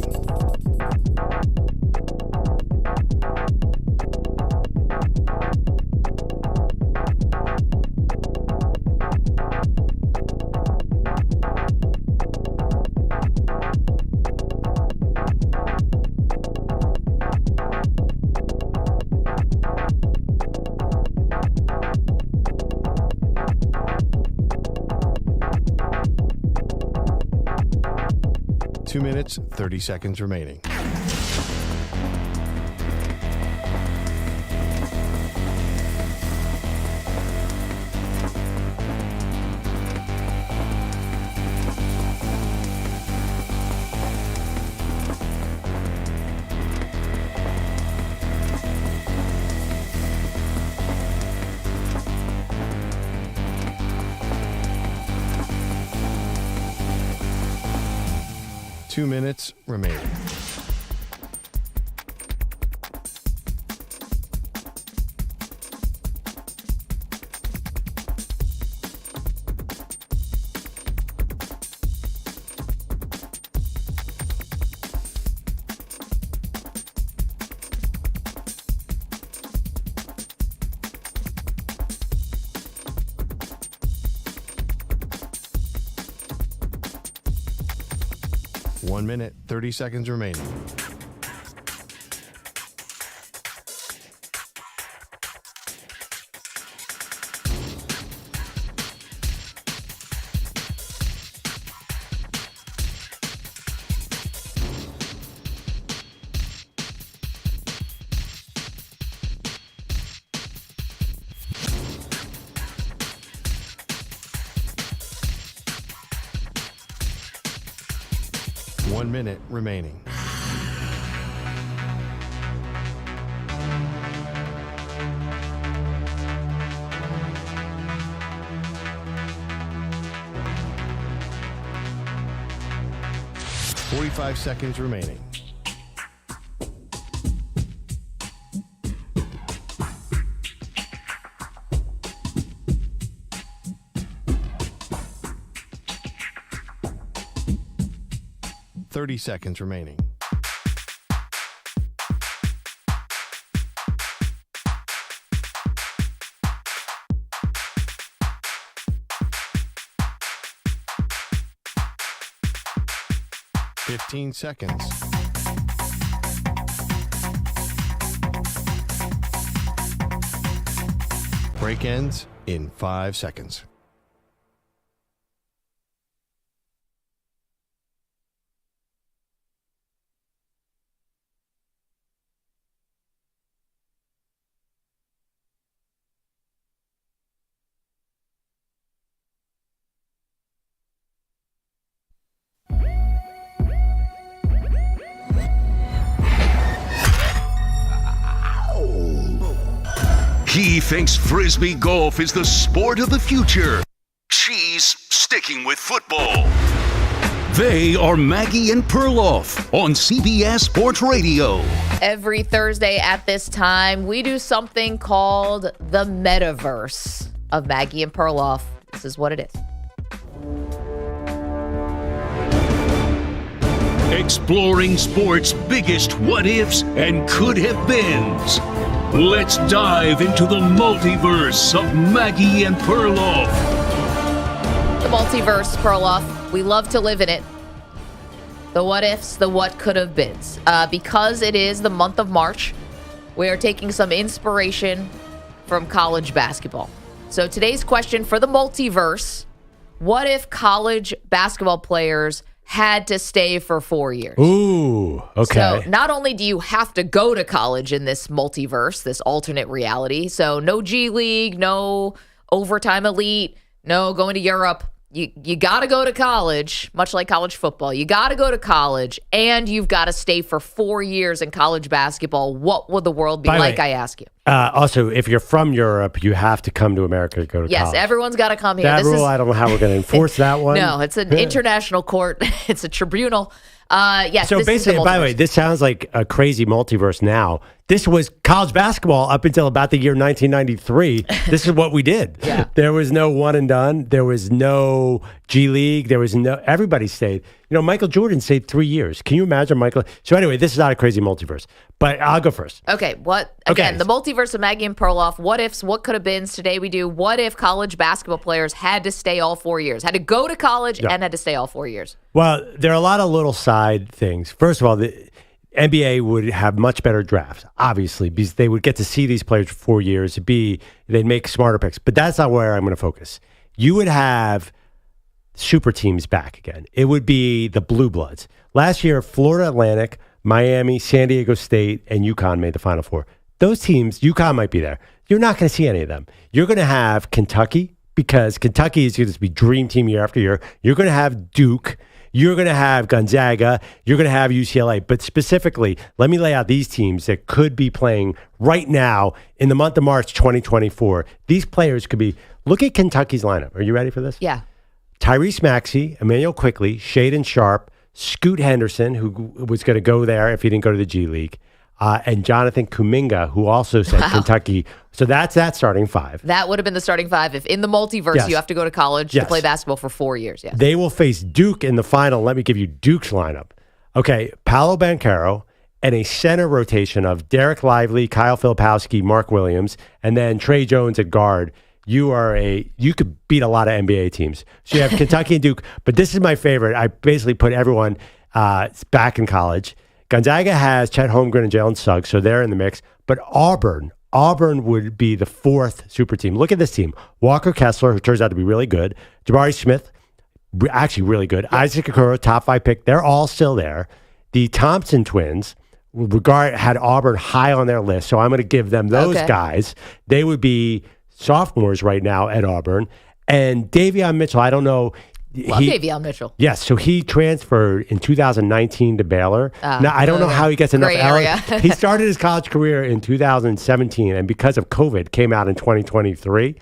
Two minutes, 30 seconds remaining. Two minutes remaining. One minute, 30 seconds remaining. One minute remaining. Forty-five seconds remaining. Thirty seconds remaining. Fifteen seconds. Break ends in 5 seconds. He thinks Frisbee golf is the sport of the future. She's sticking with football. They are Maggie and Perloff on CBS Sports Radio. Every Thursday at this time, we do something called the Metaverse of Maggie and Perloff. This is what it is. Exploring sports' biggest what-ifs and could-have-beens. Let's dive into the multiverse of Maggie and Perloff. The multiverse, Perloff. We love to live in it. The what-ifs, the what-could-have-beens. Because it is the month of March, we are taking some inspiration from college basketball. So today's question for the multiverse, what if college basketball players had to stay for 4 years? Ooh, okay. So not only do you have to go to college in this multiverse, this alternate reality, so no G League, no overtime elite, no going to Europe. You got to go to college, much like college football. You got to go to college, and you've got to stay for 4 years in college basketball. What would the world be like, I ask you? Also, if you're from Europe, you have to come to America to go to college. Yes, everyone's got to come here. That rule, I don't know how we're going to enforce that one. No, it's an international court. It's a tribunal. Yes. So basically, by the way, this sounds like a crazy multiverse now. This was college basketball up until about the year 1993. This is what we did. Yeah. There was no one and done. There was no G League. There was no, everybody stayed. Michael Jordan stayed 3 years. Can you imagine Michael? So anyway, this is not a crazy multiverse, but I'll go first. Okay. Again, the multiverse of Maggie and Perloff. What ifs, what could have been. Today we do what if college basketball players had to stay all 4 years, had to go to college and had to stay all 4 years. Well, there are a lot of little side things. First of all, the NBA would have much better drafts, obviously, because they would get to see these players for 4 years. They'd make smarter picks. But that's not where I'm going to focus. You would have super teams back again. It would be the Blue Bloods. Last year, Florida Atlantic, Miami, San Diego State, and UConn made the Final Four. Those teams, UConn might be there. You're not going to see any of them. You're going to have Kentucky, because Kentucky is going to be dream team year after year. You're going to have Duke. You're going to have Gonzaga. You're going to have UCLA. But specifically, let me lay out these teams that could be playing right now in the month of March 2024. These players could be, look at Kentucky's lineup. Are you ready for this? Yeah. Tyrese Maxey, Emmanuel Quickley, Shaedon Sharp, Scoot Henderson, who was going to go there if he didn't go to the G League, and Jonathan Kuminga, who also said Kentucky. So that's that starting five. That would have been the starting five. If in the multiverse you have to go to college to play basketball for 4 years. Yes. They will face Duke in the final. Let me give you Duke's lineup. Okay, Paolo Banchero and a center rotation of Derek Lively, Kyle Filipowski, Mark Williams, and then Trey Jones at guard. You could beat a lot of NBA teams. So you have Kentucky and Duke, but this is my favorite. I basically put everyone back in college. Gonzaga has Chet Holmgren and Jalen Suggs, so they're in the mix. But Auburn would be the fourth super team. Look at this team. Walker Kessler, who turns out to be really good. Jabari Smith, actually really good. Yeah. Isaac Okoro, top 5 pick. They're all still there. The Thompson twins had Auburn high on their list, so I'm going to give them those guys. They would be sophomores right now at Auburn. And Davion Mitchell, I don't know. Love Davion Mitchell. Yes, so he transferred in 2019 to Baylor. Now, I don't know how he gets enough. He started his college career in 2017, and because of COVID, came out in 2023.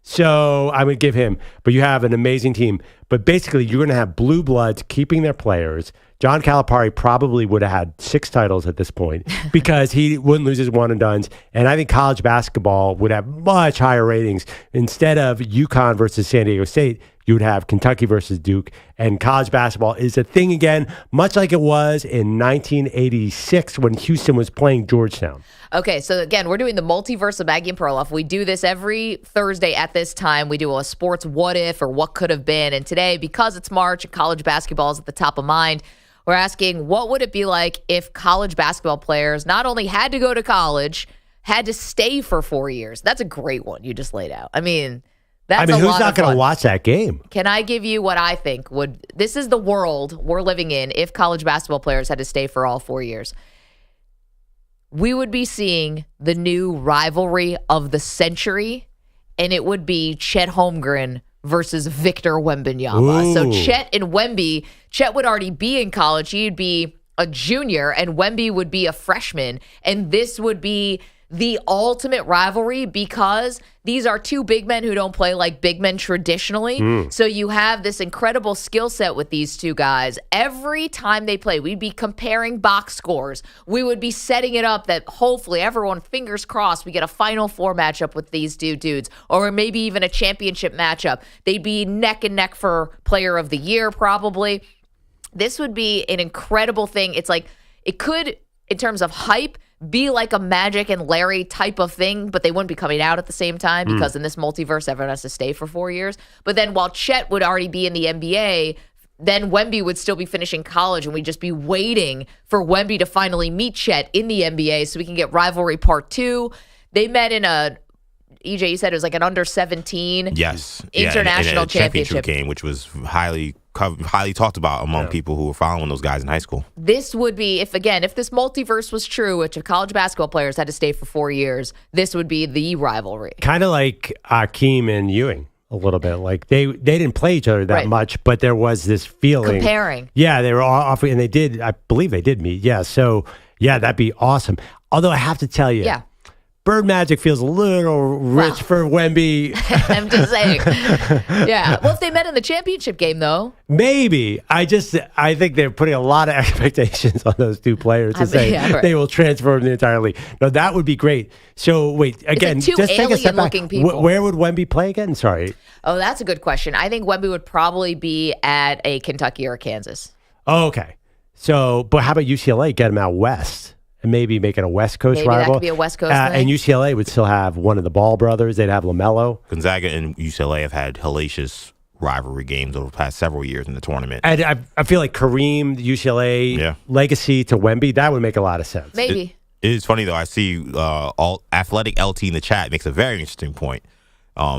So I would give him. But you have an amazing team. But basically, you're going to have blue bloods keeping their players. John Calipari probably would have had 6 titles at this point because he wouldn't lose his one and dones. And I think college basketball would have much higher ratings. Instead of UConn versus San Diego State, you would have Kentucky versus Duke. And college basketball is a thing again, much like it was in 1986 when Houston was playing Georgetown. Okay, so again, we're doing the multiverse of Maggie and Perloff. We do this every Thursday at this time. We do a sports what if or what could have been. And today, because it's March and college basketball is at the top of mind, we're asking, what would it be like if college basketball players not only had to go to college, had to stay for 4 years? That's a great one you just laid out. I mean, that's a lot of fun. Who's not going to watch that game? Can I give you what I think would... This is the world we're living in if college basketball players had to stay for all 4 years. We would be seeing the new rivalry of the century, and it would be Chet Holmgren versus Victor Wembanyama. So Chet and Wemby, Chet would already be in college. He'd be a junior, and Wemby would be a freshman. And this would be the ultimate rivalry because these are two big men who don't play like big men traditionally. So you have this incredible skill set with these two guys. Every time they play, we'd be comparing box scores. We would be setting it up that hopefully everyone, fingers crossed, we get a Final Four matchup with these two dudes, or maybe even a championship matchup. They'd be neck and neck for Player of the Year probably. This would be an incredible thing. It's like, it could, in terms of hype, be like a Magic and Larry type of thing, but they wouldn't be coming out at the same time because in this multiverse, everyone has to stay for 4 years. But then while Chet would already be in the NBA, then Wemby would still be finishing college, and we'd just be waiting for Wemby to finally meet Chet in the NBA so we can get rivalry part 2. They met in a, EJ, you said it was like an under 17 international in a championship game, which was highly talked about among people who were following those guys in high school. This would be, if this multiverse was true, which if college basketball players had to stay for 4 years, this would be the rivalry. Kind of like Akeem and Ewing. a little bit. Like they didn't play each other that much, but there was this feeling. Comparing. Yeah, they were all off, and they did. I believe they did meet. Yeah, so yeah, that'd be awesome. Although I have to tell you, Bird Magic feels a little rich for Wemby. I'm just saying. Yeah. Well, if they met in the championship game, though. Maybe. I think they're putting a lot of expectations on those two players to say they will transform the entire league. No, that would be great. So, wait, again, it's like just take a step back. People. Where would Wemby play again? Sorry. Oh, that's a good question. I think Wemby would probably be at a Kentucky or Kansas. Oh, okay. So, but how about UCLA? Get him out west. And maybe make it a West Coast maybe rival. That could be a West Coast thing. And UCLA would still have one of the Ball brothers. They'd have LaMelo. Gonzaga and UCLA have had hellacious rivalry games over the past several years in the tournament. And I feel like Kareem, the UCLA legacy to Wemby, that would make a lot of sense. Maybe. It is funny, though. I see all Athletic LT in the chat makes a very interesting point.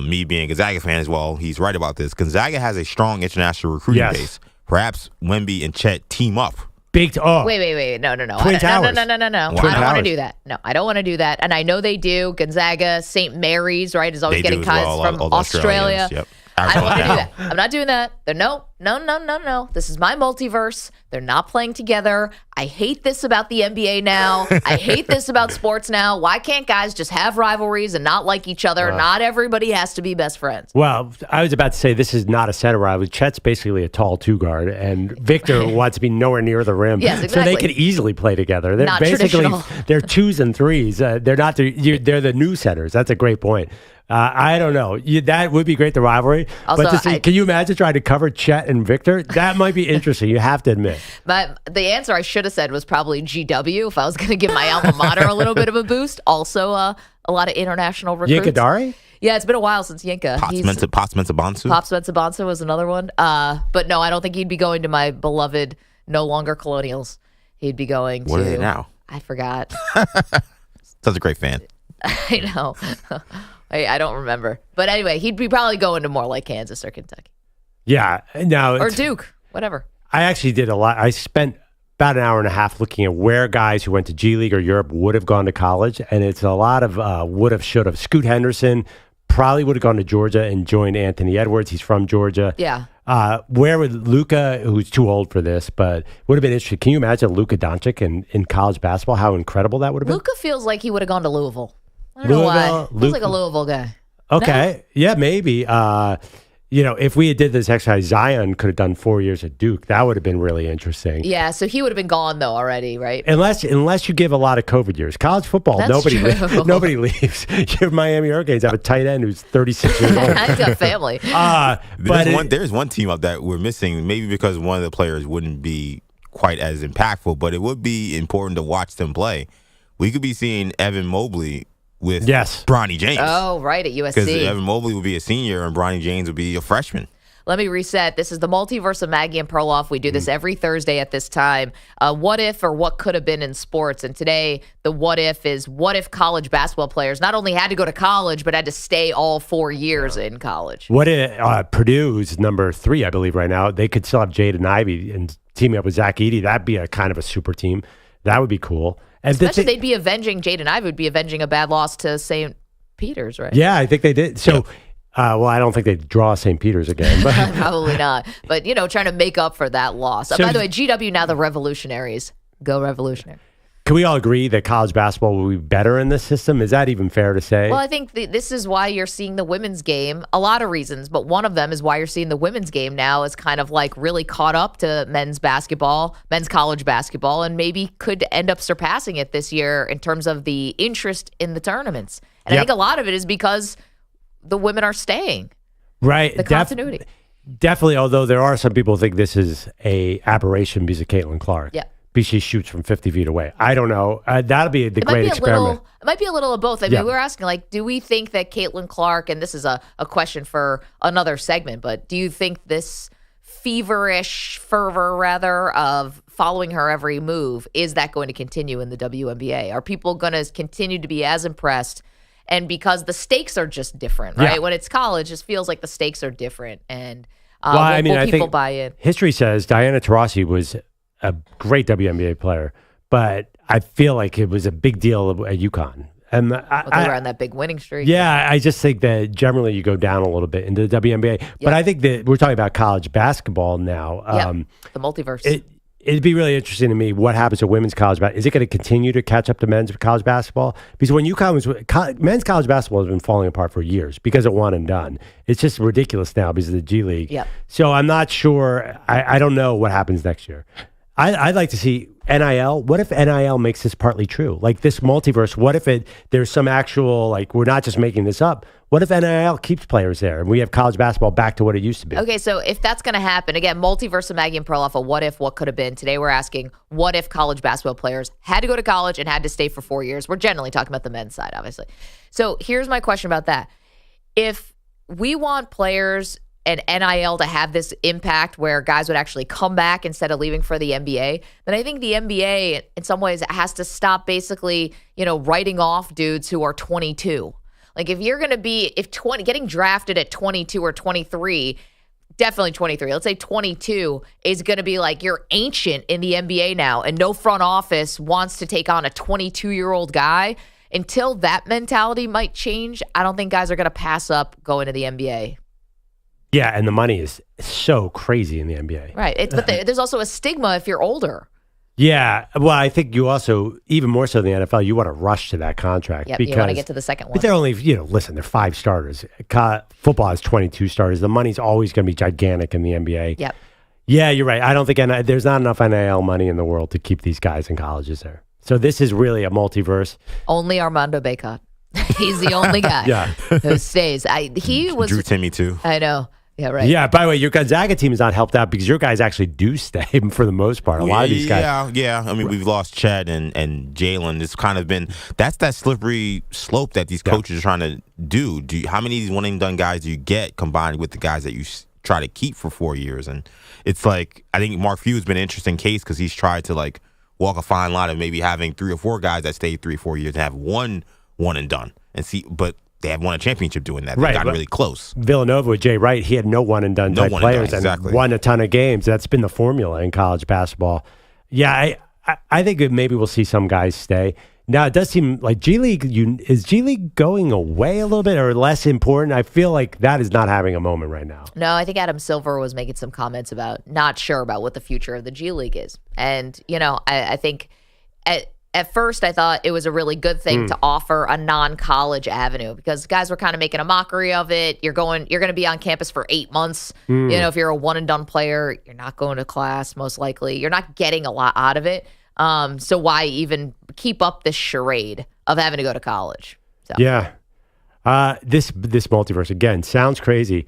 Me being a Gonzaga fan as well, he's right about this. Gonzaga has a strong international recruiting base. Perhaps Wemby and Chet team up. Wait. No. Twin Towers. No. I don't want to do that. No, I don't want to do that. And I know they do. Gonzaga, St. Mary's, right, is always getting guys from Australia. Yep. I don't want to do that. I'm not doing that. No. This is my multiverse. They're not playing together. I hate this about the NBA now. I hate this about sports now. Why can't guys just have rivalries and not like each other? Not everybody has to be best friends. Well, I was about to say this is not a center rivalry. Chet's basically a tall two-guard, and Victor wants to be nowhere near the rim. Yes, exactly. So they could easily play together. They're not basically traditional. They're twos and threes. They're not. They're the new centers. That's a great point. I don't know. That would be great, the rivalry. Also, but can you imagine trying to cover Chet and Victor? That might be interesting. You have to admit. But the answer I should have said was probably GW if I was going to give my alma mater a little bit of a boost. Also, a lot of international recruits. Yinka Dari? Yeah, it's been a while since Yinka. Pops Mensah-Bonsu. Pops Mensah-Bonsu was another one. But no, I don't think he'd be going to my beloved no longer Colonials. He'd be going to... What are they now? I forgot. Such a great fan. I know. I don't remember. But anyway, he'd be probably going to more like Kansas or Kentucky. Yeah. No, or Duke, whatever. I actually did a lot. I spent about an hour and a half looking at where guys who went to G League or Europe would have gone to college. And it's a lot of would have, should have. Scoot Henderson probably would have gone to Georgia and joined Anthony Edwards. He's from Georgia. Yeah. Where would Luka, who's too old for this, but would have been interesting. Can you imagine Luka Doncic in college basketball? How incredible that would have been? Luka feels like he would have gone to Louisville. I don't know why. Feels like a Louisville guy. Okay. No? Yeah, maybe. If we had did this exercise, Zion could have done 4 years at Duke. That would have been really interesting. Yeah, so he would have been gone, though, already, right? Unless you give a lot of COVID years. College football, nobody leaves. Your Miami Hurricanes have a tight end who's 36 years old. He's got family. There's one team up that we're missing, maybe because one of the players wouldn't be quite as impactful, but it would be important to watch them play. We could be seeing Evan Mobley with Bronny James. Oh, right, at USC. Because Evan Mobley would be a senior and Bronny James would be a freshman. Let me reset. This is the multiverse of Maggie and Perloff. We do this every Thursday at this time. What if or what could have been in sports? And today, the what if is what if college basketball players not only had to go to college, but had to stay all 4 years in college? What if Purdue's number 3, I believe, right now? They could still have Jaden Ivey and teaming up with Zach Edey. That'd be a kind of a super team. That would be cool. Especially they'd be avenging, Jaden Ivey would be avenging a bad loss to St. Peter's, right? Yeah, I think they did. So, I don't think they'd draw St. Peter's again. But probably not. But, trying to make up for that loss. By the way, GW now the Revolutionaries. Go Revolutionary. Can we all agree that college basketball will be better in this system? Is that even fair to say? Well, I think this is why you're seeing the women's game. A lot of reasons, but one of them is why you're seeing the women's game now is kind of like really caught up to men's college basketball, and maybe could end up surpassing it this year in terms of the interest in the tournaments. And I think a lot of it is because the women are staying. Right. The continuity. Definitely, although there are some people who think this is a aberration because of Caitlin Clark. Yeah. Because she shoots from 50 feet away. I don't know. That'll be the great experiment. It might be a little of both. I mean, we were asking, do we think that Caitlin Clark, and this is a question for another segment, but do you think this fervor of following her every move, is that going to continue in the WNBA? Are people going to continue to be as impressed? And because the stakes are just different, right? When it's college, it feels like the stakes are different. And will people buy in? History says Diana Taurasi was a great WNBA player, but I feel like it was a big deal at UConn. And They were on that big winning streak. Yeah, I just think that generally you go down a little bit into the WNBA. But I think that we're talking about college basketball now. The multiverse. It'd be really interesting to me what happens to women's college basketball. Is it going to continue to catch up to men's college basketball? Because when men's college basketball has been falling apart for years because of one and done. It's just ridiculous now because of the G League. Yep. So I'm not sure. I don't know what happens next year. I'd like to see NIL. What if NIL makes this partly true? Like this multiverse, what if there's some actual, like, we're not just making this up. What if NIL keeps players there and we have college basketball back to what it used to be? Okay, so if that's going to happen, again, multiverse of Maggie and Perloff, a what if, what could have been. Today we're asking, what if college basketball players had to go to college and had to stay for 4 years? We're generally talking about the men's side, obviously. So here's my question about that. If we want players and NIL to have this impact where guys would actually come back instead of leaving for the NBA, then I think the NBA in some ways has to stop basically, writing off dudes who are 22. Like if you're going to be, getting drafted at 22 or 23, definitely 23, let's say 22 is going to be like you're ancient in the NBA now and no front office wants to take on a 22-year-old guy. Until that mentality might change, I don't think guys are going to pass up going to the NBA. Yeah, and the money is so crazy in the NBA. Right. But there's also a stigma if you're older. Yeah. Well, I think you also, even more so than the NFL, you want to rush to that contract. Yep, because you want to get to the second one. But they're only, listen, they're 5 starters. Football has 22 starters. The money's always going to be gigantic in the NBA. Yep. Yeah, you're right. I don't think there's not enough NIL money in the world to keep these guys in colleges there. So this is really a multiverse. Only Armando Bacot. He's the only guy who stays. He was Drew Timmy too. I know. Yeah, right. Yeah, by the way, your Gonzaga team is not helped out because your guys actually do stay for the most part. A lot of these guys. Yeah. I mean, we've lost Chet and Jalen. It's kind of been, that's that slippery slope that these coaches are trying to do. How many of these one and done guys do you get combined with the guys that you try to keep for 4 years? And it's like, I think Mark Few has been an interesting case because he's tried to like walk a fine line of maybe having 3 or 4 guys that stay 3 or 4 years and have one and done and see, but they have won a championship doing that. They've gotten really close. Villanova with Jay Wright, he had no one and done type players and won a ton of games. That's been the formula in college basketball. Yeah, I think that maybe we'll see some guys stay. Now, it does seem like G League, is G League going away a little bit or less important? I feel like that is not having a moment right now. No, I think Adam Silver was making some comments about not sure about what the future of the G League is. And, I think at first I thought it was a really good thing to offer a non-college avenue because guys were kind of making a mockery of it. You're going to be on campus for 8 months. If you're a one and done player, you're not going to class most likely. You're not getting a lot out of it. So why even keep up this charade of having to go to college? So. Yeah. This multiverse, again, sounds crazy.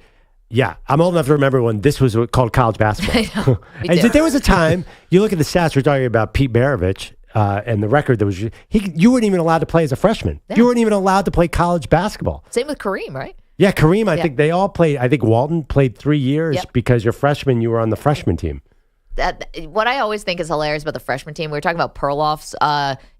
Yeah, I'm old enough to remember when this was called college basketball. And there was a time, you look at the stats, we're talking about Pete Maravich, and the record that was, you weren't even allowed to play as a freshman. Yeah. You weren't even allowed to play college basketball. Same with Kareem, right? Yeah, Kareem, I think they all played. I think Walton played 3 years because you're freshman, you were on the freshman team. What I always think is hilarious about the freshman team, we were talking about Perloff's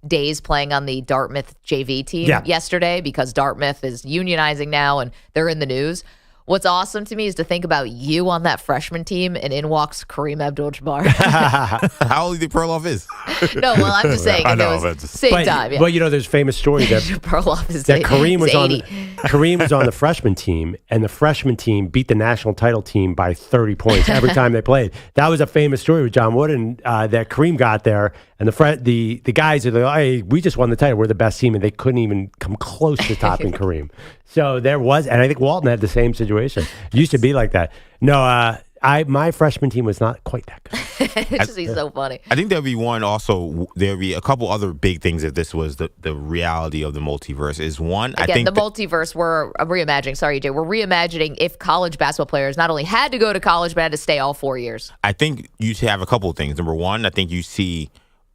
days playing on the Dartmouth JV team yesterday because Dartmouth is unionizing now and they're in the news. What's awesome to me is to think about you on that freshman team and in walks Kareem Abdul-Jabbar. How old do you think Perloff is? No, well, I'm just saying. Same time. Well, there's a famous story that Perloff is that Kareem was 80. Kareem was on the freshman team, and the freshman team beat the national title team by 30 points every time they played. That was a famous story with John Wooden that Kareem got there, and the guys are like, hey, we just won the title. We're the best team, and they couldn't even come close to topping Kareem. So there was, and I think Walton had the same situation. It used to be like that. No, my freshman team was not quite that good. It's just he's so funny. I think there'll be one also. There'll be a couple other big things if this was the reality of the multiverse. Is one. Again, I think the multiverse we're reimagining. Sorry, Jay. We're reimagining if college basketball players not only had to go to college but had to stay all 4 years. I think you have a couple of things. Number one, I think you see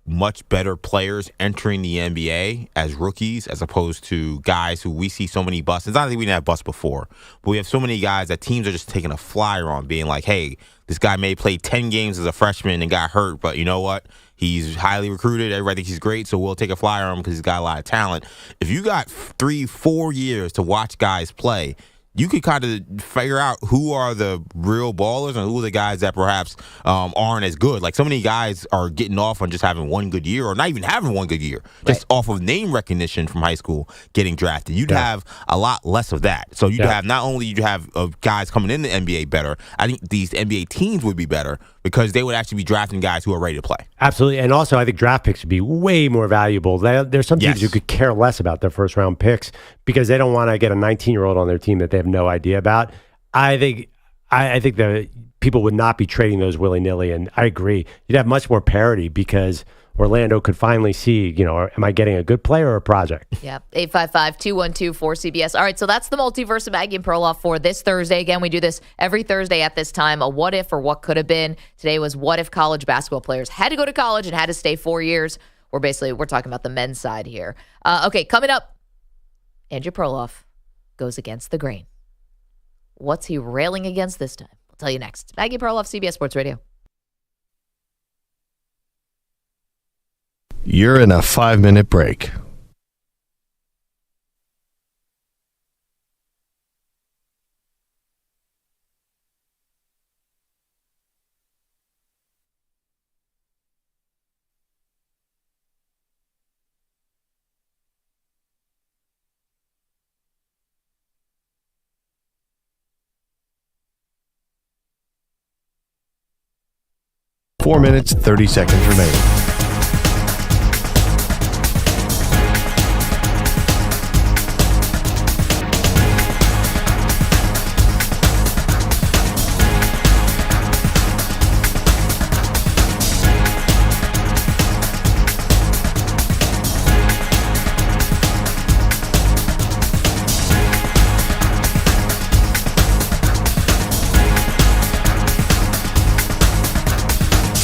much better players entering the NBA as rookies as opposed to guys who we see so many busts. It's not that we didn't have busts before, but we have so many guys that teams are just taking a flyer on, being like, hey, this guy may play 10 games as a freshman and got hurt, but you know what? He's highly recruited. Everybody thinks he's great, so we'll take a flyer on him because he's got a lot of talent. If you got 3-4 years to watch guys play, you could kind of figure out who are the real ballers and who are the guys that perhaps aren't as good. Like, so many guys are getting off on just having one good year or not even having one good year, just off of name recognition from high school getting drafted. You'd have a lot less of that. So you'd have not only you'd have guys coming in the NBA better, I think these NBA teams would be better because they would actually be drafting guys who are ready to play. Absolutely. And also, I think draft picks would be way more valuable. There's some teams who could care less about their first-round picks because they don't want to get a 19-year-old on their team that they have no idea about. I think that people would not be trading those willy-nilly, and I agree. You'd have much more parity because Orlando could finally see, am I getting a good player or a project? Yeah, 855-212-4CBS. All right, so that's the multiverse of Maggie and Perloff for this Thursday. Again, we do this every Thursday at this time, a what if or what could have been. Today was what if college basketball players had to go to college and had to stay 4 years. We're talking about the men's side here. Okay, coming up, Andrew Perloff goes against the grain. What's he railing against this time? I'll tell you next. Maggie Perloff, CBS Sports Radio. You're in a 5-minute break. Four minutes, 30 seconds remaining.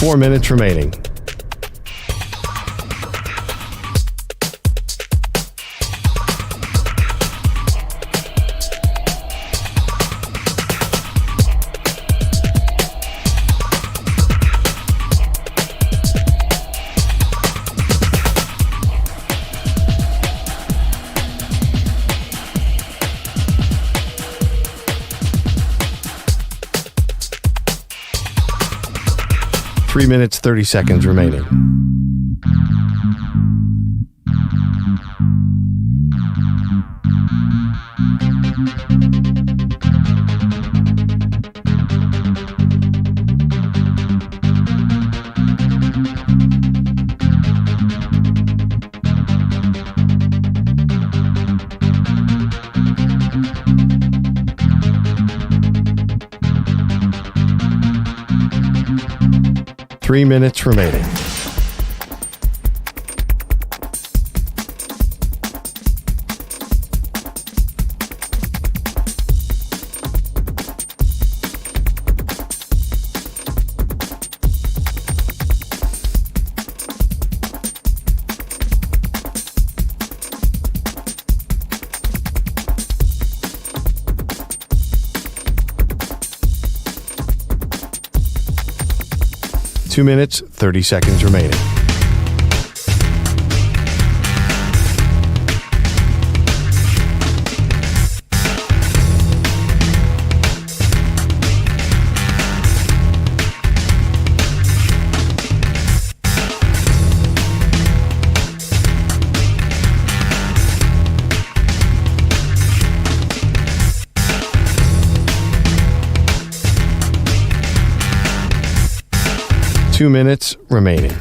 Four minutes remaining. Three minutes, 30 seconds remaining. Three minutes remaining. Two minutes, 30 seconds remaining. Two minutes remaining.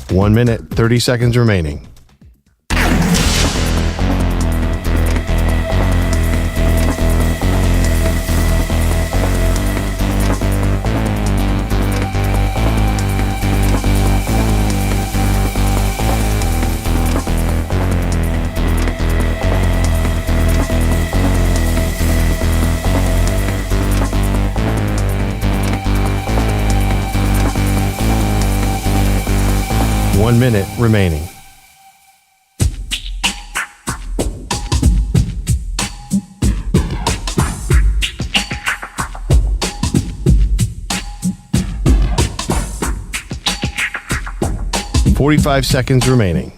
One minute, 30 seconds remaining. 1 minute remaining. "45 seconds remaining.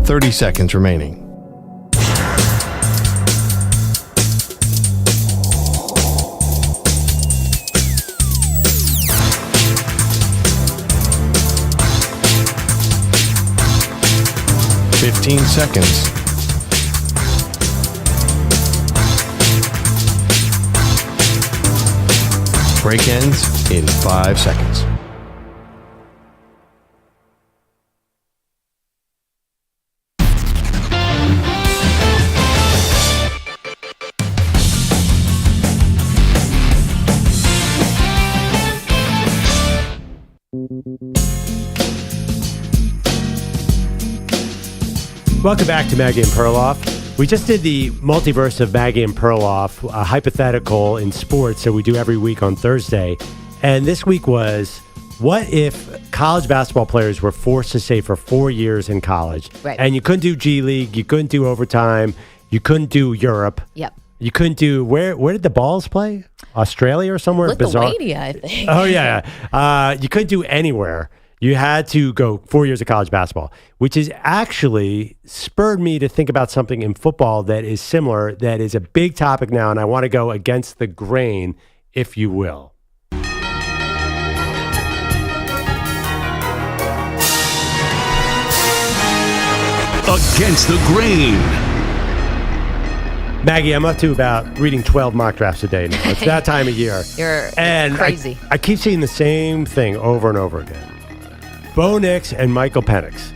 "30 seconds remaining. "15 seconds. Break ends in 5 seconds. Welcome back to Maggie and Perloff. We just did the multiverse of Maggie and Perloff, a hypothetical in sports that we do every week on Thursday. And this week was, what if college basketball players were forced to stay for 4 years in college? Right. And you couldn't do G League, you couldn't do overtime, you couldn't do Europe. Yep. You couldn't do, where did the Balls play? Australia or somewhere? Lithuania, I think. Oh, yeah. You couldn't do anywhere. You had to go 4 years of college basketball, which is actually spurred me to think about something in football that is similar, that is a big topic now, and I want to go against the grain, if you will. Against the grain. Maggie, I'm up to about reading 12 mock drafts a day now. It's that time of year. You're crazy. I keep seeing the same thing over and over again. Bo Nix and Michael Penix.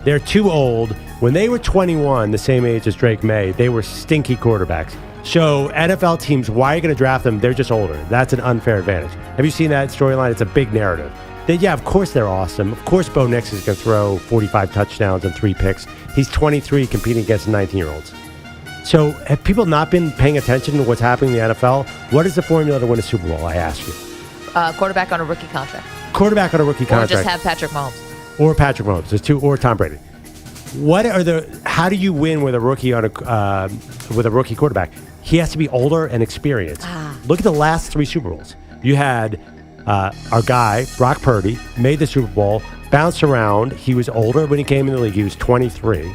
They're too old. When they were 21, the same age as Drake May, they were stinky quarterbacks. So NFL teams, why are you going to draft them? They're just older. That's an unfair advantage. Have you seen that storyline? It's a big narrative. Yeah, of course they're awesome. Of course Bo Nix is going to throw 45 touchdowns and 3 picks. He's 23 competing against 19-year-olds. So have people not been paying attention to what's happening in the NFL? What is the formula to win a Super Bowl, I ask you? Quarterback on a rookie contract. Quarterback on a rookie contract. Or just have Patrick Mahomes. Or Patrick Mahomes. There's two, or Tom Brady. How do you win with a rookie with a rookie quarterback? He has to be older and experienced. Look at the last 3 Super Bowls. You had our guy, Brock Purdy, made the Super Bowl, bounced around. He was older when he came in the league. He was 23.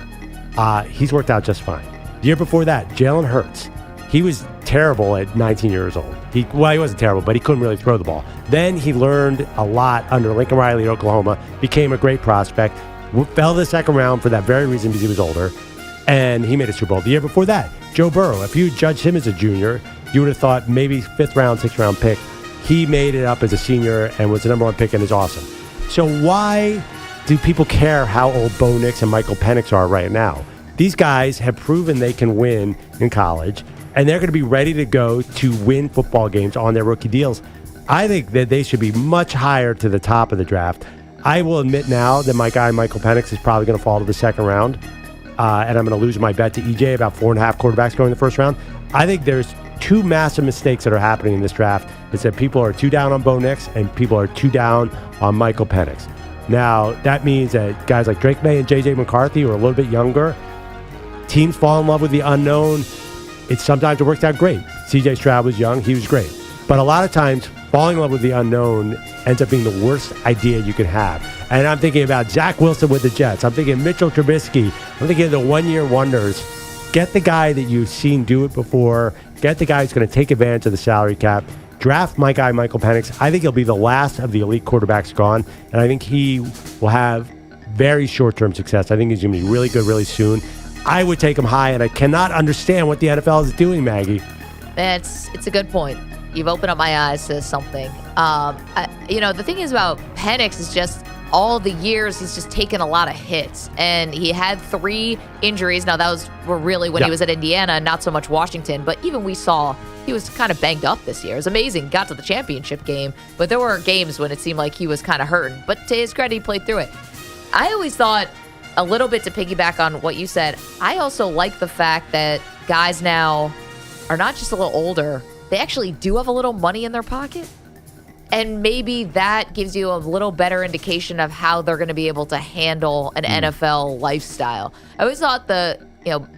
He's worked out just fine. The year before that, Jalen Hurts. He was terrible at 19 years old. He wasn't terrible, but he couldn't really throw the ball. Then he learned a lot under Lincoln Riley at Oklahoma, became a great prospect, fell to the second round for that very reason because he was older, and he made a Super Bowl. The year before that, Joe Burrow. If you judged him as a junior, you would have thought maybe 5th round, 6th round pick. He made it up as a senior and was the number 1 pick and is awesome. So why do people care how old Bo Nix and Michael Penix are right now? These guys have proven they can win in college, and they're going to be ready to go to win football games on their rookie deals. I think that they should be much higher to the top of the draft. I will admit now that my guy, Michael Penix, is probably going to fall to the 2nd round, and I'm going to lose my bet to EJ about 4.5 quarterbacks going in the 1st round. I think there's 2 massive mistakes that are happening in this draft. It's that people are too down on Bo Nix and people are too down on Michael Penix. Now, that means that guys like Drake May and J.J. McCarthy are a little bit younger. Teams fall in love with the unknown. Sometimes it works out great. C.J. Stroud was young. He was great. But a lot of times, falling in love with the unknown ends up being the worst idea you can have. And I'm thinking about Zach Wilson with the Jets. I'm thinking Mitchell Trubisky. I'm thinking of the one-year wonders. Get the guy that you've seen do it before. Get the guy who's going to take advantage of the salary cap. Draft my guy, Michael Penix. I think he'll be the last of the elite quarterbacks gone. And I think he will have very short-term success. I think he's going to be really good really soon. I would take him high, and I cannot understand what the NFL is doing, Maggie. It's a good point. You've opened up my eyes to something. The thing is about Penix is just all the years he's just taken a lot of hits, and he had 3 injuries. Now, were really when he was at Indiana, not so much Washington, but even we saw he was kind of banged up this year. It was amazing. Got to the championship game, but there were games when it seemed like he was kind of hurting. But to his credit, he played through it. I always thought a little bit to piggyback on what you said, I also like the fact that guys now are not just a little older, they actually do have a little money in their pocket. And maybe that gives you a little better indication of how they're going to be able to handle an NFL lifestyle. I always thought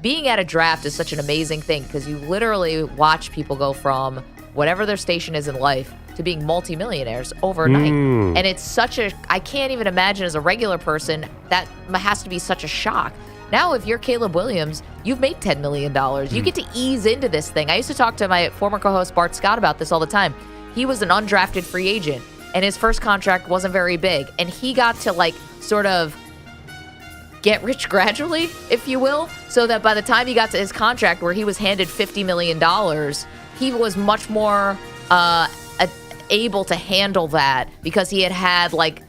being at a draft is such an amazing thing because you literally watch people go from whatever their station is in life to being multimillionaires overnight. And it's I can't even imagine as a regular person, that has to be such a shock. Now, if you're Caleb Williams, you've made $10 million. You get to ease into this thing. I used to talk to my former co-host Bart Scott about this all the time. He was an undrafted free agent, and his first contract wasn't very big. And he got to, sort of get rich gradually, if you will, so that by the time he got to his contract where he was handed $50 million, he was much more able to handle that because he had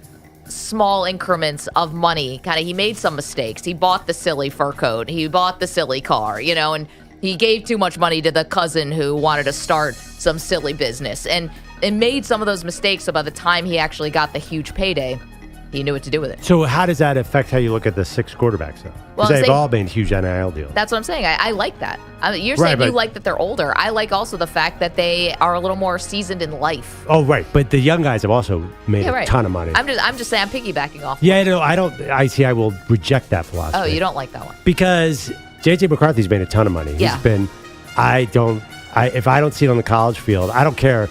small increments of money. He made some mistakes. He bought the silly fur coat. He bought the silly car, and he gave too much money to the cousin who wanted to start some silly business and made some of those mistakes. So by the time he actually got the huge payday, he knew what to do with it. So how does that affect how you look at the 6 quarterbacks, though? Because they've all been huge NIL deals. That's what I'm saying. I like that. You're saying you like that they're older. I like also the fact that they are a little more seasoned in life. Oh, right. But the young guys have also made a ton of money. I'm just saying I'm piggybacking off. Yeah, no, I don't. I will reject that philosophy. Oh, you don't like that one? Because J.J. McCarthy's made a ton of money. Yeah. He's been, if I don't see it on the college field, I don't care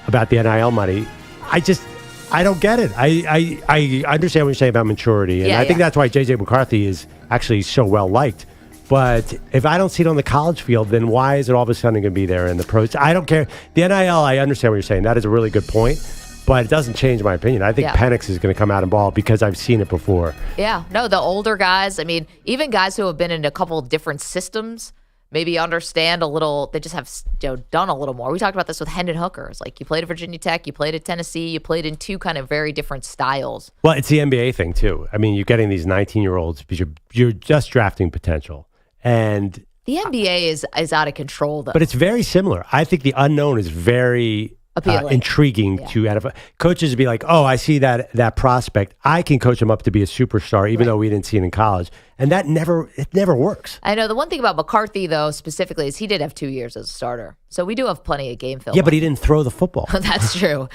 about the NIL money. I don't get it. I understand what you're saying about maturity, and I think that's why J.J. McCarthy is actually so well liked. But if I don't see it on the college field, then why is it all of a sudden going to be there in the pros? I don't care. The NIL, I understand what you're saying. That is a really good point, but it doesn't change my opinion. I think Penix is going to come out and ball because I've seen it before. Yeah. No, the older guys, even guys who have been in a couple of different systems, maybe understand a little. They just have done a little more. We talked about this with Hendon Hooker. It's you played at Virginia Tech, you played at Tennessee, you played in 2 kind of very different styles. Well, it's the NBA thing too. You're getting these 19-year-olds because you're just drafting potential, and the NBA is out of control though. But it's very similar. I think the unknown is very intriguing to NFL coaches to be like, oh, I see that prospect. I can coach him up to be a superstar, even though we didn't see it in college. And it never works. I know the one thing about McCarthy, though, specifically, is he did have 2 years as a starter. So we do have plenty of game film. Yeah, but he didn't throw the football. That's true.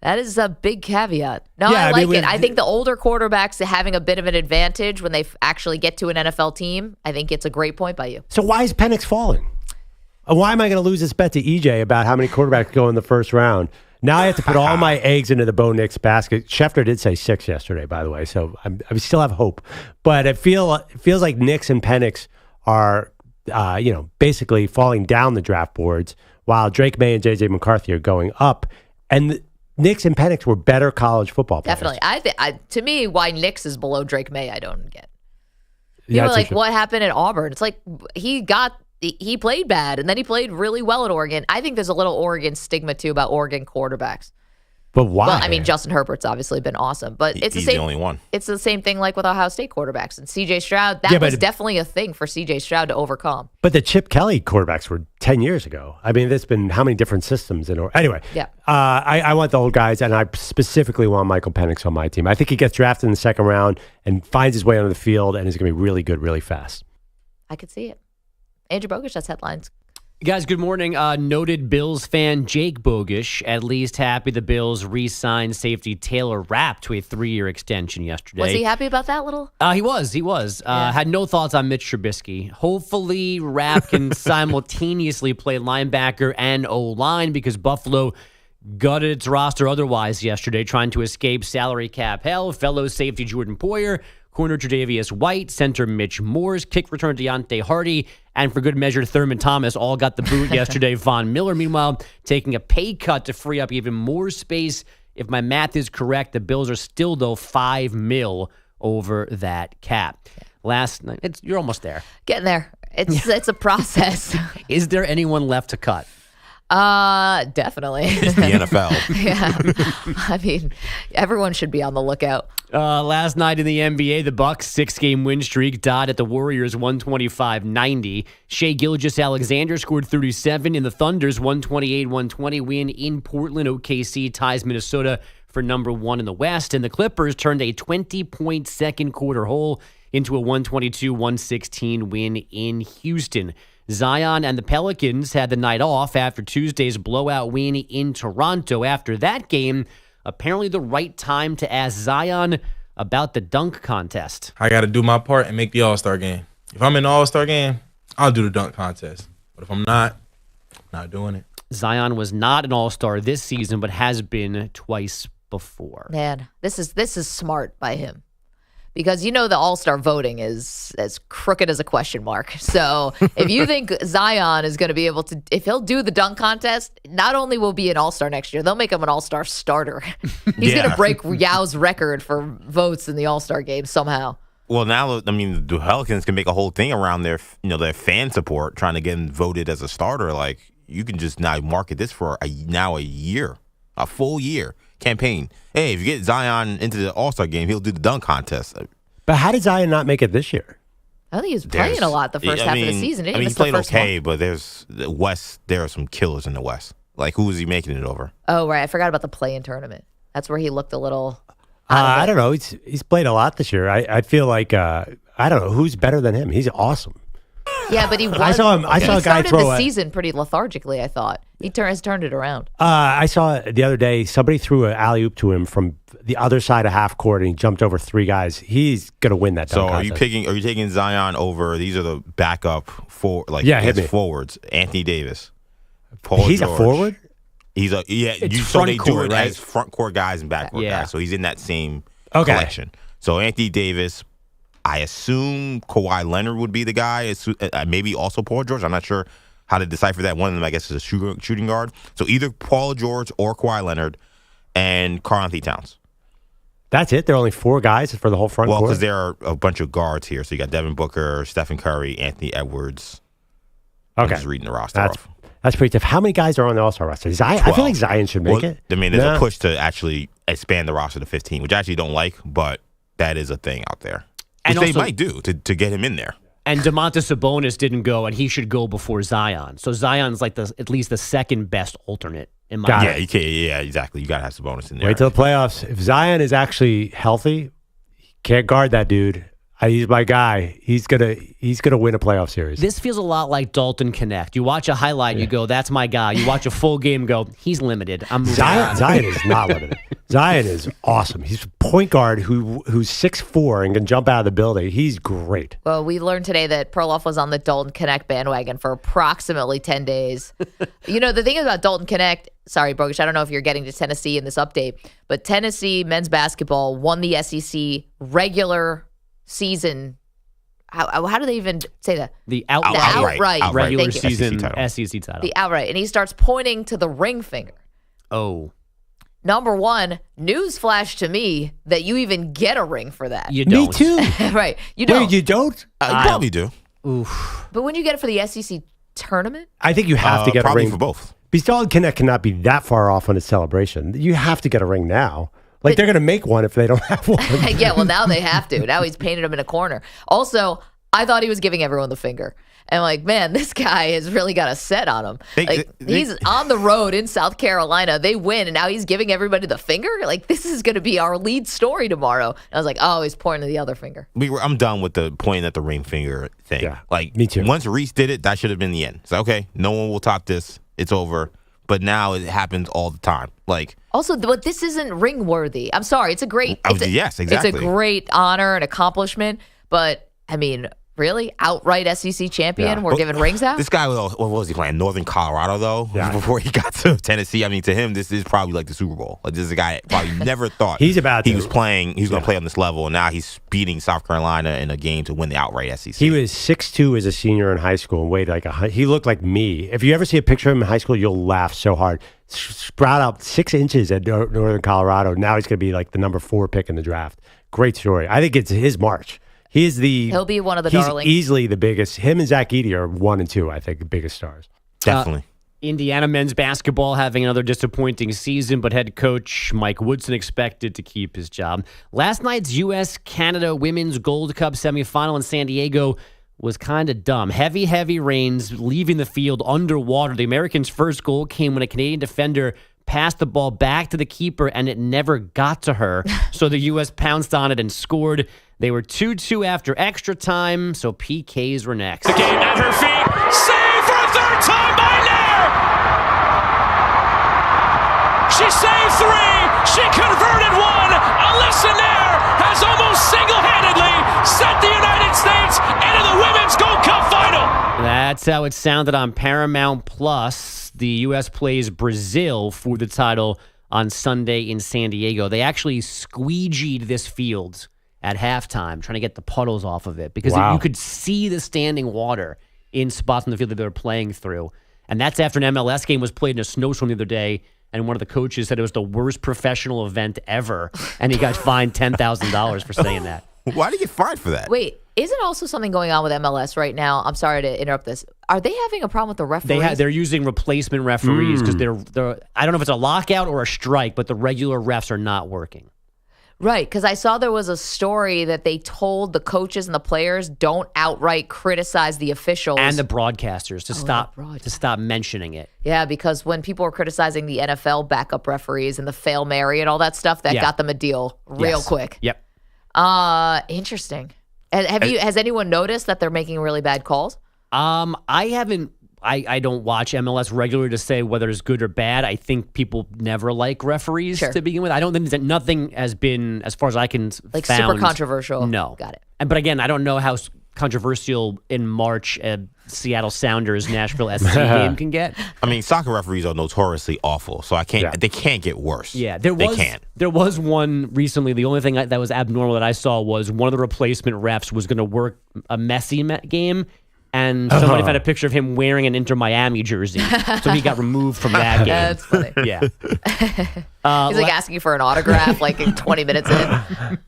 That is a big caveat. No, I like it. I think the older quarterbacks having a bit of an advantage when they actually get to an NFL team, I think it's a great point by you. So why is Penix falling? Why am I going to lose this bet to EJ about how many quarterbacks go in the first round? Now I have to put all my eggs into the Bo Nix basket. Schefter did say 6 yesterday, by the way, so I still have hope. But it feels like Nix and Penix are, basically falling down the draft boards while Drake May and J.J. McCarthy are going up. And Nix and Penix were better college football players. Definitely. To me, why Nix is below Drake May, I don't get. What happened at Auburn? It's like he played bad, and then he played really well at Oregon. I think there's a little Oregon stigma, too, about Oregon quarterbacks. But why? Well, Justin Herbert's obviously been awesome, but it's he's the same. The only one. It's the same thing like with Ohio State quarterbacks and C.J. Stroud. That was definitely a thing for C.J. Stroud to overcome. But the Chip Kelly quarterbacks were 10 years ago. There's been how many different systems? Anyway, I want the old guys, and I specifically want Michael Penix on my team. I think he gets drafted in the second round and finds his way onto the field and is going to be really good, really fast. I could see it. Andrew Bogish, that's headlines. Guys, good morning. Noted Bills fan Jake Bogish, at least happy the Bills re-signed safety Taylor Rapp to a 3-year extension yesterday. Was he happy about that little? He was. Had no thoughts on Mitch Trubisky. Hopefully, Rapp can simultaneously play linebacker and O-line because Buffalo gutted its roster otherwise yesterday, trying to escape salary cap hell. Fellow safety Jordan Poyer, corner Tre'Davious White, center Mitch Morse, kick return Deontay Hardy, and for good measure, Thurman Thomas all got the boot yesterday. Von Miller, meanwhile, taking a pay cut to free up even more space. If my math is correct, the Bills are still, though, $5 million over that cap. Last night, you're almost there. Getting there. It's a process. Is there anyone left to cut? Definitely. It's the NFL. Yeah. Everyone should be on the lookout. Last night in the NBA, the Bucks' 6-game win streak died at the Warriors' 125-90. Shai Gilgeous-Alexander scored 37 in the Thunder's 128-120 win in Portland. OKC ties Minnesota for number 1 in the West, and the Clippers turned a 20-point second quarter hole into a 122-116 win in Houston. Zion and the Pelicans had the night off after Tuesday's blowout win in Toronto. After that game, apparently the right time to ask Zion about the dunk contest. I got to do my part and make the All-Star game. If I'm in the All-Star game, I'll do the dunk contest. But if I'm not doing it. Zion was not an All-Star this season, but has been twice before. Man, this is smart by him. Because the All-Star voting is as crooked as a question mark. So if you think Zion is going to be able to, if he'll do the dunk contest, not only will be an All-Star next year, they'll make him an All-Star starter. He's going to break Yao's record for votes in the All-Star game somehow. Well, now, the Pelicans can make a whole thing around their fan support, trying to get him voted as a starter. Like, you can just now market this for a year, a full year campaign. Hey, if you get Zion into the All-Star game, he'll do the dunk contest. But how did Zion not make it this year? I think he was playing a lot the first half of the season. He played okay, but there's the West. There are some killers in the West. Like, who was he making it over? Oh, right. I forgot about the play-in tournament. That's where he looked a little... I don't know. He's played a lot this year. I feel like, I don't know, who's better than him? He's awesome. Yeah, but he was. I saw a guy throw the season pretty lethargically, I thought. He has turned it around. I saw the other day somebody threw an alley-oop to him from the other side of half court, and he jumped over three guys. He's going to win that dunk contest. Are you taking Zion over? These are the backup forwards. Anthony Davis, Paul He's George. A forward? He's a so they do it as front court guys and back court guys. So he's in that same collection. So Anthony Davis, I assume Kawhi Leonard would be the guy. Maybe also Paul George. I'm not sure how to decipher that. One of them, I guess, is a shooting guard. So either Paul George or Kawhi Leonard and Karl-Anthony Towns. That's it? There are only four guys for the whole front court? Well, because there are a bunch of guards here. So you got Devin Booker, Stephen Curry, Anthony Edwards. Okay. I'm just reading the roster off. That's pretty tough. How many guys are on the All-Star roster? I feel like Zion should make it. I mean, there's a push to actually expand the roster to 15, which I actually don't like, but that is a thing out there. Which they might do to get him in there. And Domantas Sabonis didn't go, and he should go before Zion. So Zion's like at least the second best alternate in my opinion. Yeah, exactly. You got to have Sabonis in there. Wait till the playoffs. If Zion is actually healthy, can't guard that dude. He's my guy. He's gonna win a playoff series. This feels a lot like Dalton Connect. You watch a highlight, you go, "That's my guy." You watch a full game, go, "He's limited." I'm moving on. Zion is not limited. Zion is awesome. He's a point guard who's 6'4" and can jump out of the building. He's great. Well, we learned today that Perloff was on the Dalton Connect bandwagon for approximately 10 days. The thing about Dalton Connect, sorry, Bogusch, I don't know if you're getting to Tennessee in this update, but Tennessee men's basketball won the SEC regular season. How do they even say that? The outright regular season SEC title. The outright. And he starts pointing to the ring finger. Oh. Number one, news flash to me that you even get a ring for that. You don't. Me too. Right. You don't. Wait, you don't? You probably do. Oof. But when you get it for the SEC tournament? I think you have to get a ring for both. Because Dalton Connect cannot be that far off on his celebration. You have to get a ring now. Like, they're going to make one if they don't have one. Yeah, well, now they have to. Now he's painted him in a corner. Also, I thought he was giving everyone the finger. And like, man, this guy has really got a set on him. He's on the road in South Carolina. They win, and now he's giving everybody the finger? Like, this is going to be our lead story tomorrow. And I was like, oh, he's pointing to the other finger. I'm done with the pointing at the ring finger thing. Yeah, like, me too. Once Reese did it, that should have been the end. It's like, okay, no one will top this. It's over. But now it happens all the time. Like, also, but this isn't ring worthy. I'm sorry. It's a great. Yes, exactly. It's a great honor and accomplishment. But I mean, really, outright SEC champion. We're giving rings out. This guy, what was he playing? Northern Colorado, though. Yeah. Before he got to Tennessee. I mean, to him, this is probably like the Super Bowl. Like, this is a guy probably never thought he was playing. He was going to play on this level, and now he's beating South Carolina in a game to win the outright SEC. He was 6'2" as a senior in high school and weighed like he looked like me. If you ever see a picture of him in high school, you'll laugh so hard. Sprout out 6 inches at Northern Colorado. Now he's going to be like the number 4 pick in the draft. Great story. I think it's his march. He'll be one of the darlings. He's easily the biggest. Him and Zach Edey are 1 and 2, I think, the biggest stars. Definitely. Indiana men's basketball having another disappointing season, but head coach Mike Woodson expected to keep his job. Last night's U.S.-Canada Women's Gold Cup semifinal in San Diego was kind of dumb. Heavy rains leaving the field underwater. The Americans' first goal came when a Canadian defender passed the ball back to the keeper, and it never got to her. So the U.S. pounced on it and scored. They were 2-2 after extra time, so PKs were next. The game at her feet. Save for a third time by Nair. She saved 3. She converted 1. Alyssa Nair has almost single-handedly sent the United States into the Women's Gold Cup final. That's how it sounded on Paramount Plus. The U.S. plays Brazil for the title on Sunday in San Diego. They actually squeegeed this field at halftime, trying to get the puddles off of it, because you could see the standing water in spots in the field that they were playing through. And that's after an MLS game was played in a snowstorm the other day, and one of the coaches said it was the worst professional event ever, and he got fined $10,000 for saying that. Why did he get fined for that? Wait, isn't also something going on with MLS right now? I'm sorry to interrupt this. Are they having a problem with the referees? They're using replacement referees because they're I don't know if it's a lockout or a strike, but the regular refs are not working. Right, because I saw there was a story that they told the coaches and the players don't outright criticize the officials and the broadcasters to stop mentioning it. Yeah, because when people were criticizing the NFL backup referees and the Fail Mary and all that stuff, that got them a deal real quick. Yep. Interesting. Has anyone noticed that they're making really bad calls? I haven't. I don't watch MLS regularly to say whether it's good or bad. I think people never like referees to begin with. I don't think that nothing has been, as far as I can like found, super controversial. No. Got it. But again, I don't know how controversial in March Seattle Sounders Nashville SC game can get. I mean, soccer referees are notoriously awful, so they can't get worse. Yeah, they can't. There was one recently. The only thing that was abnormal that I saw was one of the replacement refs was going to work a Messi game. And somebody found a picture of him wearing an Inter Miami jersey. So he got removed from that game. That's funny. Yeah. He's like asking for an autograph like in 20 minutes in.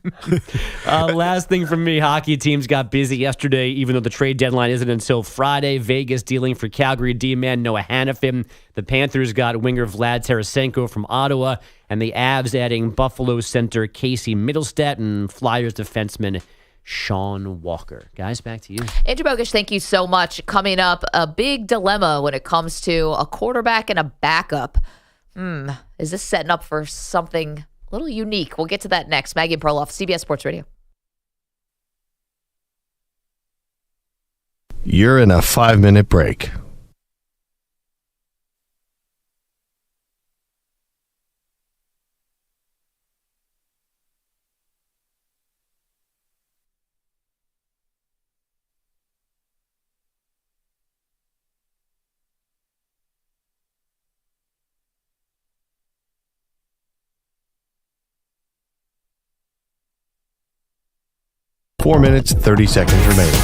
Last thing from me, hockey teams got busy yesterday, even though the trade deadline isn't until Friday. Vegas dealing for Calgary D-man Noah Hanifin. The Panthers got winger Vlad Tarasenko from Ottawa. And the Avs adding Buffalo center Casey Middlestat and Flyers defenseman Sean Walker. Guys, back to you. Andrew Bogish, thank you so much. Coming up, a big dilemma when it comes to a quarterback and a backup. Is this setting up for something a little unique? We'll get to that next. Maggie and Perloff, CBS Sports Radio. You're in a 5-minute break. Four minutes, 30 seconds remaining.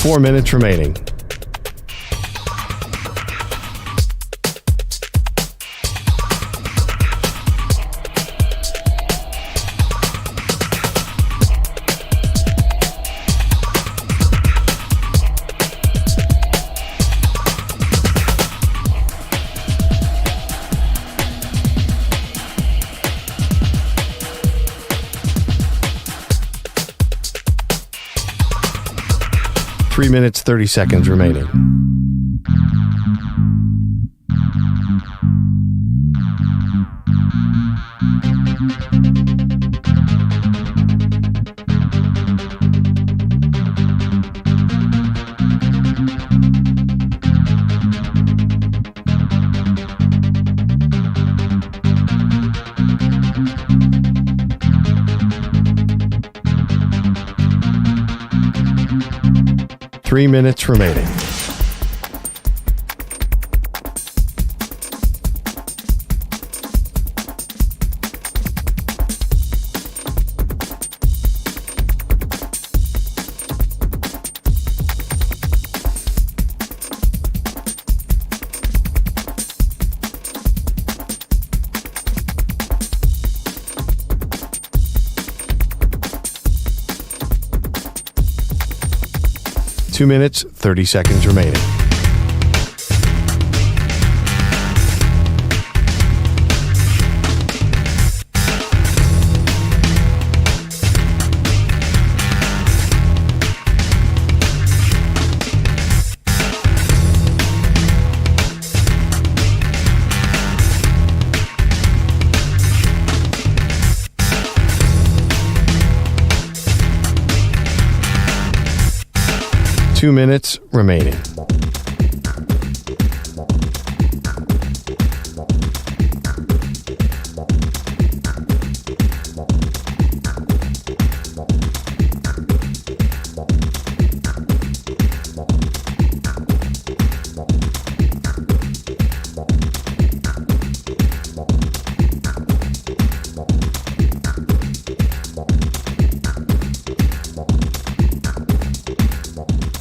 Four minutes remaining. Three minutes, 30 seconds remaining. Three minutes remaining. 2 minutes, 30 seconds remaining. Two minutes remaining.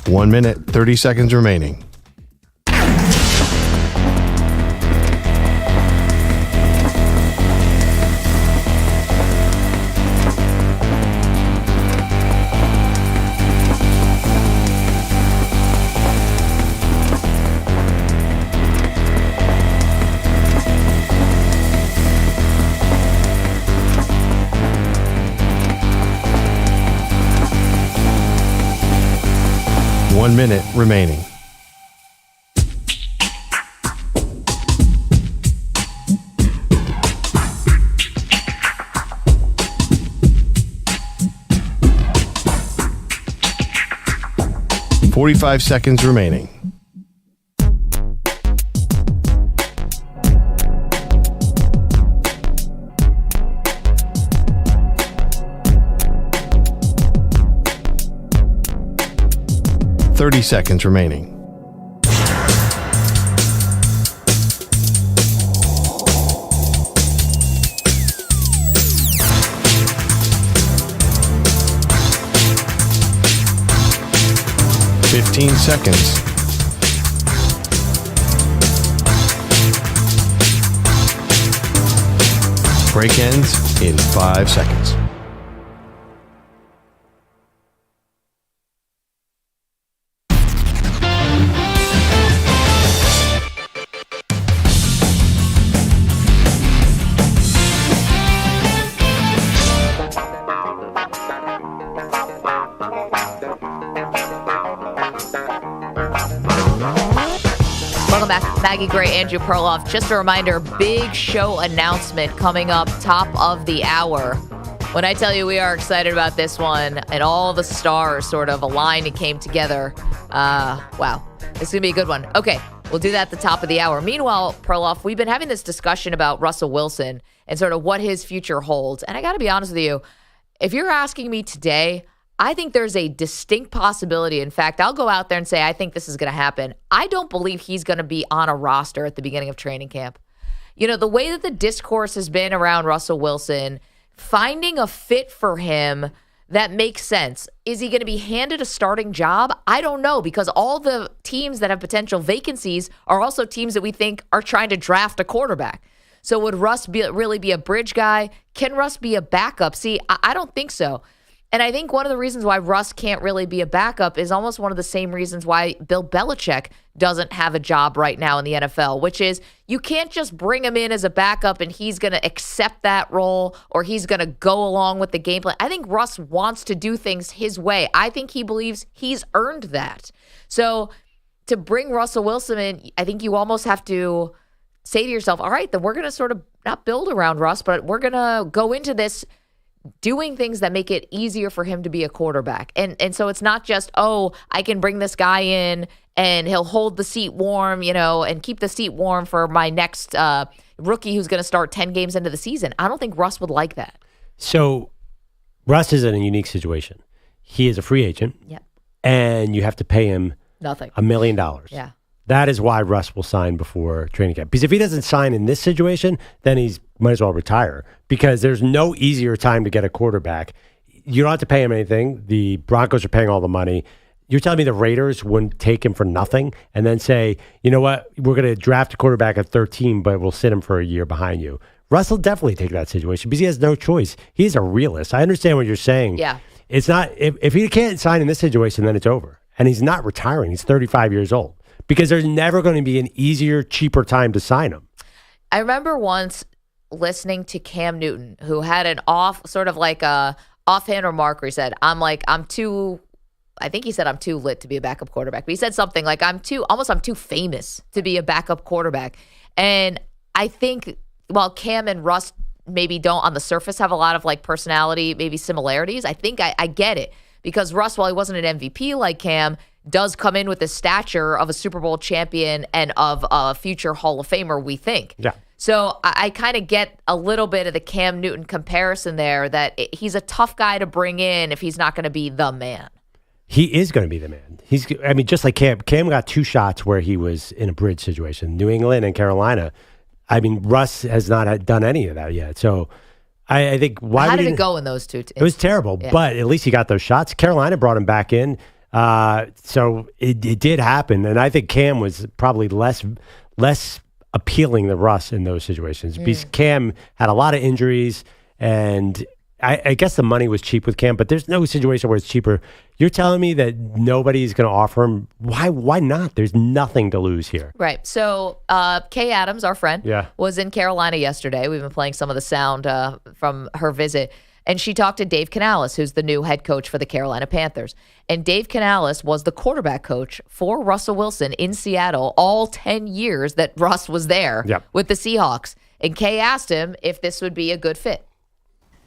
One minute, 30 seconds remaining. One minute remaining. .45 seconds remaining. .30 seconds remaining. .15 seconds. Break ends in 5 seconds. Welcome back. Maggie Gray, Andrew Perloff. Just a reminder, big show announcement coming up top of the hour. When I tell you we are excited about this one and all the stars sort of aligned and came together, wow, it's going to be a good one. Okay, we'll do that at the top of the hour. Meanwhile, Perloff, we've been having this discussion about Russell Wilson and sort of what his future holds. And I got to be honest with you, if you're asking me today, I think there's a distinct possibility. In fact, I'll go out there and say, I think this is going to happen. I don't believe he's going to be on a roster at the beginning of training camp. You know, the way that the discourse has been around Russell Wilson, finding a fit for him that makes sense. Is he going to be handed a starting job? I don't know, because all the teams that have potential vacancies are also teams that we think are trying to draft a quarterback. So would Russ really be a bridge guy? Can Russ be a backup? See, I don't think so. And I think one of the reasons why Russ can't really be a backup is almost one of the same reasons why Bill Belichick doesn't have a job right now in the NFL, which is you can't just bring him in as a backup and he's going to accept that role or he's going to go along with the game plan. I think Russ wants to do things his way. I think he believes he's earned that. So to bring Russell Wilson in, I think you almost have to say to yourself, all right, then we're going to sort of not build around Russ, but we're going to go into this doing things that make it easier for him to be a quarterback. And so it's not just, oh, I can bring this guy in and he'll hold the seat warm, you know, and keep the seat warm for my next rookie who's going to start 10 games into the season. I don't think Russ would like that. So Russ is in a unique situation. He is a free agent. Yep. And you have to pay him nothing. $1 million. Yeah. That is why Russ will sign before training camp. Because if he doesn't sign in this situation, then he's might as well retire. Because there's no easier time to get a quarterback. You don't have to pay him anything. The Broncos are paying all the money. You're telling me the Raiders wouldn't take him for nothing and then say, you know what, we're going to draft a quarterback at 13, but we'll sit him for a year behind you. Russ will definitely take that situation because he has no choice. He's a realist. I understand what you're saying. Yeah. It's not, if he can't sign in this situation, then it's over. and he's not retiring. He's 35 years old because there's never going to be an easier, cheaper time to sign him. I remember once listening to Cam Newton, who had an offhand remark where he said, I'm too lit to be a backup quarterback. But he said something like, I'm too famous to be a backup quarterback. And I think while Cam and Russ maybe don't on the surface have a lot of like personality, maybe similarities, I think I get it. Because Russ, while he wasn't an MVP like Cam, does come in with the stature of a Super Bowl champion and of a future Hall of Famer, we think. Yeah. So I kind of get a little bit of the Cam Newton comparison there, that he's a tough guy to bring in if he's not going to be the man. He is going to be the man. Just like Cam. Cam got 2 shots where he was in a bridge situation, New England and Carolina. Russ has not done any of that yet. So I think how did it go in those 2 teams? It was terrible, but at least he got those shots. Carolina brought him back in. So it did happen. And I think Cam was probably less appealing than Russ in those situations because Cam had a lot of injuries, and I guess the money was cheap with Cam, but there's no situation where it's cheaper. You're telling me that nobody's going to offer him? Why not? There's nothing to lose here. Right. So Kay Adams, our friend, was in Carolina yesterday. We've been playing some of the sound from her visit. And she talked to Dave Canales, who's the new head coach for the Carolina Panthers. And Dave Canales was the quarterback coach for Russell Wilson in Seattle all 10 years that Russ was there with the Seahawks. And Kay asked him if this would be a good fit.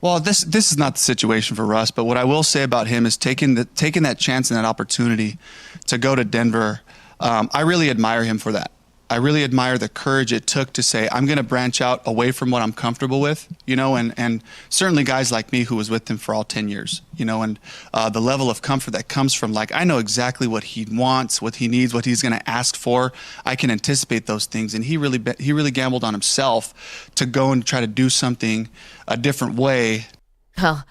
Well, this is not the situation for Russ, but what I will say about him is taking that chance and that opportunity to go to Denver. I really admire him for that. I really admire the courage it took to say, I'm going to branch out away from what I'm comfortable with, and certainly guys like me who was with him for all 10 years, and the level of comfort that comes from, like, I know exactly what he wants, what he needs, what he's going to ask for. I can anticipate those things. And he really gambled on himself to go and try to do something a different way. Well,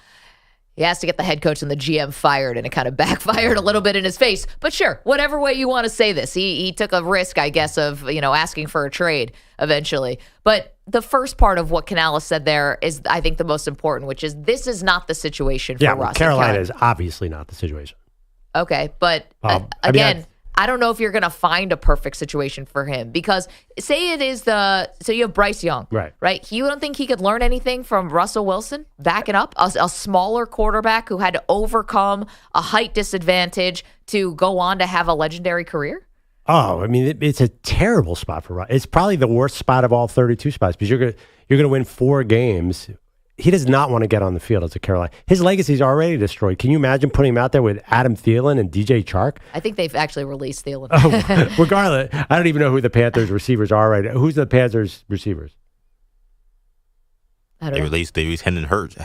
he has to get the head coach and the GM fired, and it kind of backfired a little bit in his face. But sure, whatever way you want to say this, he took a risk, I guess, of asking for a trade eventually. But the first part of what Canales said there is, I think, the most important, which is this is not the situation for Russ. Carolina is obviously not the situation. Okay, but again, I don't know if you're going to find a perfect situation for him, because say it is so you have Bryce Young, right? You don't think he could learn anything from Russell Wilson, backing up a smaller quarterback who had to overcome a height disadvantage to go on to have a legendary career? Oh, it's a terrible spot for Russ. It's probably the worst spot of all 32 spots because you're going to win 4 games. He does not want to get on the field as a Carolina. His legacy is already destroyed. Can you imagine putting him out there with Adam Thielen and DJ Chark? I think they've actually released Thielen. Regardless, I don't even know who the Panthers receivers are right now. Who's the Panthers receivers? They released Hayden Hurst.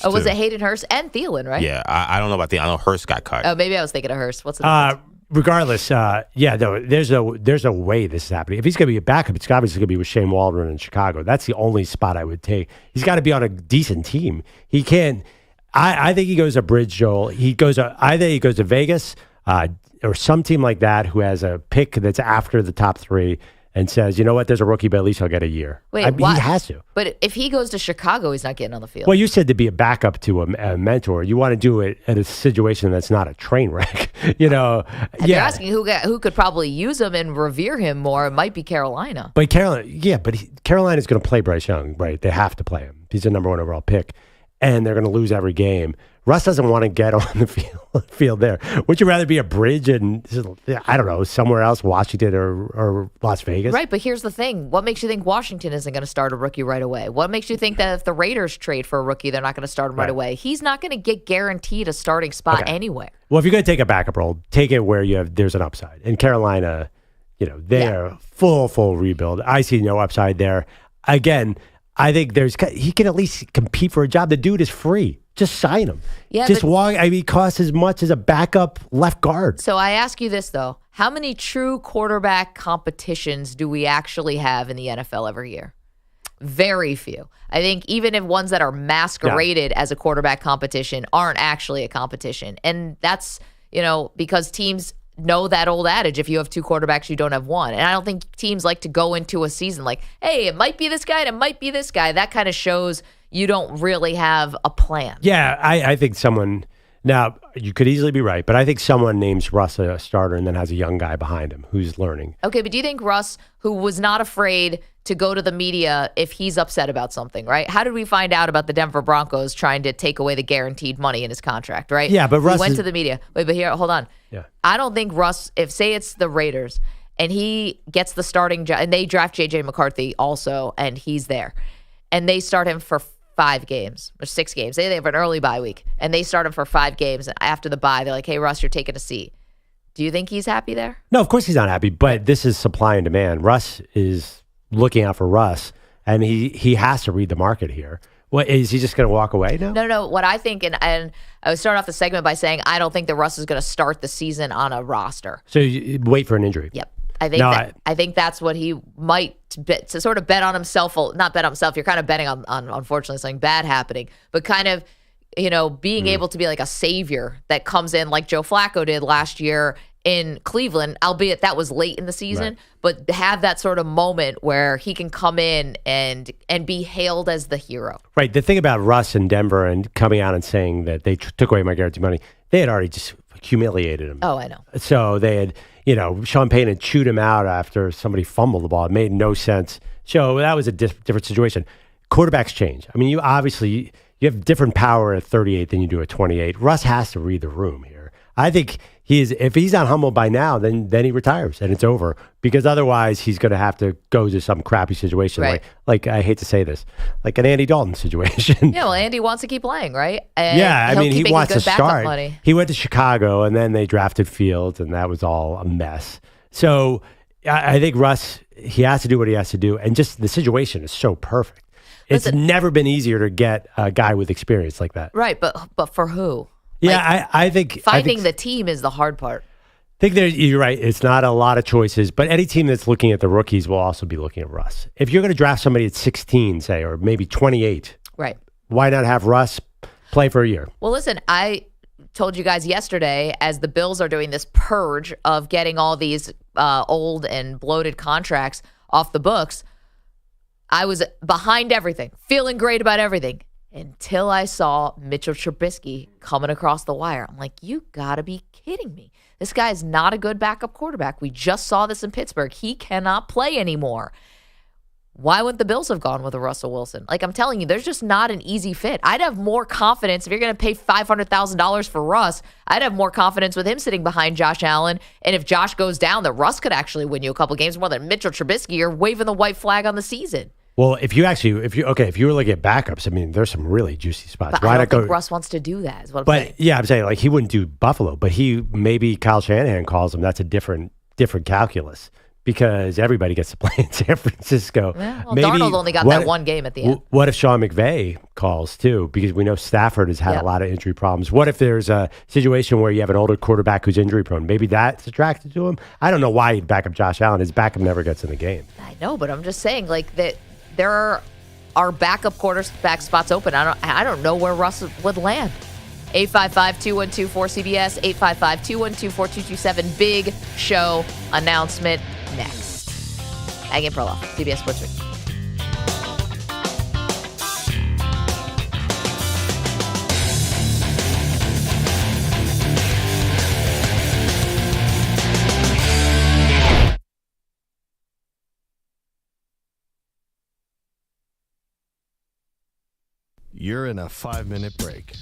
Oh, was it Hayden Hurst and Thielen, right? Yeah, I don't know about Thielen. I know Hurst got cut. Oh, maybe I was thinking of Hurst. What's the Regardless, there's a way this is happening. If he's going to be a backup, it's obviously going to be with Shane Waldron in Chicago. That's the only spot I would take. He's got to be on a decent team. He can't. I think he goes to Bridge, Joel. Either he goes to Vegas or some team like that who has a pick that's after the top 3 and says, you know what, there's a rookie, but at least I'll get a year. Wait, he has to. But if he goes to Chicago, he's not getting on the field. Well, you said to be a backup to a mentor. You want to do it at a situation that's not a train wreck. You're asking who could probably use him and revere him more. It might be Carolina. But Carolina's going to play Bryce Young, right? They have to play him. He's the number 1 overall pick, and they're going to lose every game. Russ doesn't want to get on the field there. Would you rather be a Bridge and, I don't know, somewhere else, Washington or Las Vegas? Right, but here's the thing. What makes you think Washington isn't going to start a rookie right away? What makes you think that if the Raiders trade for a rookie, they're not going to start him right away? He's not going to get guaranteed a starting spot anywhere. Well, if you're going to take a backup role, take it where there's an upside. In Carolina, they're full rebuild. I see no upside there. Again, I think he can at least compete for a job. The dude is free. Just sign him. Yeah, just walk. He costs as much as a backup left guard. So I ask you this, though. How many true quarterback competitions do we actually have in the NFL every year? Very few. I think even if ones that are masqueraded as a quarterback competition aren't actually a competition. And that's, because teams know that old adage, if you have 2 quarterbacks, you don't have 1. And I don't think teams like to go into a season like, hey, it might be this guy and it might be this guy. That kind of shows you don't really have a plan. Yeah, I think someone Now, you could easily be right, but I think someone names Russ a starter and then has a young guy behind him who's learning. Okay, but do you think Russ, who was not afraid to go to the media if he's upset about something, right? How did we find out about the Denver Broncos trying to take away the guaranteed money in his contract, right? Yeah, but Russ he went to the media. Wait, but here, hold on. Yeah. I don't think Russ, if say it's the Raiders and he gets the starting job, and they draft J.J. McCarthy also, and he's there, and they start him for 5 games or 6 games. They have an early bye week, and they start him for 5 games. And after the bye, they're like, hey, Russ, you're taking a seat. Do you think he's happy there? No, of course he's not happy, but this is supply and demand. Russ is looking out for Russ, and he has to read the market here. What, is he just going to walk away now? No. What I think, and I would start off the segment by saying I don't think that Russ is going to start the season on a roster. So you wait for an injury. Yep. I think that's what he might bet, to sort of bet on himself. Not bet on himself. You're kind of betting on unfortunately something bad happening, but kind of, being able to be like a savior that comes in like Joe Flacco did last year in Cleveland, albeit that was late in the season, but have that sort of moment where he can come in and be hailed as the hero. Right. The thing about Russ in Denver and coming out and saying that they took away my guarantee money, they had already just humiliated him. Oh, I know. So they had, Sean Payton had chewed him out after somebody fumbled the ball. It made no sense. So that was a different situation. Quarterbacks change. I mean, you obviously, you have different power at 38 than you do at 28. Russ has to read the room here. I think if he's not humbled by now, then he retires and it's over, because otherwise he's going to have to go to some crappy situation. Right. Like I hate to say this, like an Andy Dalton situation. Yeah, well, Andy wants to keep playing, right? And he wants to start. Money. He went to Chicago and then they drafted Fields and that was all a mess. So I think Russ, he has to do what he has to do. And just the situation is so perfect. It's never been easier to get a guy with experience like that. Right, but for who? Yeah, I think finding the team is the hard part. I think you're right. It's not a lot of choices, but any team that's looking at the rookies will also be looking at Russ. If you're going to draft somebody at 16, say, or maybe 28, right? Why not have Russ play for a year? Well, listen, I told you guys yesterday, as the Bills are doing this purge of getting all these old and bloated contracts off the books, I was behind everything, feeling great about everything, until I saw Mitchell Trubisky coming across the wire. I'm like, you got to be kidding me. This guy is not a good backup quarterback. We just saw this in Pittsburgh. He cannot play anymore. Why wouldn't the Bills have gone with a Russell Wilson? Like, I'm telling you, there's just not an easy fit. I'd have more confidence if you're going to pay $500,000 for Russ. I'd have more confidence with him sitting behind Josh Allen. And if Josh goes down, that Russ could actually win you a couple games more than Mitchell Trubisky. You're waving the white flag on the season. Well, if you were looking at backups, I mean, there's some really juicy spots. But Why I don't not go? think Russ wants to do that. Is what I'm saying. Yeah, I'm saying like he wouldn't do Buffalo, but maybe Kyle Shanahan calls him. That's a different calculus, because everybody gets to play in San Francisco. Yeah, well, Darnold only got that one game at the end. What if Sean McVay calls too? Because we know Stafford has had a lot of injury problems. What if there's a situation where you have an older quarterback who's injury prone? Maybe that's attracted to him. I don't know why he'd back up Josh Allen. His backup never gets in the game. I know, but I'm just saying like that there are backup quarterback spots open. I don't know where Russ would land. 855-212-4CBS, 855-212-4227. Big show announcement next. Maggie and Perloff, CBS Sports Week. You're in a 5-minute break.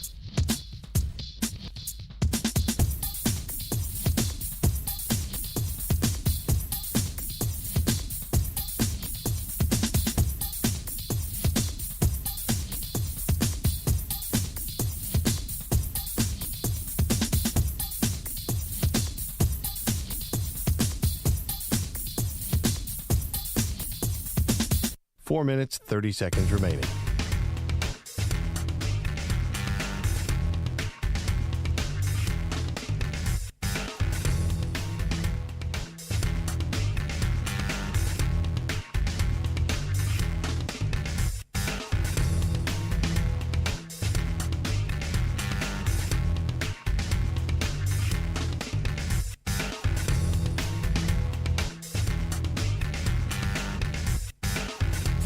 Four minutes, 30 seconds remaining.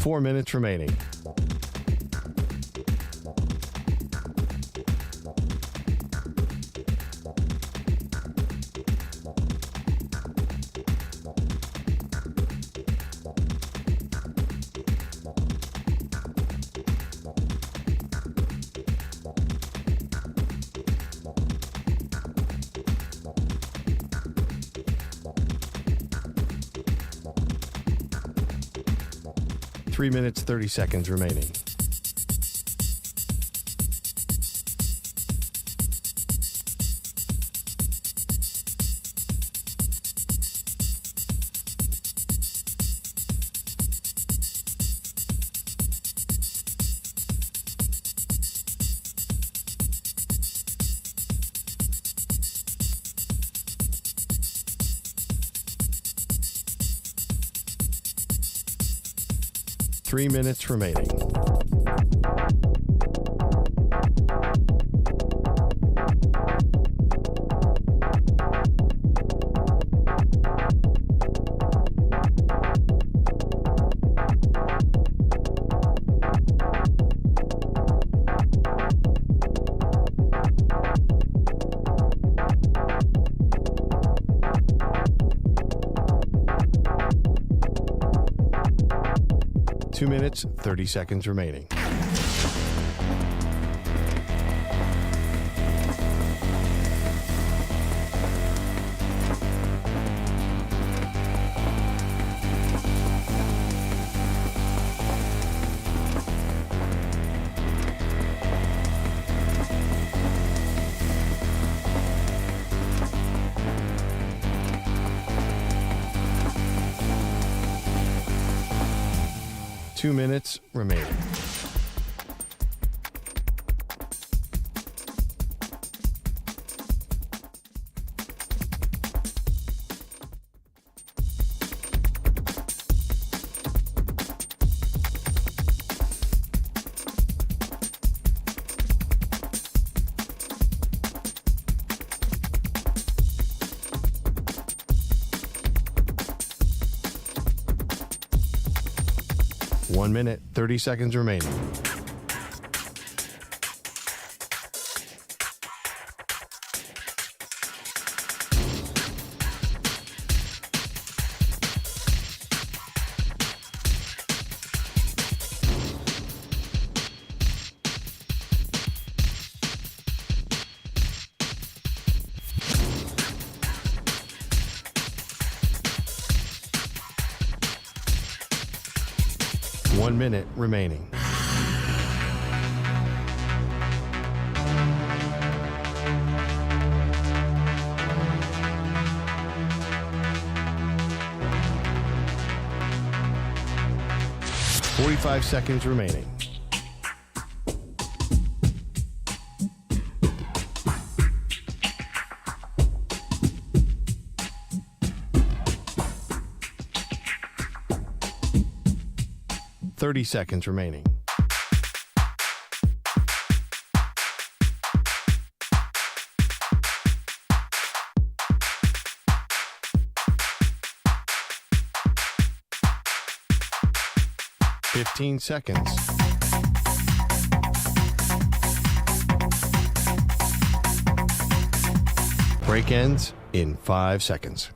Four minutes remaining. 3 minutes, 30 seconds remaining. Three minutes remaining. Two minutes, 30 seconds remaining. Two minutes remaining. One minute, 30 seconds remaining. One minute remaining. Forty-five seconds remaining. Thirty seconds remaining. Fifteen seconds. Break ends in 5 seconds.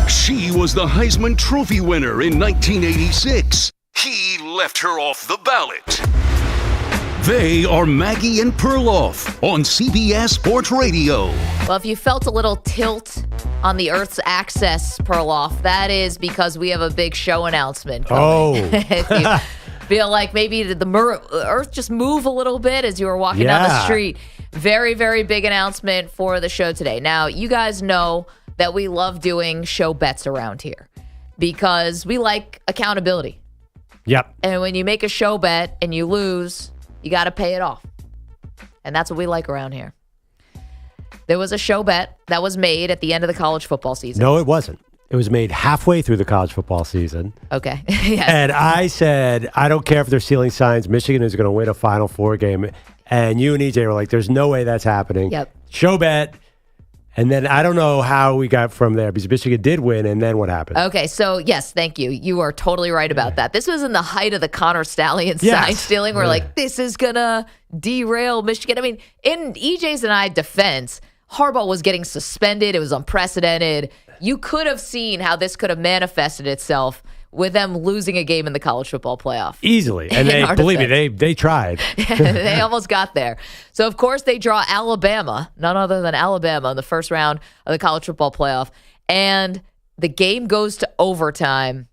She was the Heisman Trophy winner in 1986. He left her off the ballot. They are Maggie and Perloff on CBS Sports Radio. Well, if you felt a little tilt on the Earth's axis, Perloff, that is because we have a big show announcement coming. If you feel like maybe the Earth just move a little bit as you were walking down the street. Very, very big announcement for the show today. Now, you guys know that we love doing show bets around here because we like accountability. Yep. And when you make a show bet and you lose, you got to pay it off. And that's what we like around here. There was a show bet that was made at the end of the college football season. No, it wasn't. It was made halfway through the college football season. Okay. Yes. And I said, I don't care if they're stealing signs. Michigan is going to win a Final Four game. And you and EJ were like, there's no way that's happening. Yep. Show bet. And then I don't know how we got from there because Michigan did win, and then what happened? Okay, so yes, thank you. You are totally right about that. This was in the height of the Connor Stallion sign stealing. We're like, this is going to derail Michigan. I mean, in EJ's and I defense, Harbaugh was getting suspended. It was unprecedented. You could have seen how this could have manifested itself with them losing a game in the college football playoff. Easily. And they, believe me, they tried. They almost got there. So, of course, they draw Alabama, none other than Alabama, in the first round of the college football playoff. And the game goes to overtime.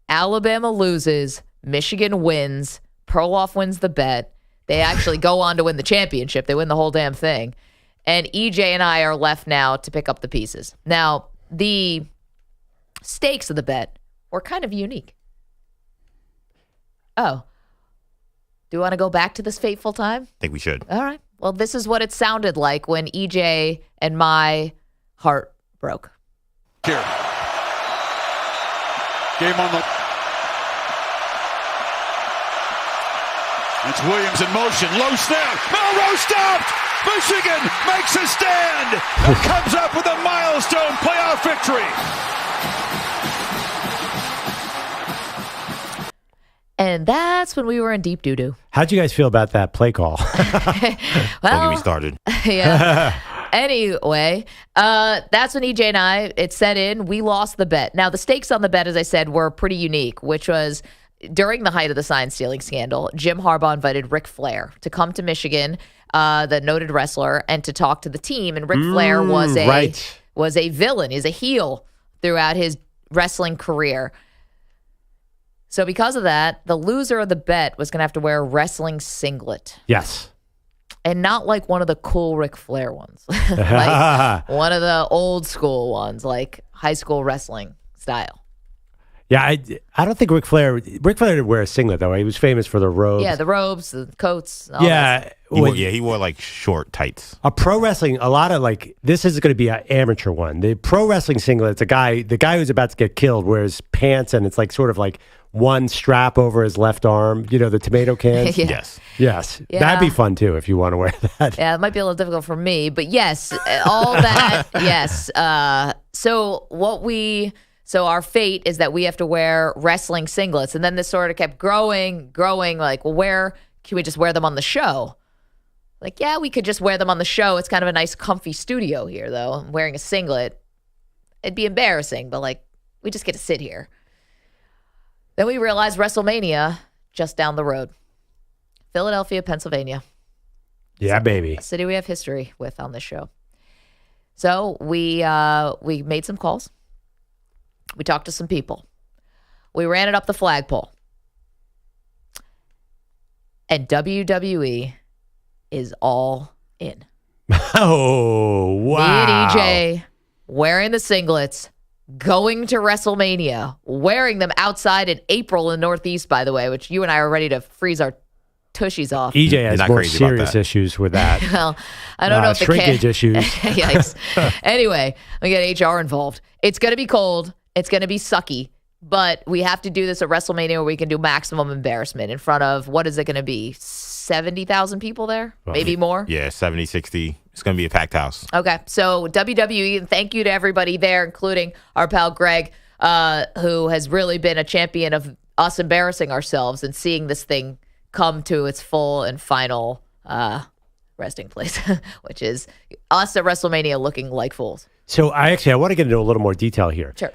Alabama loses. Michigan wins. Perloff wins the bet. They actually go on to win the championship. They win the whole damn thing. And EJ and I are left now to pick up the pieces. Now, the stakes of the bet were kind of unique. Oh. Do you want to go back to this fateful time? I think we should. All right. Well, this is what it sounded like when EJ and my heart broke. Here. Game on the... It's Williams in motion. Low snap. Melrose stopped. Michigan makes a stand and comes up with a milestone playoff victory. And that's when we were in deep doo-doo. How'd you guys feel about that play call? Don't get me started. Yeah. Anyway, that's when EJ and I, it set in. We lost the bet. Now, the stakes on the bet, as I said, were pretty unique, which was during the height of the sign-stealing scandal, Jim Harbaugh invited Ric Flair to come to Michigan, the noted wrestler, and to talk to the team. And Ric Flair was a villain. He's a heel throughout his wrestling career. So because of that, the loser of the bet was going to have to wear a wrestling singlet. Yes. And not like one of the cool Ric Flair ones. Like one of the old school ones, like high school wrestling style. Yeah, I don't think Ric Flair didn't wear a singlet, though. He was famous for the robes. Yeah, the robes, the coats. All yeah. He wore like short tights. A pro wrestling, a lot of like, this is going to be an amateur one. The pro wrestling singlet, the guy who's about to get killed wears pants, and it's like sort of like one strap over his left arm, the tomato cans. Yeah. Yes. Yes. Yeah. That'd be fun, too, if you want to wear that. Yeah, it might be a little difficult for me, but yes, all that, yes. So our fate is that we have to wear wrestling singlets. And then this sort of kept growing, like, well, where can we just wear them on the show? Like, yeah, we could just wear them on the show. It's kind of a nice, comfy studio here, though. I'm wearing a singlet. It'd be embarrassing, but, like, we just get to sit here. Then we realized WrestleMania just down the road. Philadelphia, Pennsylvania. Yeah, baby. A city we have history with on this show. So we made some calls. We talked to some people. We ran it up the flagpole. And WWE is all in. Oh, wow. Me and EJ wearing the singlets, going to WrestleMania, wearing them outside in April in the Northeast, by the way, which you and I are ready to freeze our tushies off. EJ has more serious issues with that. Well, I don't know if shrinkage issues. Yikes. Anyway, we get HR involved. It's going to be cold. It's going to be sucky. But we have to do this at WrestleMania where we can do maximum embarrassment in front of, what is it going to be, 70,000 people there? Well, maybe more? Yeah, 70, 60. It's going to be a packed house. Okay, so WWE, and thank you to everybody there, including our pal Greg, who has really been a champion of us embarrassing ourselves and seeing this thing come to its full and final resting place, which is us at WrestleMania looking like fools. So I want to get into a little more detail here. Sure.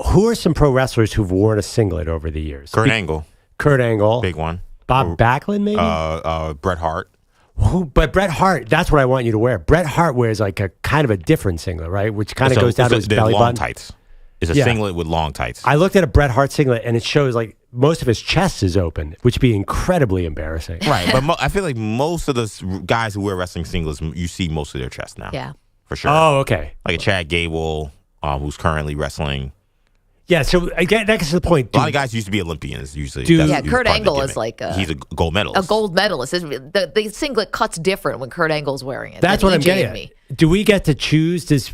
Who are some pro wrestlers who've worn a singlet over the years? Kurt Angle. Big one. Bob Backlund, maybe? Bret Hart. But Bret Hart, that's what I want you to wear. Bret Hart wears like a kind of a different singlet, right? Which kind of goes down to his belly button. Tights. It's a singlet with long tights. I looked at a Bret Hart singlet, and it shows like most of his chest is open, which would be incredibly embarrassing. Right, but I feel like most of the guys who wear wrestling singlets, you see most of their chest now. Yeah. For sure. Oh, okay. Like a Chad Gable, who's currently wrestling. Yeah, so again, that gets to the point. A lot of guys used to be Olympians, usually. Kurt Angle is like he's a gold medalist. A gold medalist. The singlet cuts different when Kurt Angle's wearing it. That's what I'm getting at. Do we get to choose this?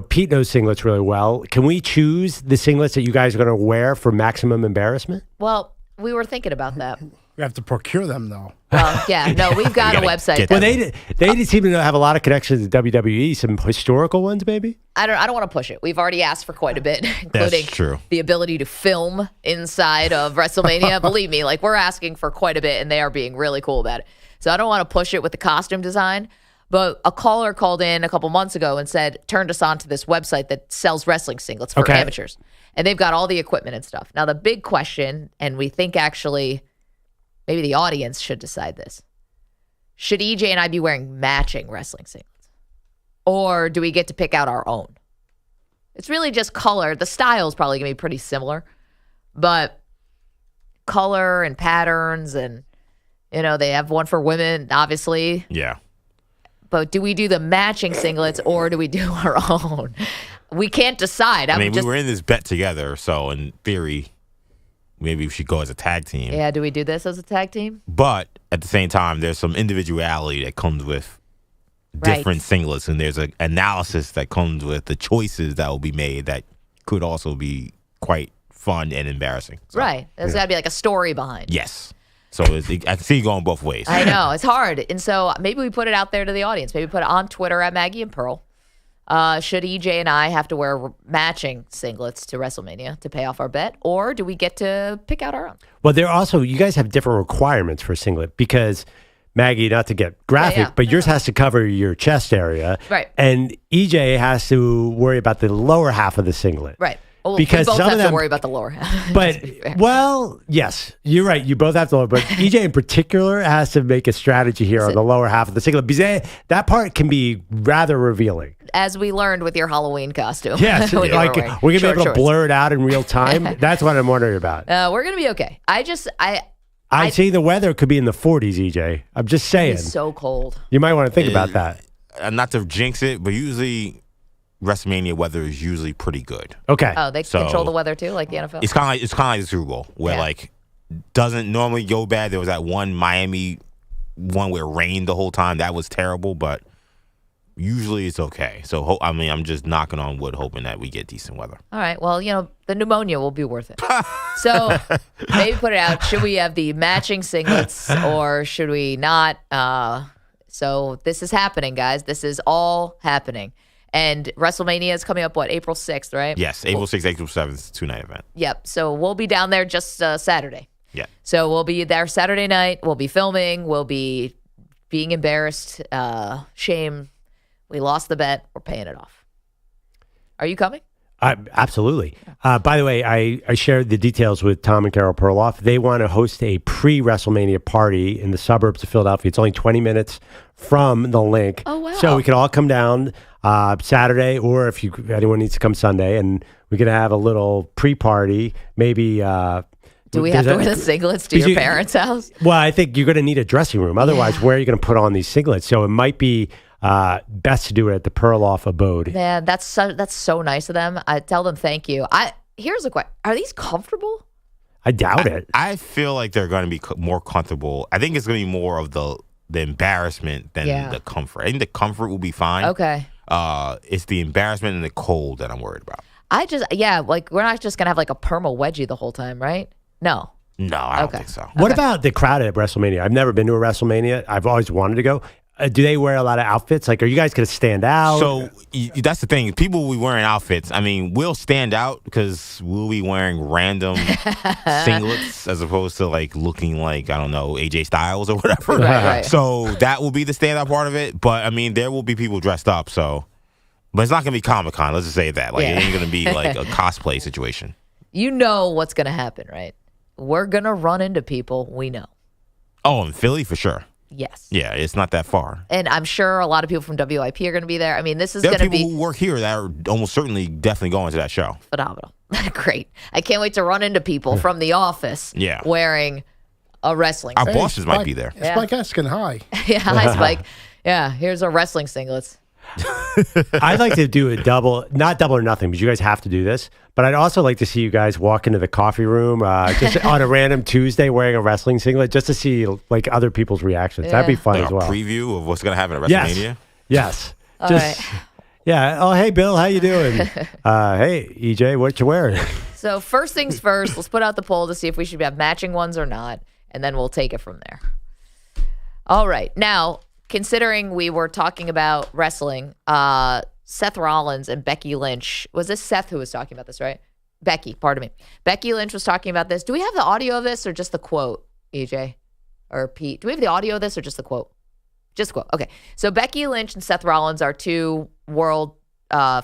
Pete knows singlets really well. Can we choose the singlets that you guys are going to wear for maximum embarrassment? Well, we were thinking about that. We have to procure them, though. Well, yeah, no, we've got a website. Well, they seem to have a lot of connections to WWE. Some historical ones, maybe. I don't want to push it. We've already asked for quite a bit, including the ability to film inside of WrestleMania. Believe me, like we're asking for quite a bit, and they are being really cool about it. So I don't want to push it with the costume design. But a caller called in a couple months ago and turned us on to this website that sells wrestling singlets for amateurs. And they've got all the equipment and stuff. Now, the big question, and we think actually maybe the audience should decide this. Should EJ and I be wearing matching wrestling singlets? Or do we get to pick out our own? It's really just color. The style is probably going to be pretty similar. But color and patterns and, they have one for women, obviously. Yeah. But do we do the matching singlets or do we do our own? We can't decide. We were in this bet together, so in theory, maybe we should go as a tag team. Yeah, do we do this as a tag team? But at the same time, there's some individuality that comes with different singlets, and there's an analysis that comes with the choices that will be made that could also be quite fun and embarrassing. So, right. There's got to be like a story behind. Yes. So I can see it going both ways. I know. It's hard. And so maybe we put it out there to the audience. Maybe put it on Twitter at Maggie and Pearl. Should EJ and I have to wear matching singlets to WrestleMania to pay off our bet? Or do we get to pick out our own? Well, you guys have different requirements for a singlet because, Maggie, not to get graphic, but yours has to cover your chest area. Right. And EJ has to worry about the lower half of the singlet. Right. Well, because we both some have of them, to worry about the lower half. But, well, yes, you're right. You both have to lower. But EJ in particular has to make a strategy here on the lower half of the singlet because that part can be rather revealing. As we learned with your Halloween costume. Yes, we're going to be able to blur it out in real time. That's what I'm wondering about. We're going to be okay. I'm seeing the weather could be in the 40s, EJ. I'm just saying. It's so cold. You might want to think about that. Not to jinx it, but usually WrestleMania weather is usually pretty good. Okay. Oh, they control the weather too, like the NFL? It's kind of like the Super Bowl, where doesn't normally go bad. There was that one Miami one where it rained the whole time. That was terrible, but usually it's okay. So, I'm just knocking on wood, hoping that we get decent weather. All right. Well, the pneumonia will be worth it. So maybe put it out. Should we have the matching singlets or should we not? So this is happening, guys. This is all happening. And WrestleMania is coming up, April 6th, right? Yes, April 6th, April 7th, 2-night event. Yep. So we'll be down there just Saturday. Yeah. So we'll be there Saturday night. We'll be filming. We'll be being embarrassed. Shame. We lost the bet. We're paying it off. Are you coming? Absolutely. By the way, I shared the details with Tom and Carol Perloff. They want to host a pre-WrestleMania party in the suburbs of Philadelphia. It's only 20 minutes from the link. Oh, wow. So we can all come down Saturday, or if anyone needs to come Sunday, and we can have a little pre-party. Maybe. Do we have to wear the singlets to your parents' house? Well, I think you're going to need a dressing room. Otherwise, where are you going to put on these singlets? So it might be best to do it at the Perloff abode. Man, that's so nice of them. I tell them thank you. Here's a question: are these comfortable? I doubt it. I feel like they're going to be more comfortable. I think it's going to be more of the embarrassment than the comfort. I think the comfort will be fine. Okay. It's the embarrassment and the cold that I'm worried about. We're not just gonna have like a perma wedgie the whole time, right? No. No, I don't think so. What about the crowd at WrestleMania? I've never been to a WrestleMania. I've always wanted to go. Do they wear a lot of outfits? Like, are you guys going to stand out? So that's the thing. People will be wearing outfits. I mean, we'll stand out because we'll be wearing random singlets as opposed to like looking like, I don't know, AJ Styles or whatever. Right. So that will be the standout part of it. But I mean, there will be people dressed up. But it's not going to be Comic-Con. Let's just say that. Like, it ain't going to be like a cosplay situation. You know what's going to happen, right? We're going to run into people we know. Oh, in Philly for sure. Yes. Yeah, it's not that far. And I'm sure a lot of people from WIP are going to be there. I mean, this is going to be... There are people who work here that are almost certainly definitely going to that show. Phenomenal. Great. I can't wait to run into people from the office wearing a wrestling Our bosses might be there. Spike asking hi. Yeah, hi, Spike. Yeah, here's our wrestling singlets. I'd like to do a not double or nothing, because you guys have to do this. But I'd also like to see you guys walk into the coffee room just on a random Tuesday wearing a wrestling singlet, just to see like other people's reactions. That'd be fun as well. A preview of what's going to happen at WrestleMania? Yes. All right. Yeah. Oh, hey, Bill, how you doing? Hey, EJ, what you wearing? So first things first, let's put out the poll to see if we should have matching ones or not. and then we'll take it from there. All right. Now, considering we were talking about wrestling, Seth Rollins and Becky Lynch. Was this Seth who was talking about this, right? Becky, pardon me. Becky Lynch was talking about this. Do we have the audio of this or just the quote, EJ? Or Pete? Do we have the audio of this or just the quote? Just quote. Okay. So Becky Lynch and Seth Rollins are two world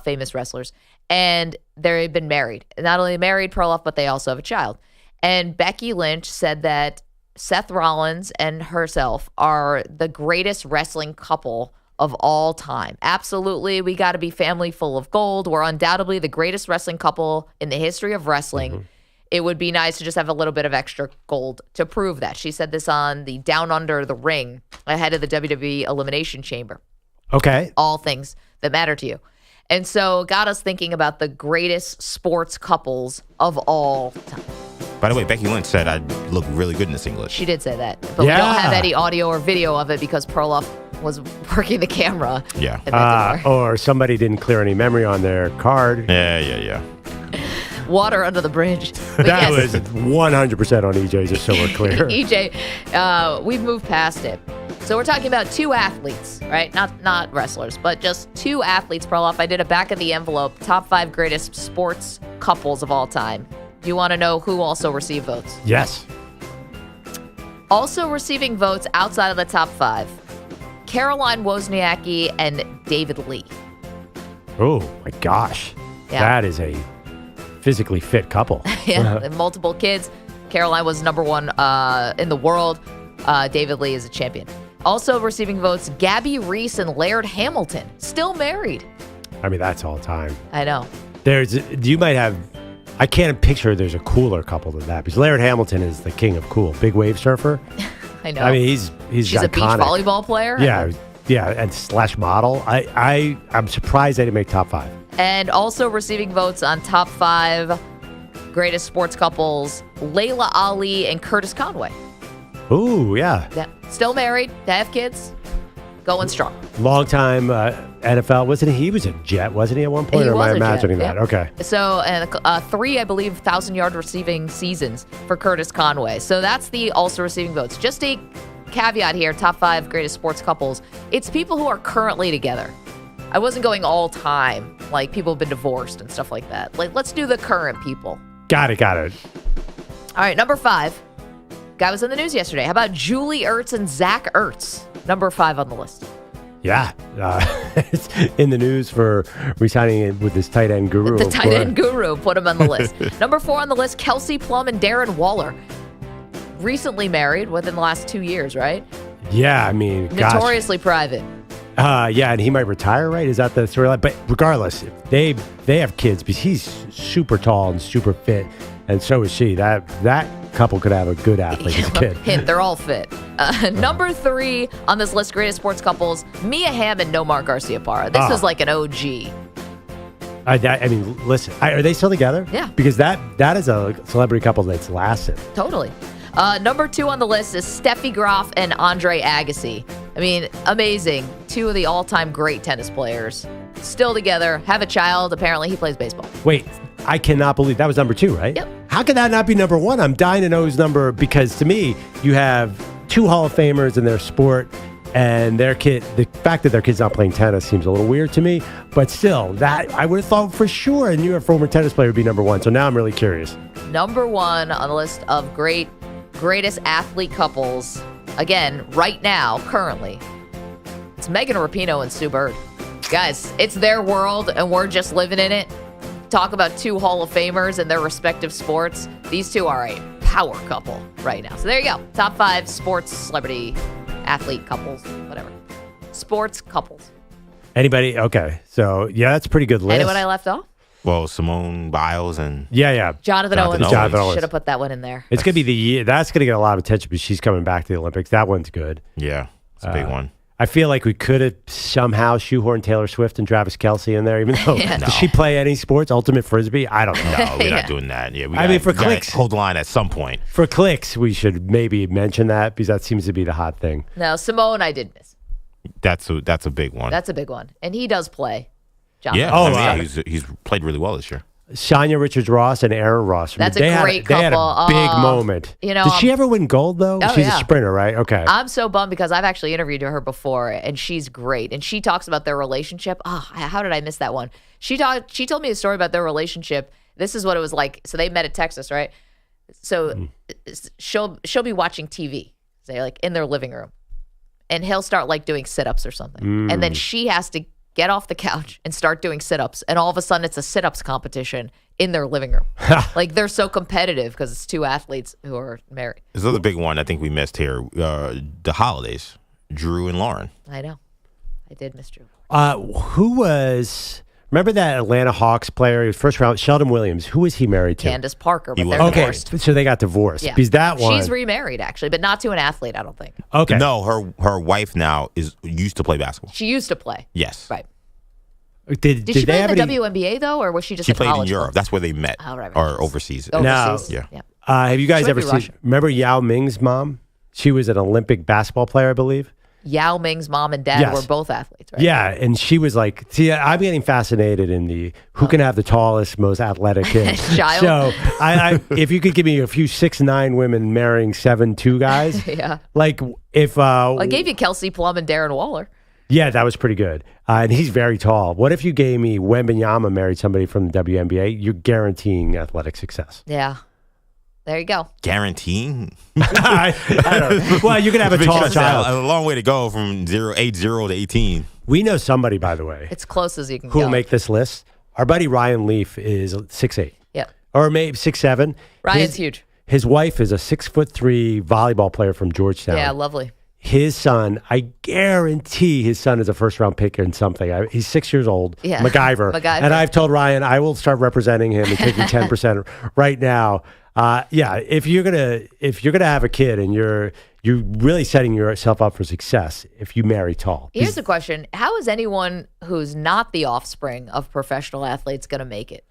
famous wrestlers, and they've been married. Not only married, Perloff, but they also have a child. And Becky Lynch said that Seth Rollins and herself are the greatest wrestling couple of all time. Absolutely, we got to be family full of gold. We're undoubtedly the greatest wrestling couple in the history of wrestling. Mm-hmm. It would be nice to just have a little bit of extra gold to prove that. She said this on the Down Under the Ring ahead of the WWE Elimination Chamber. Okay. All things that matter to you. And so it got us thinking about the greatest sports couples of all time. By the way, Becky Lynch said I look really good in this English. She did say that. But we don't have any audio or video of it because Perloff was working the camera. Yeah. Or somebody didn't clear any memory on their card. Yeah. Water under the bridge. But that was 100% on EJ, just so we're clear. EJ, we've moved past it. So we're talking about two athletes, right? Not wrestlers, but just two athletes, Perloff. I did a back of the envelope, top 5 greatest sports couples of all time. Do you want to know who also received votes? Yes. Also receiving votes outside of the top 5, Caroline Wozniacki and David Lee. Oh, my gosh. Yeah. That is a physically fit couple. Yeah, multiple kids. Caroline was number 1 in the world. David Lee is a champion. Also receiving votes, Gabby Reese and Laird Hamilton, still married. I mean, that's all time. I know. I can't picture there's a cooler couple than that because Laird Hamilton is the king of cool. Big wave surfer. I know. I mean, he's She's iconic. a beach volleyball player. Yeah, and slash model. I'm surprised they didn't make top 5. And also receiving votes on top 5 greatest sports couples, Layla Ali and Curtis Conway. Ooh, yeah. Still married, they have kids, going strong. Long time NFL, wasn't he? He was a Jet, wasn't he, at one point? He or am was I a imagining Jet, that? Okay. So, 3, I believe, 1,000-yard receiving seasons for Curtis Conway. So that's the also receiving votes. Just a caveat here, top 5 greatest sports couples. It's people who are currently together. I wasn't going all time, like people have been divorced and stuff like that. Like, let's do the current people. Got it. All right, number 5. Guy was in the news yesterday. How about Julie Ertz and Zach Ertz? Number 5 on the list. Yeah. It's in the news for re-signing it with this tight end guru. The tight end guru put him on the list. Number 4 on the list, Kelsey Plum and Darren Waller. Recently married within the last 2 years, right? Yeah, I mean, Notoriously private. Yeah, and he might retire, right? Is that the storyline? But regardless, they have kids because he's super tall and super fit, and so is she. That couple could have a good athlete as a kid. Hint, they're all fit. Number 3 on this list, greatest sports couples, Mia Hamm and Nomar Garciaparra. This is like an OG. I mean, listen, are they still together? Yeah. Because that is a celebrity couple that's lasted. Totally. Number 2 on the list is Steffi Graf and Andre Agassi. I mean, amazing. 2 of the all-time great tennis players. Still together, have a child. Apparently, he plays baseball. Wait, I cannot believe that was number 2, right? Yep. How could that not be number 1? I'm dying to know who's number, because to me, you have 2 Hall of Famers in their sport, and their kid. The fact that their kid's not playing tennis seems a little weird to me, but still, that I would have thought for sure a New former tennis player would be number 1. So now I'm really curious. Number 1 on the list of greatest athlete couples. Again, right now, currently, it's Megan Rapinoe and Sue Bird. Guys, it's their world, and we're just living in it. Talk about 2 Hall of Famers in their respective sports. These 2 are a power couple right now. So there you go. Top 5 sports, celebrity, athlete couples, whatever. Sports couples. Anybody? Okay. So, yeah, that's a pretty good list. Anyone I left off? Well, Simone Biles and Jonathan Owens. Jonathan Owens. Should have put that one in there. It's going to be the year. That's going to get a lot of attention because she's coming back to the Olympics. That one's good. Yeah, it's a big one. I feel like we could have somehow shoehorned Taylor Swift and Travis Kelce in there, even though does she play any sports? Ultimate Frisbee? I don't know. No, we're not doing that. Yeah, I mean, for clicks, hold the line at some point. For clicks, we should maybe mention that because that seems to be the hot thing. No, Simone, I did miss. That's a big one. That's a big one, and he does play. Jonathan. Yeah, he's played really well this year. Shania Richards-Ross and Aaron Ross. That's a great They had couple. a big moment. You know, did she ever win gold though? Oh, She's yeah. a sprinter, right? Okay. I'm so bummed because I've actually interviewed her before, and she's great. And she talks about their relationship. Oh, how did I miss that one? She told me a story about their relationship. This is what it was like. So they met at Texas, right? So she'll be watching TV, say like in their living room, and he'll start like doing sit-ups or something, and then she has to get off the couch and start doing sit-ups, and all of a sudden it's a sit-ups competition in their living room. Like they're so competitive because it's two athletes who are married. There's another big one I think we missed here. The holidays, Drew and Lauren. I know, I did miss Drew. Who was? Remember that Atlanta Hawks player, first round, Sheldon Williams? Who was he married to? Candace Parker, but they're okay, divorced. so they got divorced. Yeah. Because that one, she's remarried actually, but not to an athlete. I don't think. Okay. No, her wife now used to play basketball. She used to play. Yes. Right. Did she they play in have the any? WNBA though, or was she just She a played in college Europe. club? That's where they met. Oh, right. Or overseas. Overseas. Yeah. Have you guys She might ever be seen? Russian. Remember Yao Ming's mom? She was an Olympic basketball player, I believe. Yao Ming's mom and dad Yes. were both athletes, right? Yeah, and she was like, see, I'm getting fascinated in the who can have the tallest, most athletic kid. Child. So, I if you could give me a few 6'9" women marrying 7'2" guys, Yeah. like if I gave you Kelsey Plum and Darren Waller. yeah, that was pretty good, and he's very tall. What if you gave me Wembanyama married somebody from the WNBA? You're guaranteeing athletic success. Yeah. There you go. Guaranteeing? I don't know. Well, you can have a tall child. A long way to go from 8-0 to 18. We know somebody, by the way, It's close as you can who go. will make this list. Our buddy Ryan Leaf is 6'8", Yep. or maybe 6'7". Ryan's huge. His wife is a 6'3" volleyball player from Georgetown. Yeah, lovely. His son, I guarantee his son is a first-round pick in something. He's 6 years old, Yeah. MacGyver. MacGyver. And I've told Ryan I will start representing him and taking 10% right now. Yeah, if you're gonna have a kid and you're really setting yourself up for success if you marry tall. Here's the question. How is anyone who's not the offspring of professional athletes going to make it?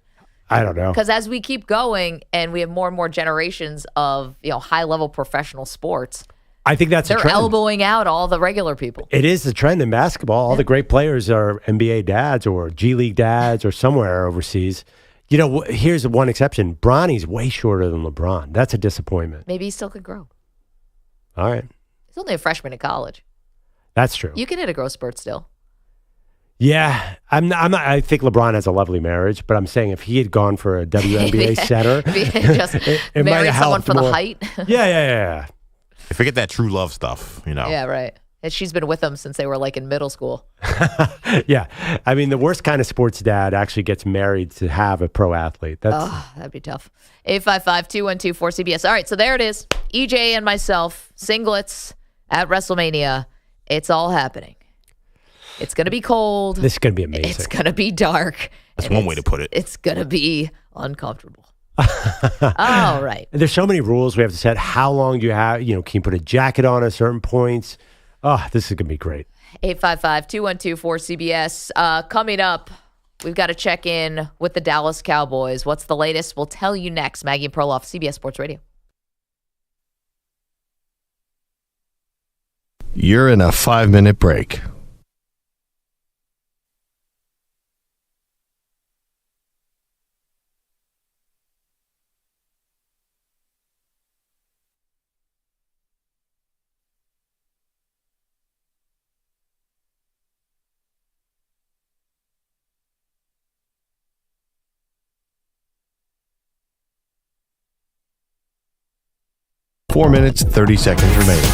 I don't know. Because as we keep going and we have more and more generations of high-level professional sports, I think that's a they're trend. elbowing out all the regular people. It is the trend in basketball. All the great players are NBA dads or G League dads or somewhere overseas. You know, here's one exception. Bronny's way shorter than LeBron. That's a disappointment. Maybe he still could grow. All right. He's only a freshman in college. That's true. You can hit a growth spurt still. Yeah. I'm not, I think LeBron has a lovely marriage, but I'm saying if he had gone for a WNBA center, If he had just it might married have someone helped for the more. height. Yeah. Forget that true love stuff, Yeah, right. And she's been with him since they were like in middle school. Yeah. I mean, the worst kind of sports dad actually gets married to have a pro athlete. That's That'd be tough. 855-212-4CBS. All right, so there it is. EJ and myself, singlets at WrestleMania. It's all happening. It's going to be cold. This is going to be amazing. It's going to be dark. That's and one way to put it. It's going to be uncomfortable. All right. There's so many rules we have to set. How long do you have? Can you put a jacket on at certain points? Oh, this is going to be great. 855-212-4CBS. Coming up, we've got to check in with the Dallas Cowboys. What's the latest? We'll tell you next. Maggie and Perloff, CBS Sports Radio. You're in a 5-minute break. Four minutes, 30 seconds remaining.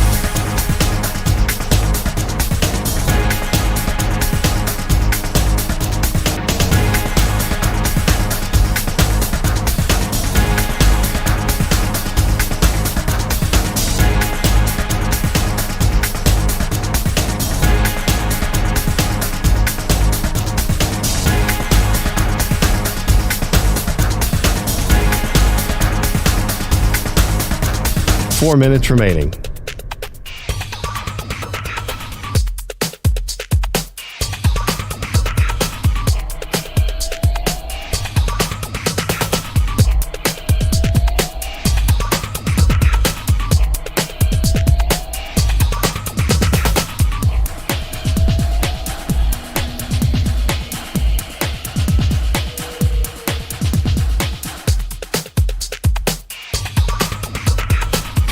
Four minutes remaining.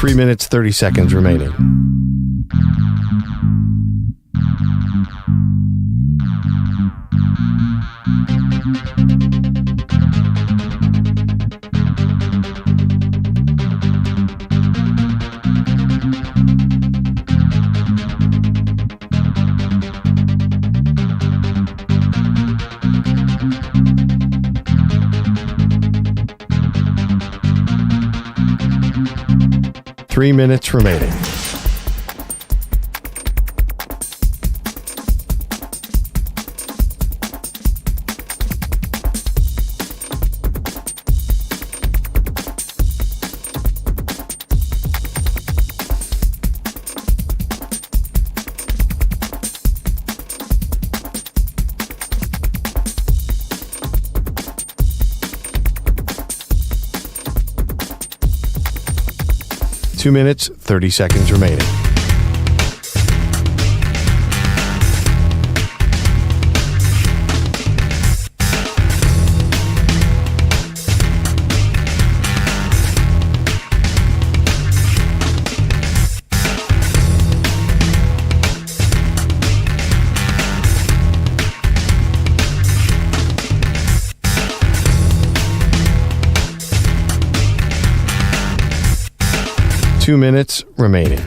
3 minutes, 30 seconds remaining. Three minutes remaining. Two minutes, 30 seconds remaining. Two minutes remaining.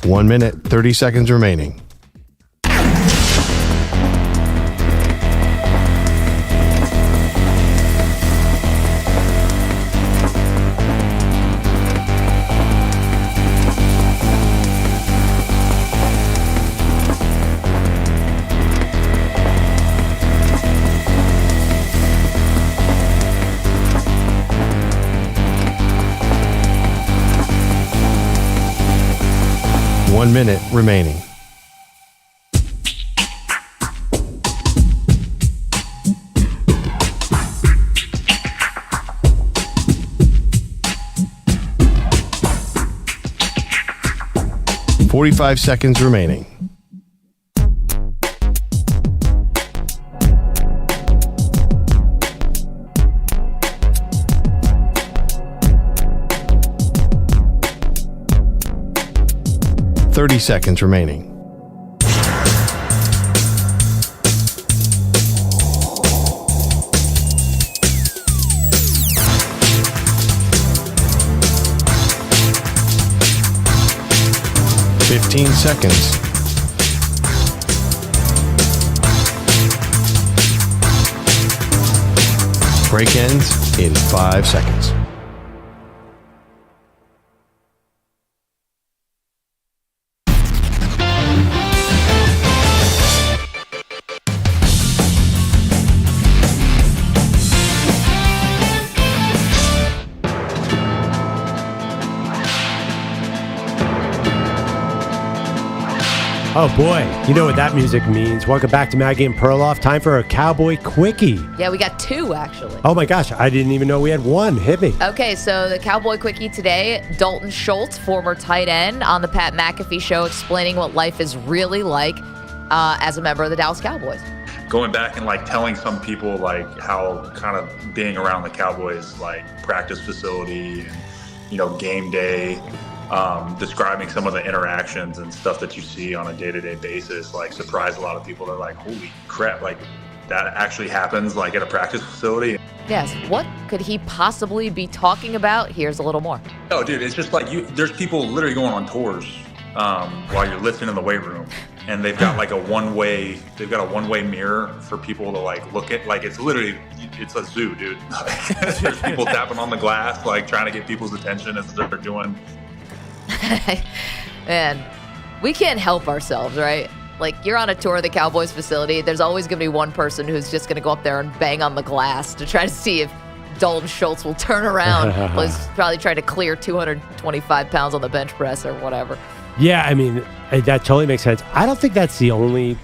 1 minute, 30 seconds remaining. One minute remaining. .45 seconds remaining. .30 seconds remaining. .15 seconds. Break ends in 5 seconds. Oh boy, you know what that music means. Welcome back to Maggie and Perloff. Time for a Cowboy Quickie. Yeah, we got two actually. Oh my gosh, I didn't even know we had one. Hit me. Okay, so the Cowboy Quickie today, Dalton Schultz, former tight end, on the Pat McAfee Show, explaining what life is really like as a member of the Dallas Cowboys. Going back and like telling some people like how kind of being around the Cowboys, like practice facility and, you know, game day, describing some of the interactions and stuff that you see on a day-to-day basis, like surprised a lot of people. They're like, holy crap, like that actually happens like at a practice facility. Yes, what could he possibly be talking about? Here's a little more. Oh, dude, it's just like there's people literally going on tours while you're lifting in the weight room, and they've got like a one-way mirror for people to like look at. Like it's a zoo, dude. There's people tapping on the glass, like trying to get people's attention as they're doing. Man, we can't help ourselves, right? Like, you're on a tour of the Cowboys facility. There's always going to be one person who's just going to go up there and bang on the glass to try to see if Dalton Schultz will turn around. He's probably trying to clear 225 pounds on the bench press or whatever. Yeah, I mean, that totally makes sense. I don't think that's the only,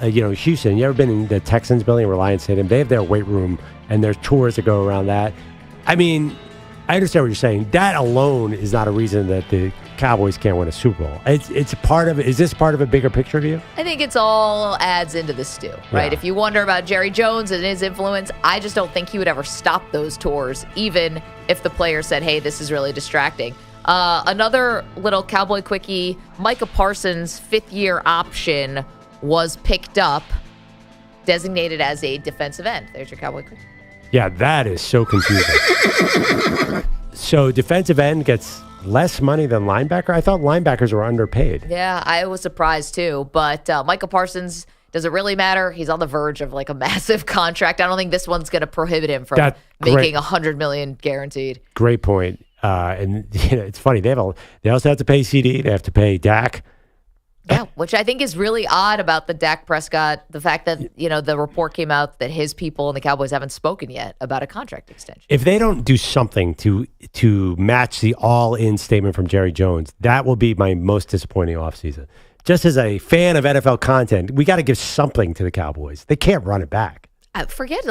Houston. You ever been in the Texans building, Reliance Stadium? They have their weight room and there's tours that go around that. I mean, I understand what you're saying. That alone is not a reason that the Cowboys can't win a Super Bowl. It's part of it. Is this part of a bigger picture to you? I think it's all adds into the stew, right? Yeah. If you wonder about Jerry Jones and his influence, I just don't think he would ever stop those tours, even if the player said, hey, this is really distracting. Another little Cowboy quickie, Micah Parsons' fifth-year option was picked up, designated as a defensive end. There's your Cowboy quickie. Yeah, that is so confusing. So defensive end gets less money than linebacker? I thought linebackers were underpaid. Yeah, I was surprised too. But Micah Parsons, does it really matter? He's on the verge of like a massive contract. I don't think this one's going to prohibit him from making $100 million guaranteed. Great point. And it's funny. They also have to pay CD. They have to pay Dak. Yeah, which I think is really odd about the Dak Prescott. The fact that, the report came out that his people and the Cowboys haven't spoken yet about a contract extension. If they don't do something to match the all-in statement from Jerry Jones, that will be my most disappointing offseason. Just as a fan of NFL content, we got to give something to the Cowboys. They can't run it back. Forget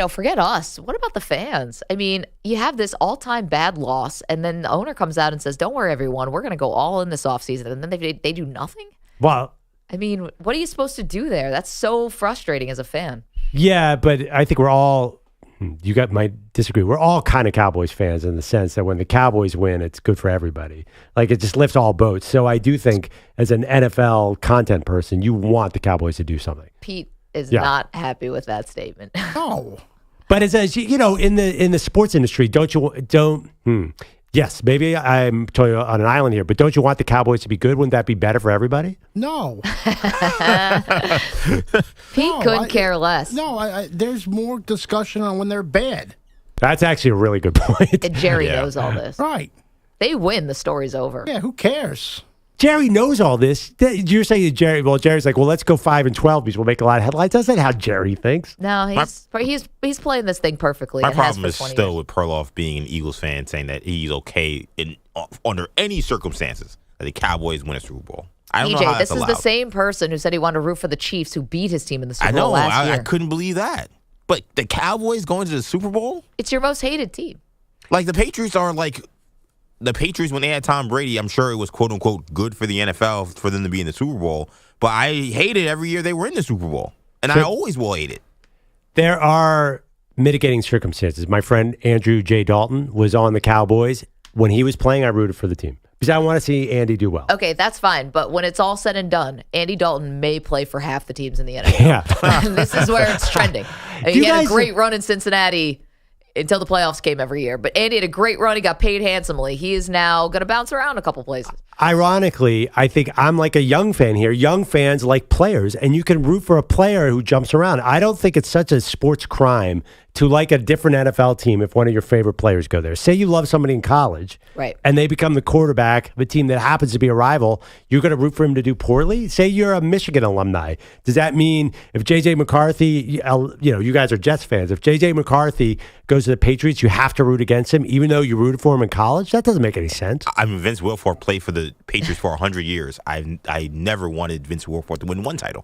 forget us. What about the fans? I mean, you have this all-time bad loss, and then the owner comes out and says, don't worry, everyone, we're going to go all in this offseason, and then they do nothing? Well, I mean, what are you supposed to do there? That's so frustrating as a fan. Yeah, but I think we're all, might disagree, we're all kind of Cowboys fans in the sense that when the Cowboys win, it's good for everybody. Like, it just lifts all boats. So I do think as an NFL content person, you want the Cowboys to do something. Pete is not happy with that statement. No. But as in the sports industry, yes, maybe I'm totally on an island here, but don't you want the Cowboys to be good? Wouldn't that be better for everybody? No. Pete couldn't care less. No, there's more discussion on when they're bad. That's actually a really good point. And Jerry knows all this. Right. They win, the story's over. Yeah, who cares? Jerry knows all this. You're saying Jerry? Well, Jerry's like, well, let's go 5-12 because we'll make a lot of headlines. That's not how Jerry thinks. No, he's playing this thing perfectly. My problem is still with Perloff being an Eagles fan, saying that he's okay under any circumstances that the Cowboys win a Super Bowl. I don't know how that's this is the same person who said he wanted to root for the Chiefs, who beat his team in the Super Bowl last year. I couldn't believe that. But the Cowboys going to the Super Bowl? It's your most hated team. Like the Patriots are like. The Patriots, when they had Tom Brady, I'm sure it was quote unquote good for the NFL for them to be in the Super Bowl. But I hated every year they were in the Super Bowl. And I always will hate it. There are mitigating circumstances. My friend Andrew J. Dalton was on the Cowboys. When he was playing, I rooted for the team because I want to see Andy do well. Okay, that's fine. But when it's all said and done, Andy Dalton may play for half the teams in the NFL. Yeah. This is where it's trending. He had a great run in Cincinnati until the playoffs came every year. But Andy had a great run. He got paid handsomely. He is now going to bounce around a couple places. Ironically, I think I'm like a young fan here. Young fans like players, and you can root for a player who jumps around. I don't think it's such a sports crime to like a different NFL team if one of your favorite players go there. Say you love somebody in college, right, and they become the quarterback of a team that happens to be a rival, you're going to root for him to do poorly? Say you're a Michigan alumni. Does that mean if J.J. McCarthy, you guys are Jets fans, if J.J. McCarthy goes to the Patriots, you have to root against him even though you rooted for him in college? That doesn't make any sense. I mean, Vince Wilfork played for the Patriots for 100 years. I never wanted Vince Wilfork to win one title.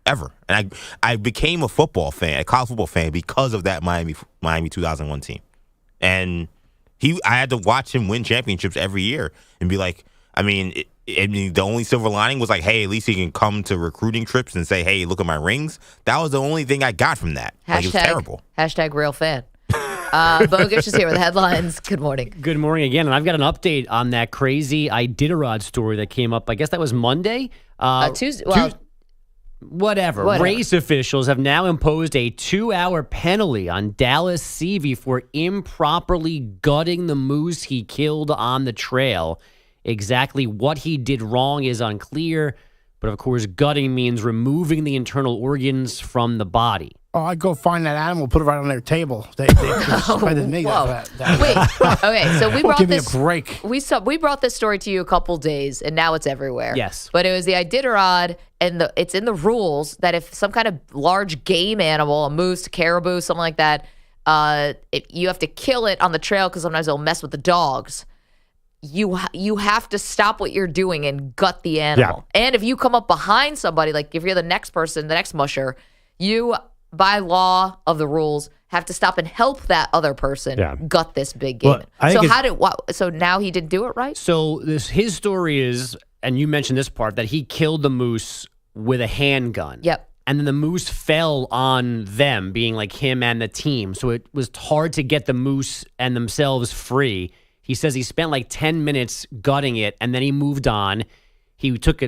Ever. And I became a football fan, a college football fan, because of that Miami 2001 team. And I had to watch him win championships every year and be like, the only silver lining was like, hey, at least he can come to recruiting trips and say, hey, look at my rings. That was the only thing I got from that. It was terrible. Hashtag real fan. Bogish is here with the headlines. Good morning. Good morning again. And I've got an update on that crazy Iditarod story that came up. I guess that was Monday. Tuesday. Whatever. Race officials have now imposed a 2-hour penalty on Dallas Seavey for improperly gutting the moose he killed on the trail. Exactly what he did wrong is unclear, but of course, gutting means removing the internal organs from the body. Oh, I'd go find that animal, put it right on their table. They suspended me. Wait, okay, so we brought give this. Me a break. We brought this story to you a couple days, and now it's everywhere. Yes, but it was the Iditarod, and it's in the rules that if some kind of large game animal, a moose, a caribou, something like that, you have to kill it on the trail because sometimes it'll mess with the dogs. you have to stop what you're doing and gut the animal. Yeah. And if you come up behind somebody, like if you're the next person, the next musher, you, by law of the rules, have to stop and help that other person gut this big game. So now he didn't do it right? So his story is, and you mentioned this part, that he killed the moose with a handgun. Yep. And then the moose fell on them, being like him and the team. So it was hard to get the moose and themselves free. He says he spent like 10 minutes gutting it, and then he moved on. They took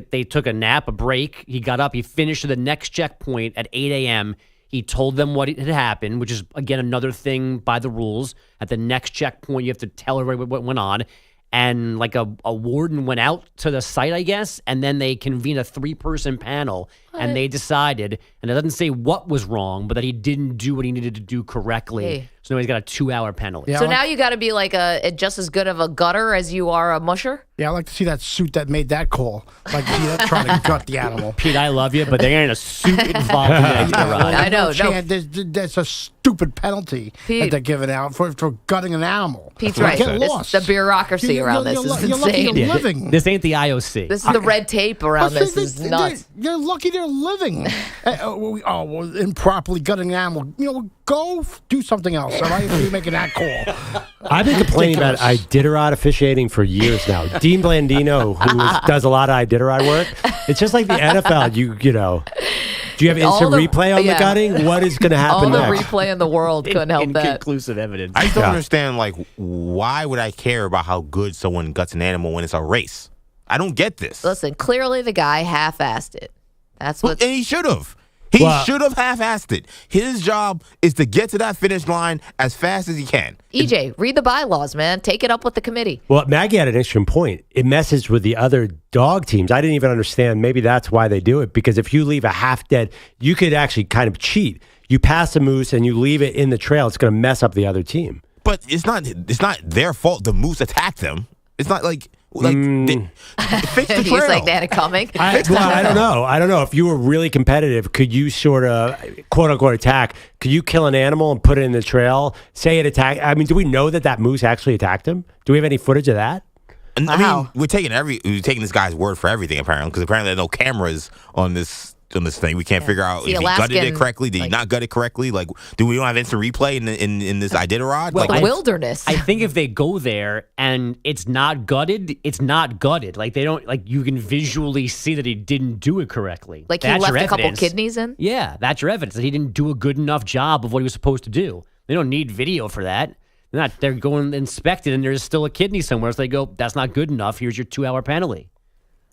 a nap, a break. He got up. He finished to the next checkpoint at 8 a.m. He told them what had happened, which is, again, another thing by the rules. At the next checkpoint, you have to tell everybody what went on. And like a warden went out to the site, I guess, and then they convened a 3-person panel, and they decided, and it doesn't say what was wrong, but that he didn't do what he needed to do correctly. Hey. So now he's got a 2-hour penalty. So now you got to be like just as good of a gutter as you are a musher? Yeah, I'd like to see that suit that made that call. Like, trying to gut the animal. Pete, I love you, but there ain't a suit involved in that. I know. That's a stupid penalty that they're giving out for gutting an animal. Pete's right. Get lost. The bureaucusy around this is you're lucky insane. you're living. This ain't the IOC. This is the red tape around this is nuts. You're lucky they're living. Improperly gutting an animal. Go do something else. All right, if you're making that call. I've been complaining about Iditarod officiating for years now. Dean Blandino, who does a lot of Iditarod work, it's just like the NFL. You know, do you have instant replay on the gutting? What is going to happen next? All the replay in the world couldn't help that. Inconclusive evidence. I don't understand, like, why would I care about how good someone guts an animal when it's a race? I don't get this. Listen, clearly the guy half-assed it. That's what. And he should have. He should have half-assed it. His job is to get to that finish line as fast as he can. EJ, read the bylaws, man. Take it up with the committee. Well, Maggie had an interesting point. It messes with the other dog teams. I didn't even understand. Maybe that's why they do it. Because if you leave a half dead, you could actually kind of cheat. You pass a moose and you leave it in the trail. It's going to mess up the other team. But it's not their fault. The moose attacked them. It's not like fix the trail. He's like, they had it coming. I don't know. I don't know. If you were really competitive, could you sort of, quote unquote, attack? Could you kill an animal and put it in the trail? Say it attacked. I mean, do we know that moose actually attacked him? Do we have any footage of that? I mean, we're taking this guy's word for everything, apparently, because apparently there are no cameras on this thing. We can't figure out if he gutted it correctly. Did he not gut it correctly? Like, we don't have instant replay in this Iditarod? Well, like, wilderness. I think if they go there and it's not gutted, it's not gutted. Like, they don't, like, you can visually see that he didn't do it correctly. Like, he left a couple kidneys in? Yeah, that's your evidence that he didn't do a good enough job of what he was supposed to do. They don't need video for that. They're going to inspect it and there's still a kidney somewhere. So they go, that's not good enough. Here's your 2-hour penalty.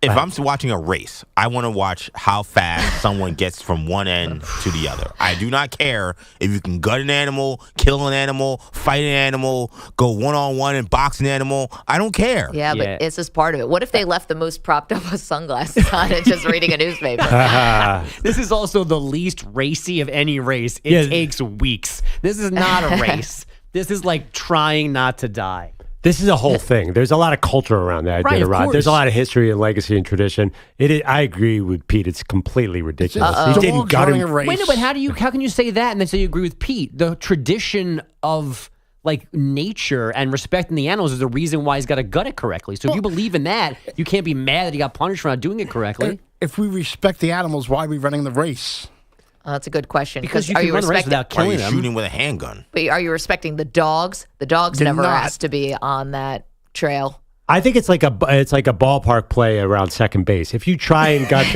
If I'm watching a race, I want to watch how fast someone gets from one end to the other. I do not care if you can gut an animal, kill an animal, fight an animal, go one-on-one and box an animal. I don't care. Yeah, but it's just part of it. What if they left the moose propped up with sunglasses on and just reading a newspaper? This is also the least racy of any race. It takes weeks. This is not a race. This is like trying not to die. This is a whole thing. There's a lot of culture around that. Right, of course. There's a lot of history and legacy and tradition. I agree with Pete. It's completely ridiculous. He didn't gut him. Wait, no, but how can you say that and then say you agree with Pete? The tradition of like nature and respecting the animals is the reason why he's got to gut it correctly. So if you believe in that, you can't be mad that he got punished for not doing it correctly. If we respect the animals, why are we running the race? That's a good question. Because you can run the race without killing them. Shooting with a handgun. But are you respecting the dogs? The dogs never asked to be on that trail. I think it's like a ballpark play around second base. If you try and gut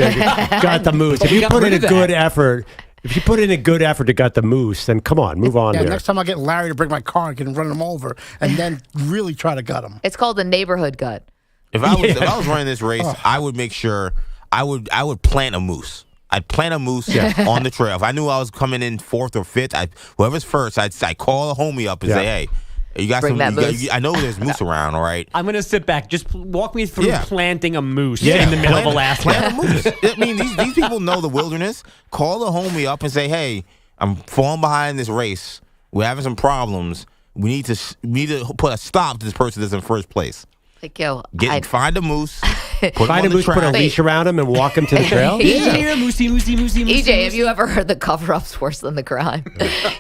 the moose, if you put in a good effort. If you put in a good effort to gut the moose, then come on, move on. Next time I get Larry to bring my car, I can run him over and then really try to gut him. It's called the neighborhood gut. If I was running this race, I would make sure I would plant a moose. I'd plant a moose on the trail. If I knew I was coming in 4th or 5th, whoever's first, I'd call a homie up and say, "Hey, you got some? I know there's moose around, all right." I'm gonna sit back. Just walk me through planting a moose in the middle of Alaska. Plant a moose. I mean, these people know the wilderness. Call the homie up and say, "Hey, I'm falling behind this race. We're having some problems. We need to put a stop to this person that's in first place." Like, yo, find a moose. Put a leash around him and walk him to the trail? Moosey. EJ, have you ever heard the cover-up's worse than the crime?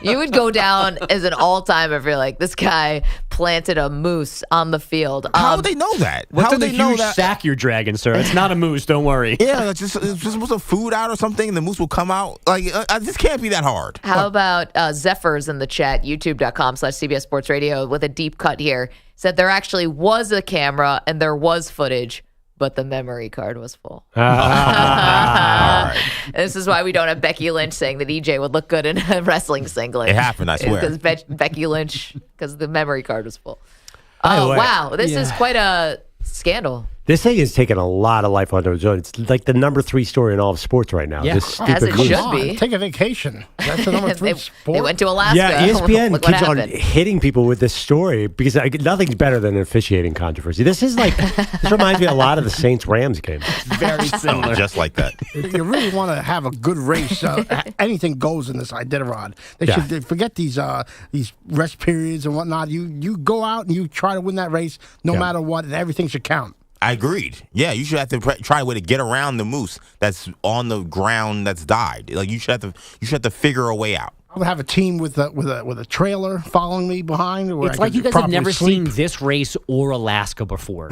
You would go down as an all-time if you're like, this guy planted a moose on the field. How would they know that? What's How in would the they know huge that? sack you're dragging, sir? It's not a moose. Don't worry. Yeah, it's just put some food out or something, and the moose will come out. Like, this can't be that hard. How about Zephyrs in the chat, youtube.com/CBS Sports Radio, with a deep cut here, said there actually was a camera and there was footage, but the memory card was full. This is why we don't have Becky Lynch saying that EJ would look good in a wrestling singlet. It happened, I swear. Because Becky Lynch, because the memory card was full. By the way, Wow. This is quite a scandal. This thing has taken a lot of life on its own. It's like the number 3 story in all of sports right now. Yeah. This As it moose. should be. Take a vacation. That's the number 3 sport. They went to Alaska. Yeah, ESPN Look what keeps on happened. hitting people with this story because nothing's better than an officiating controversy. This is like, this reminds me a lot of the Saints-Rams game. Very similar. Just like that. You really want to have a good race. Anything goes in this Iditarod. They should forget these rest periods and whatnot. You go out and you try to win that race no matter what, and everything should count. I agreed. Yeah, you should have to try a way to get around the moose that's on the ground that's died. Like you should have to figure a way out. I would have a team with a trailer following me behind. Where It's I like could you guys have properly never sleep. seen this race or Alaska before.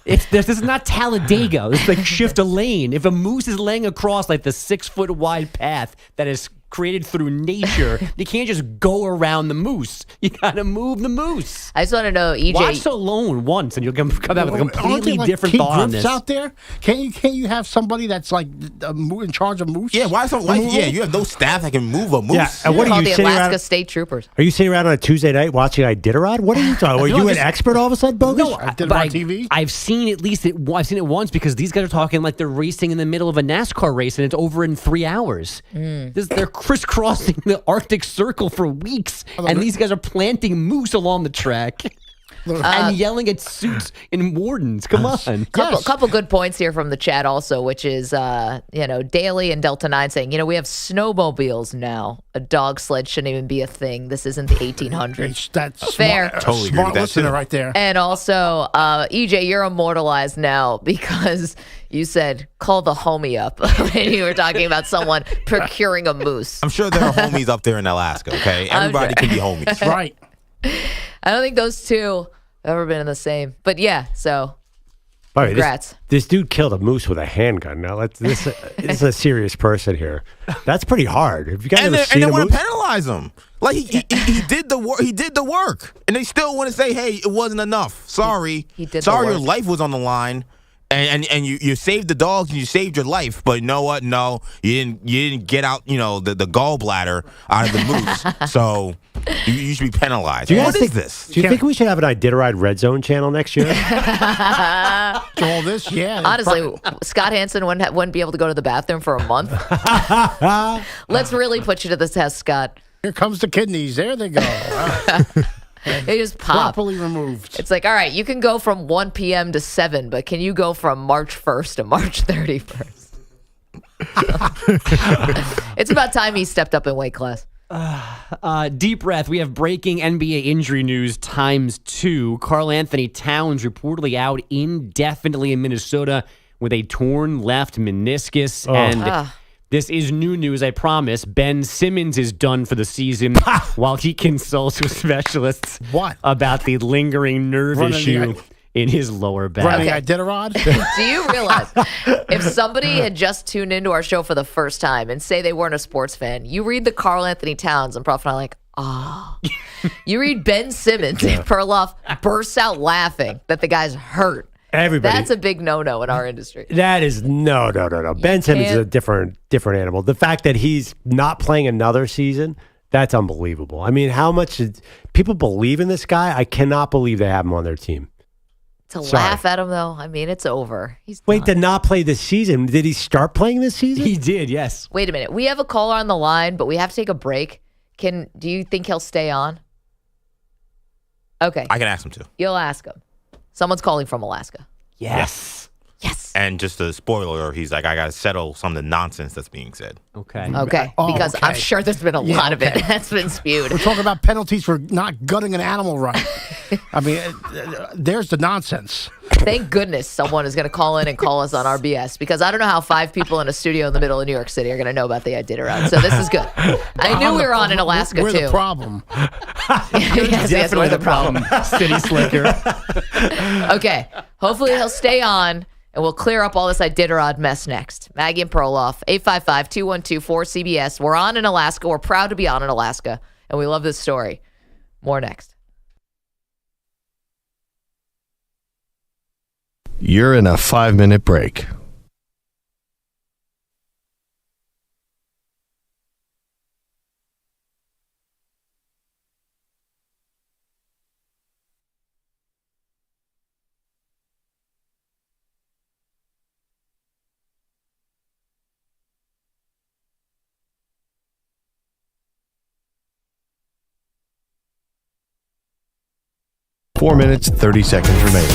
This is not Talladega. It's like shift a lane. If a moose is laying across like the 6-foot wide path that is created through nature, you can't just go around the moose. You got to move the moose. I just want to know, EJ. Watch Alone once, and you'll come out with a completely different keep thought on groups this. out there? Can't you have somebody that's like in charge of moose? Yeah, you have no staff that can move a moose. Yeah, and what are Called you the sitting Alaska around? State Troopers. Are you sitting around on a Tuesday night watching Iditarod? What are you talking? Are you an expert all of a sudden, Bogus? No, I did it but on TV. I've seen at least I've seen it once because these guys are talking like they're racing in the middle of a NASCAR race and it's over in 3 hours. They're crisscrossing the Arctic Circle for weeks, and these guys are planting moose along the track. And yelling at suits and wardens. Come on. Couple good points here from the chat also, which is, Daly and Delta 9 saying, we have snowmobiles now. A dog sled shouldn't even be a thing. This isn't the 1800s. That's fair. Totally agree Smart with that, listener too. right there. And also, EJ, you're immortalized now because you said, call the homie up when you were talking about someone procuring a moose. I'm sure there are homies up there in Alaska, okay? Everybody can be homies. That's right. I don't think those two have ever been in the same. But yeah, so All right, congrats. This dude killed a moose with a handgun. Now, this is a serious person here. That's pretty hard. Have you guys ever seen they a want moose? to penalize him. Like he did the work. He did the work, and they still want to say, "Hey, it wasn't enough. Sorry, He did the sorry, your work. life was on the line." And you saved the dogs and you saved your life, but you know what? No, you didn't get out the gallbladder out of the moose, so you should be penalized. Do you guys What is think, this? Do you think we should have an Iditarod Red Zone channel next year? All this, yeah. Honestly, Scott Hansen wouldn't be able to go to the bathroom for a month. Let's really put you to the test, Scott. Here comes the kidneys. There they go. They just pop. Properly removed. It's like, all right, you can go from 1 p.m. to 7, but can you go from March 1st to March 31st? It's about time he stepped up in weight class. Deep breath. We have breaking NBA injury news ×2. Karl Anthony Towns reportedly out indefinitely in Minnesota with a torn left meniscus. And this is new news, I promise. Ben Simmons is done for the season while he consults with specialists about the lingering nerve issue in his lower back. Running Iditarod? Do you realize if somebody had just tuned into our show for the first time and say they weren't a sports fan, you read the Karl Anthony Towns and Prof and I are like, you read Ben Simmons and Perloff bursts out laughing that the guy's hurt. Everybody. That's a big no-no in our industry. That is no. Ben Simmons is a different animal. The fact that he's not playing another season, that's unbelievable. I mean, how much did people believe in this guy? I cannot believe they have him on their team. To laugh at him, though, I mean, it's over. Wait, did not play this season? Did he start playing this season? He did, yes. Wait a minute. We have a caller on the line, but we have to take a break. Do you think he'll stay on? Okay. I can ask him to. You'll ask him. Someone's calling from Alaska. Yes. Yes. And just a spoiler, he's like, I got to settle some of the nonsense that's being said. Okay. Because I'm sure there's been a lot of it that's been spewed. We're talking about penalties for not gutting an animal right. I mean, there's the nonsense. Thank goodness someone is going to call in and call us on RBS, because I don't know how 5 people in a studio in the middle of New York City are going to know about the Iditarod. So this is good. I knew we were on in Alaska, we're too. The problem. yes, we're the problem. City slicker. Okay. Hopefully he'll stay on, and we'll clear up all this Iditarod mess next. Maggie and Perloff, 855-212-4CBS. We're on in Alaska. We're proud to be on in Alaska, and we love this story. More next. You're in a 5-minute break. Four minutes, 30 seconds remaining.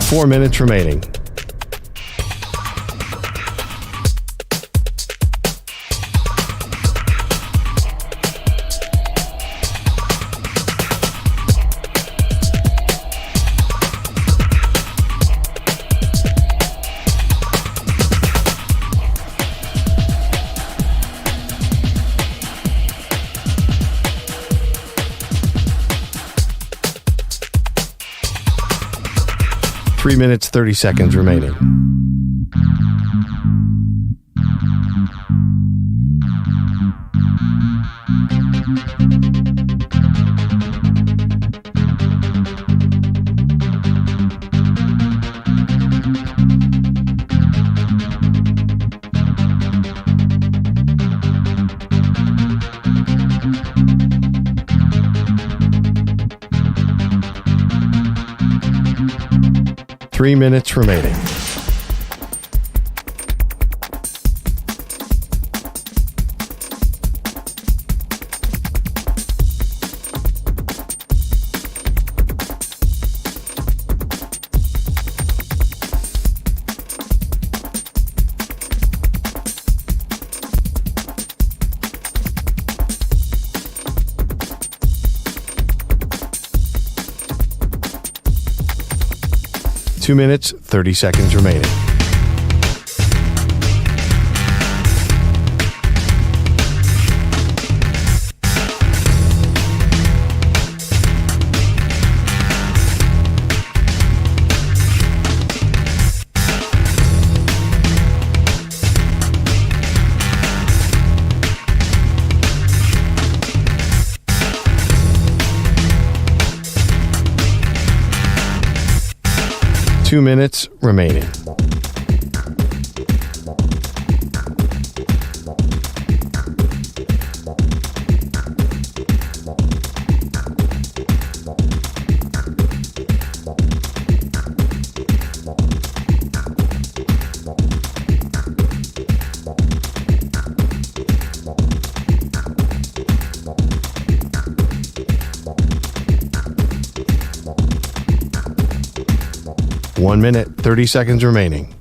Four minutes remaining. Three minutes, 30 seconds remaining. Three minutes remaining. Two minutes, 30 seconds remaining. Two minutes remaining. One minute, 30 seconds remaining.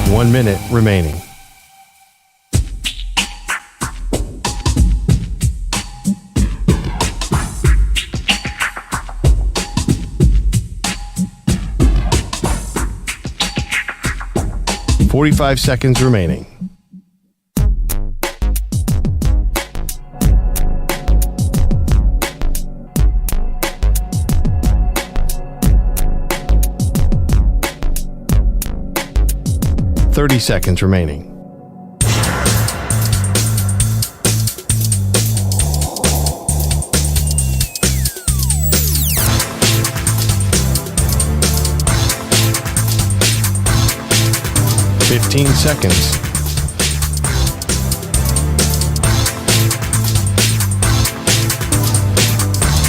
One minute remaining. .45 seconds remaining. 30 seconds remaining. $15 seconds.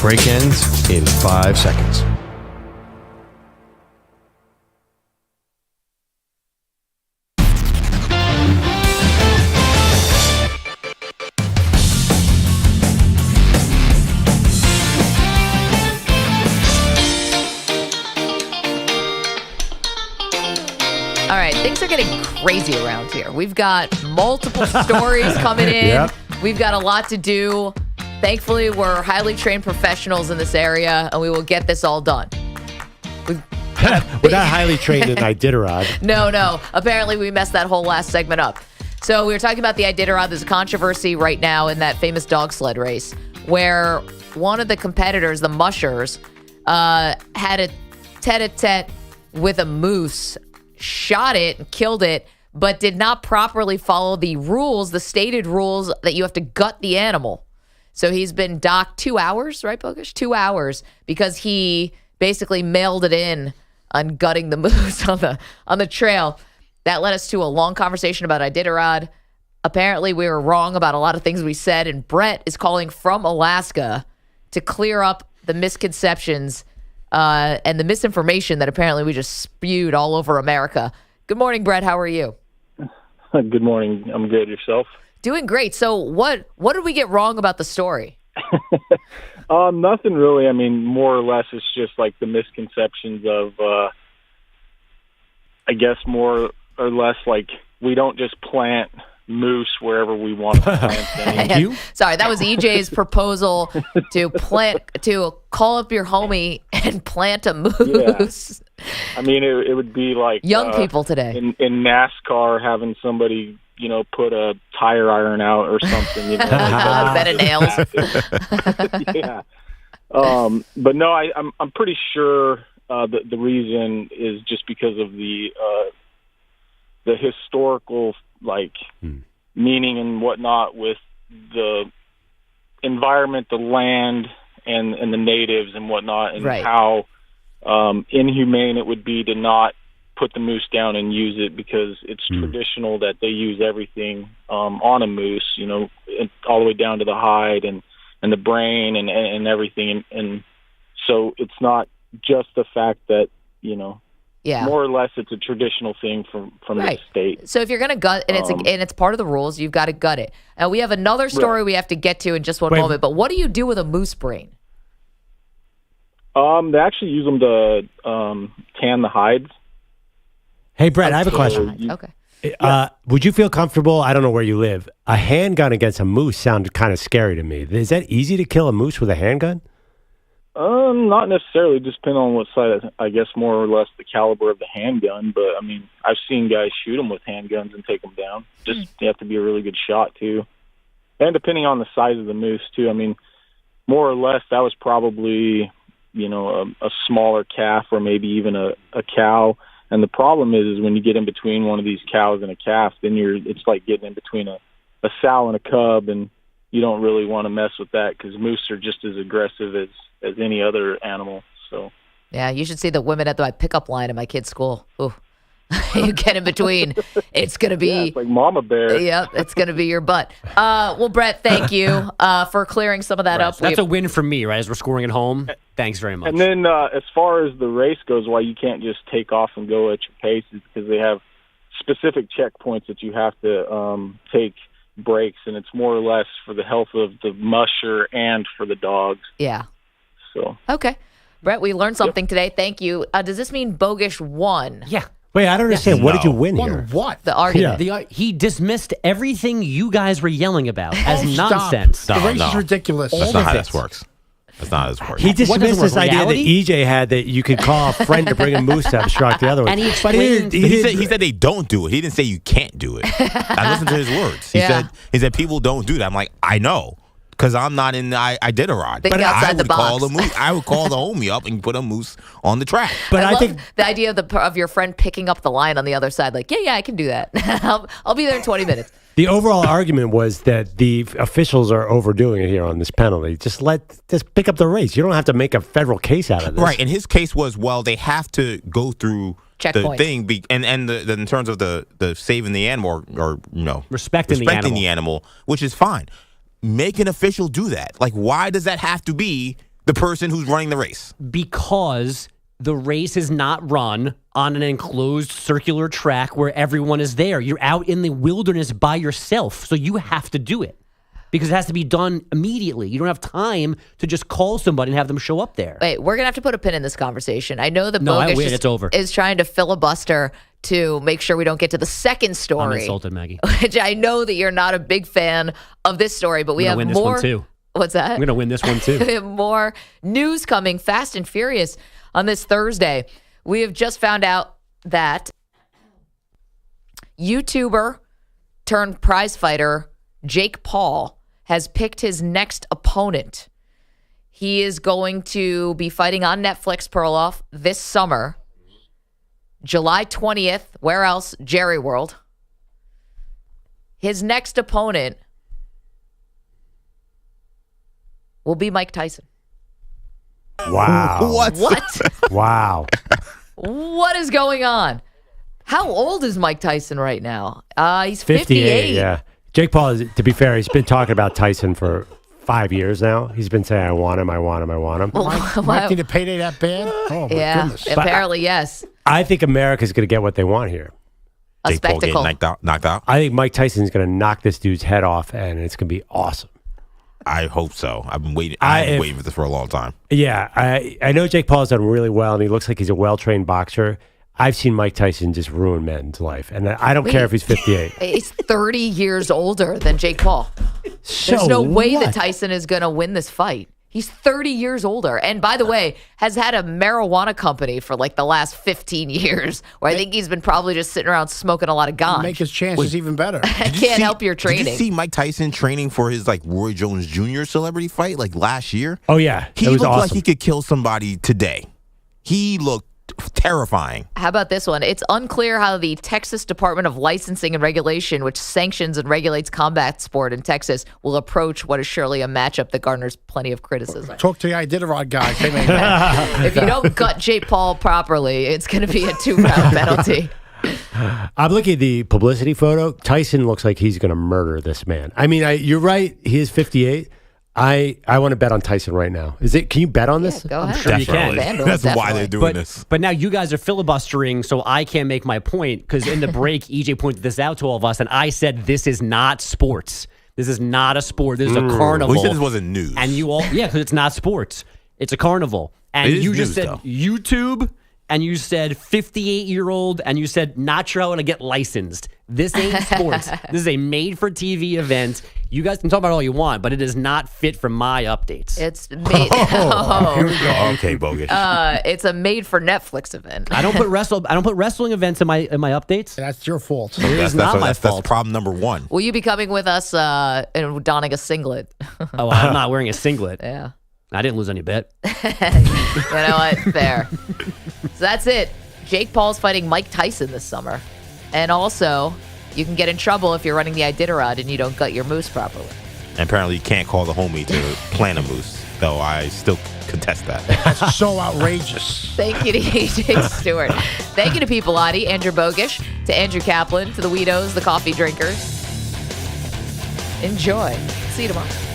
Break ends in 5 seconds. All right, things are getting crazy around here. We've got multiple stories coming in. Yep. We've got a lot to do. Thankfully, we're highly trained professionals in this area, and we will get this all done. We're not highly trained in Iditarod. No. Apparently, we messed that whole last segment up. So we were talking about the Iditarod. There's a controversy right now in that famous dog sled race where one of the competitors, the mushers, had a tete-a-tete with a moose, shot it and killed it, but did not properly follow the rules, the stated rules that you have to gut the animal. So he's been docked 2 hours, right, Bogush? 2 hours because he basically mailed it in on gutting the moose on the trail. That led us to a long conversation about Iditarod. Apparently, we were wrong about a lot of things we said, and Brett is calling from Alaska to clear up the misconceptions and the misinformation that apparently we just spewed all over America. Good morning, Brett. How are you? Good morning. I'm good. Yourself? Doing great. So what did we get wrong about the story? Nothing really. I mean, more or less, it's just like the misconceptions of, I guess, more or less like we don't just plant moose wherever we want to plant them. Thank you. Sorry, that was EJ's proposal to call up your homie and plant a moose. Yeah. I mean, it would be like young people today in NASCAR having somebody, put a tire iron out or something. Bed of nails. Yeah. But no, I'm pretty sure the reason is just because of the historical meaning and whatnot with the environment, the land, and the natives and whatnot, and right. how inhumane it would be to not put the moose down and use it because it's traditional that they use everything on a moose, all the way down to the hide and the brain and everything. And so it's not just the fact that, yeah. more or less it's a traditional thing from right. the state. So if you're going to gut, and it's part of the rules, you've got to gut it. Now, we have another story we have to get to in just one moment, but what do you do with a moose brain? They actually use them to tan the hides. Hey, Brett, I have a question. Okay. Would you feel comfortable, I don't know where you live, a handgun against a moose sounded kind of scary to me. Is that easy to kill a moose with a handgun? Not necessarily, just depending on what side, I guess more or less the caliber of the handgun. But, I mean, I've seen guys shoot them with handguns and take them down. Just you have to be a really good shot, too. And depending on the size of the moose, too. I mean, more or less, that was probably, a smaller calf or maybe even a cow. And the problem is when you get in between one of these cows and a calf, then it's like getting in between a sow and a cub, and you don't really want to mess with that because moose are just as aggressive as any other animal. So yeah, you should see the women at my pickup line at my kid's school. Ooh. You get in between, it's going to be it's like mama bear. Yep, it's going to be your butt. Well, Brett, thank you for clearing some of that up. So that's a win for me, right? As we're scoring at home. Thanks very much. And then as far as the race goes, why you can't just take off and go at your pace is because they have specific checkpoints that you have to take breaks, and it's more or less for the health of the musher and for the dogs. Yeah. So okay, Brett, we learned something today. Thank you. Does this mean Bogush won? Yeah. Wait, I don't understand. What did you win Won here? what? The argument. He dismissed everything you guys were yelling about as Stop. nonsense. The race is ridiculous. That's not how this works. That's not how this works. He dismissed this idea that Reality? EJ had that you could call a friend to bring a moose to obstruct the other one. And he But explained- He said they don't do it. He didn't say you can't do it. I listened to his words. He said people don't do that. I'm like, I know. because I'm not in the Iditarod. Think outside the box. I would call the homie up and put a moose on the track. But I think the idea of your friend picking up the line on the other side, like, yeah, I can do that. I'll be there in 20 minutes. The overall argument was that the officials are overdoing it here on this penalty. Just pick up the race. You don't have to make a federal case out of this. Right, and his case was, well, they have to go through the thing, and in terms of the saving the animal or respecting the animal, which is fine. Make an official do that. Like, why does that have to be the person who's running the race? Because the race is not run on an enclosed circular track where everyone is there. You're out in the wilderness by yourself, so you have to do it because it has to be done immediately. You don't have time to just call somebody and have them show up there. Wait, we're going to have to put a pin in this conversation. I know that I win. It's over. Is trying to filibuster to make sure we don't get to the second story. I'm insulted, Maggie. Which I know that you're not a big fan of this story, but we have win more. This one too. What's that? I'm going to win this one too. We have more news coming fast and furious on this Thursday. We have just found out that YouTuber turned prize fighter Jake Paul has picked his next opponent. He is going to be fighting on Netflix, Perloff, this summer, July 20th. Where else? Jerry World. His next opponent will be Mike Tyson. Wow. What? Wow. What is going on? How old is Mike Tyson right now? He's 58. Yeah. Jake Paul, to be fair, he's been talking about Tyson for 5 years now. He's been saying, I want him. Mike need a payday that bad? Oh, my goodness. Apparently, yes. I think America's going to get what they want here. A spectacle. Paul getting knocked out? I think Mike Tyson's going to knock this dude's head off, and it's going to be awesome. I hope so. I've been waiting. I've been waiting for this for a long time. Yeah, I know Jake Paul's done really well, and he looks like he's a well-trained boxer. I've seen Mike Tyson just ruin men's life, and I don't care if he's 58. He's 30 years older than Jake Paul. There's no way that Tyson is going to win this fight. He's 30 years older. And by the way, has had a marijuana company for like the last 15 years, where I think he's been probably just sitting around smoking a lot of ganj. Make his chances even better. Can't help your training. Did you see Mike Tyson training for his like Roy Jones Jr. celebrity fight like last year? Oh, yeah. He looked like he could kill somebody today. He looked terrifying. How about this one? It's unclear how the Texas Department of Licensing and Regulation, which sanctions and regulates combat sport in Texas, will approach what is surely a matchup that garners plenty of criticism. Talk to the Iditarod guy. If you don't gut Jake Paul properly, it's going to be a 2-round penalty. I'm looking at the publicity photo. Tyson looks like he's going to murder this man. I mean, you're right. He is 58. I want to bet on Tyson right now. Can you bet on this? Go ahead. I'm sure you can. That's why they're doing this. But now you guys are filibustering, so I can't make my point because in the break, EJ pointed this out to all of us, and I said this is not sports. This is not a sport. This is a carnival. We said this wasn't news. And you all, because it's not sports. It's a carnival. And you just said YouTube, and you said 58-year-old, and you said not sure how to get licensed. This ain't sports. This is a made-for-TV event. You guys can talk about all you want, but it is not fit for my updates. It's made. Here we go. Okay, bogus. It's a made-for-Netflix event. I don't put wrestling events in my updates. That's your fault. It is not my fault. That's problem number one. Will you be coming with us and donning a singlet? Oh, I'm not wearing a singlet. Yeah. I didn't lose any bet. You know what? Fair. So that's it. Jake Paul's fighting Mike Tyson this summer. And also, you can get in trouble if you're running the Iditarod and you don't gut your moose properly. And apparently you can't call the homie to plant a moose, though I still contest that. That's so outrageous. Thank you to AJ Stewart. Thank you to Peopleati, Andrew Bogish, to Andrew Kaplan, to the Weedos, the coffee drinkers. Enjoy. See you tomorrow.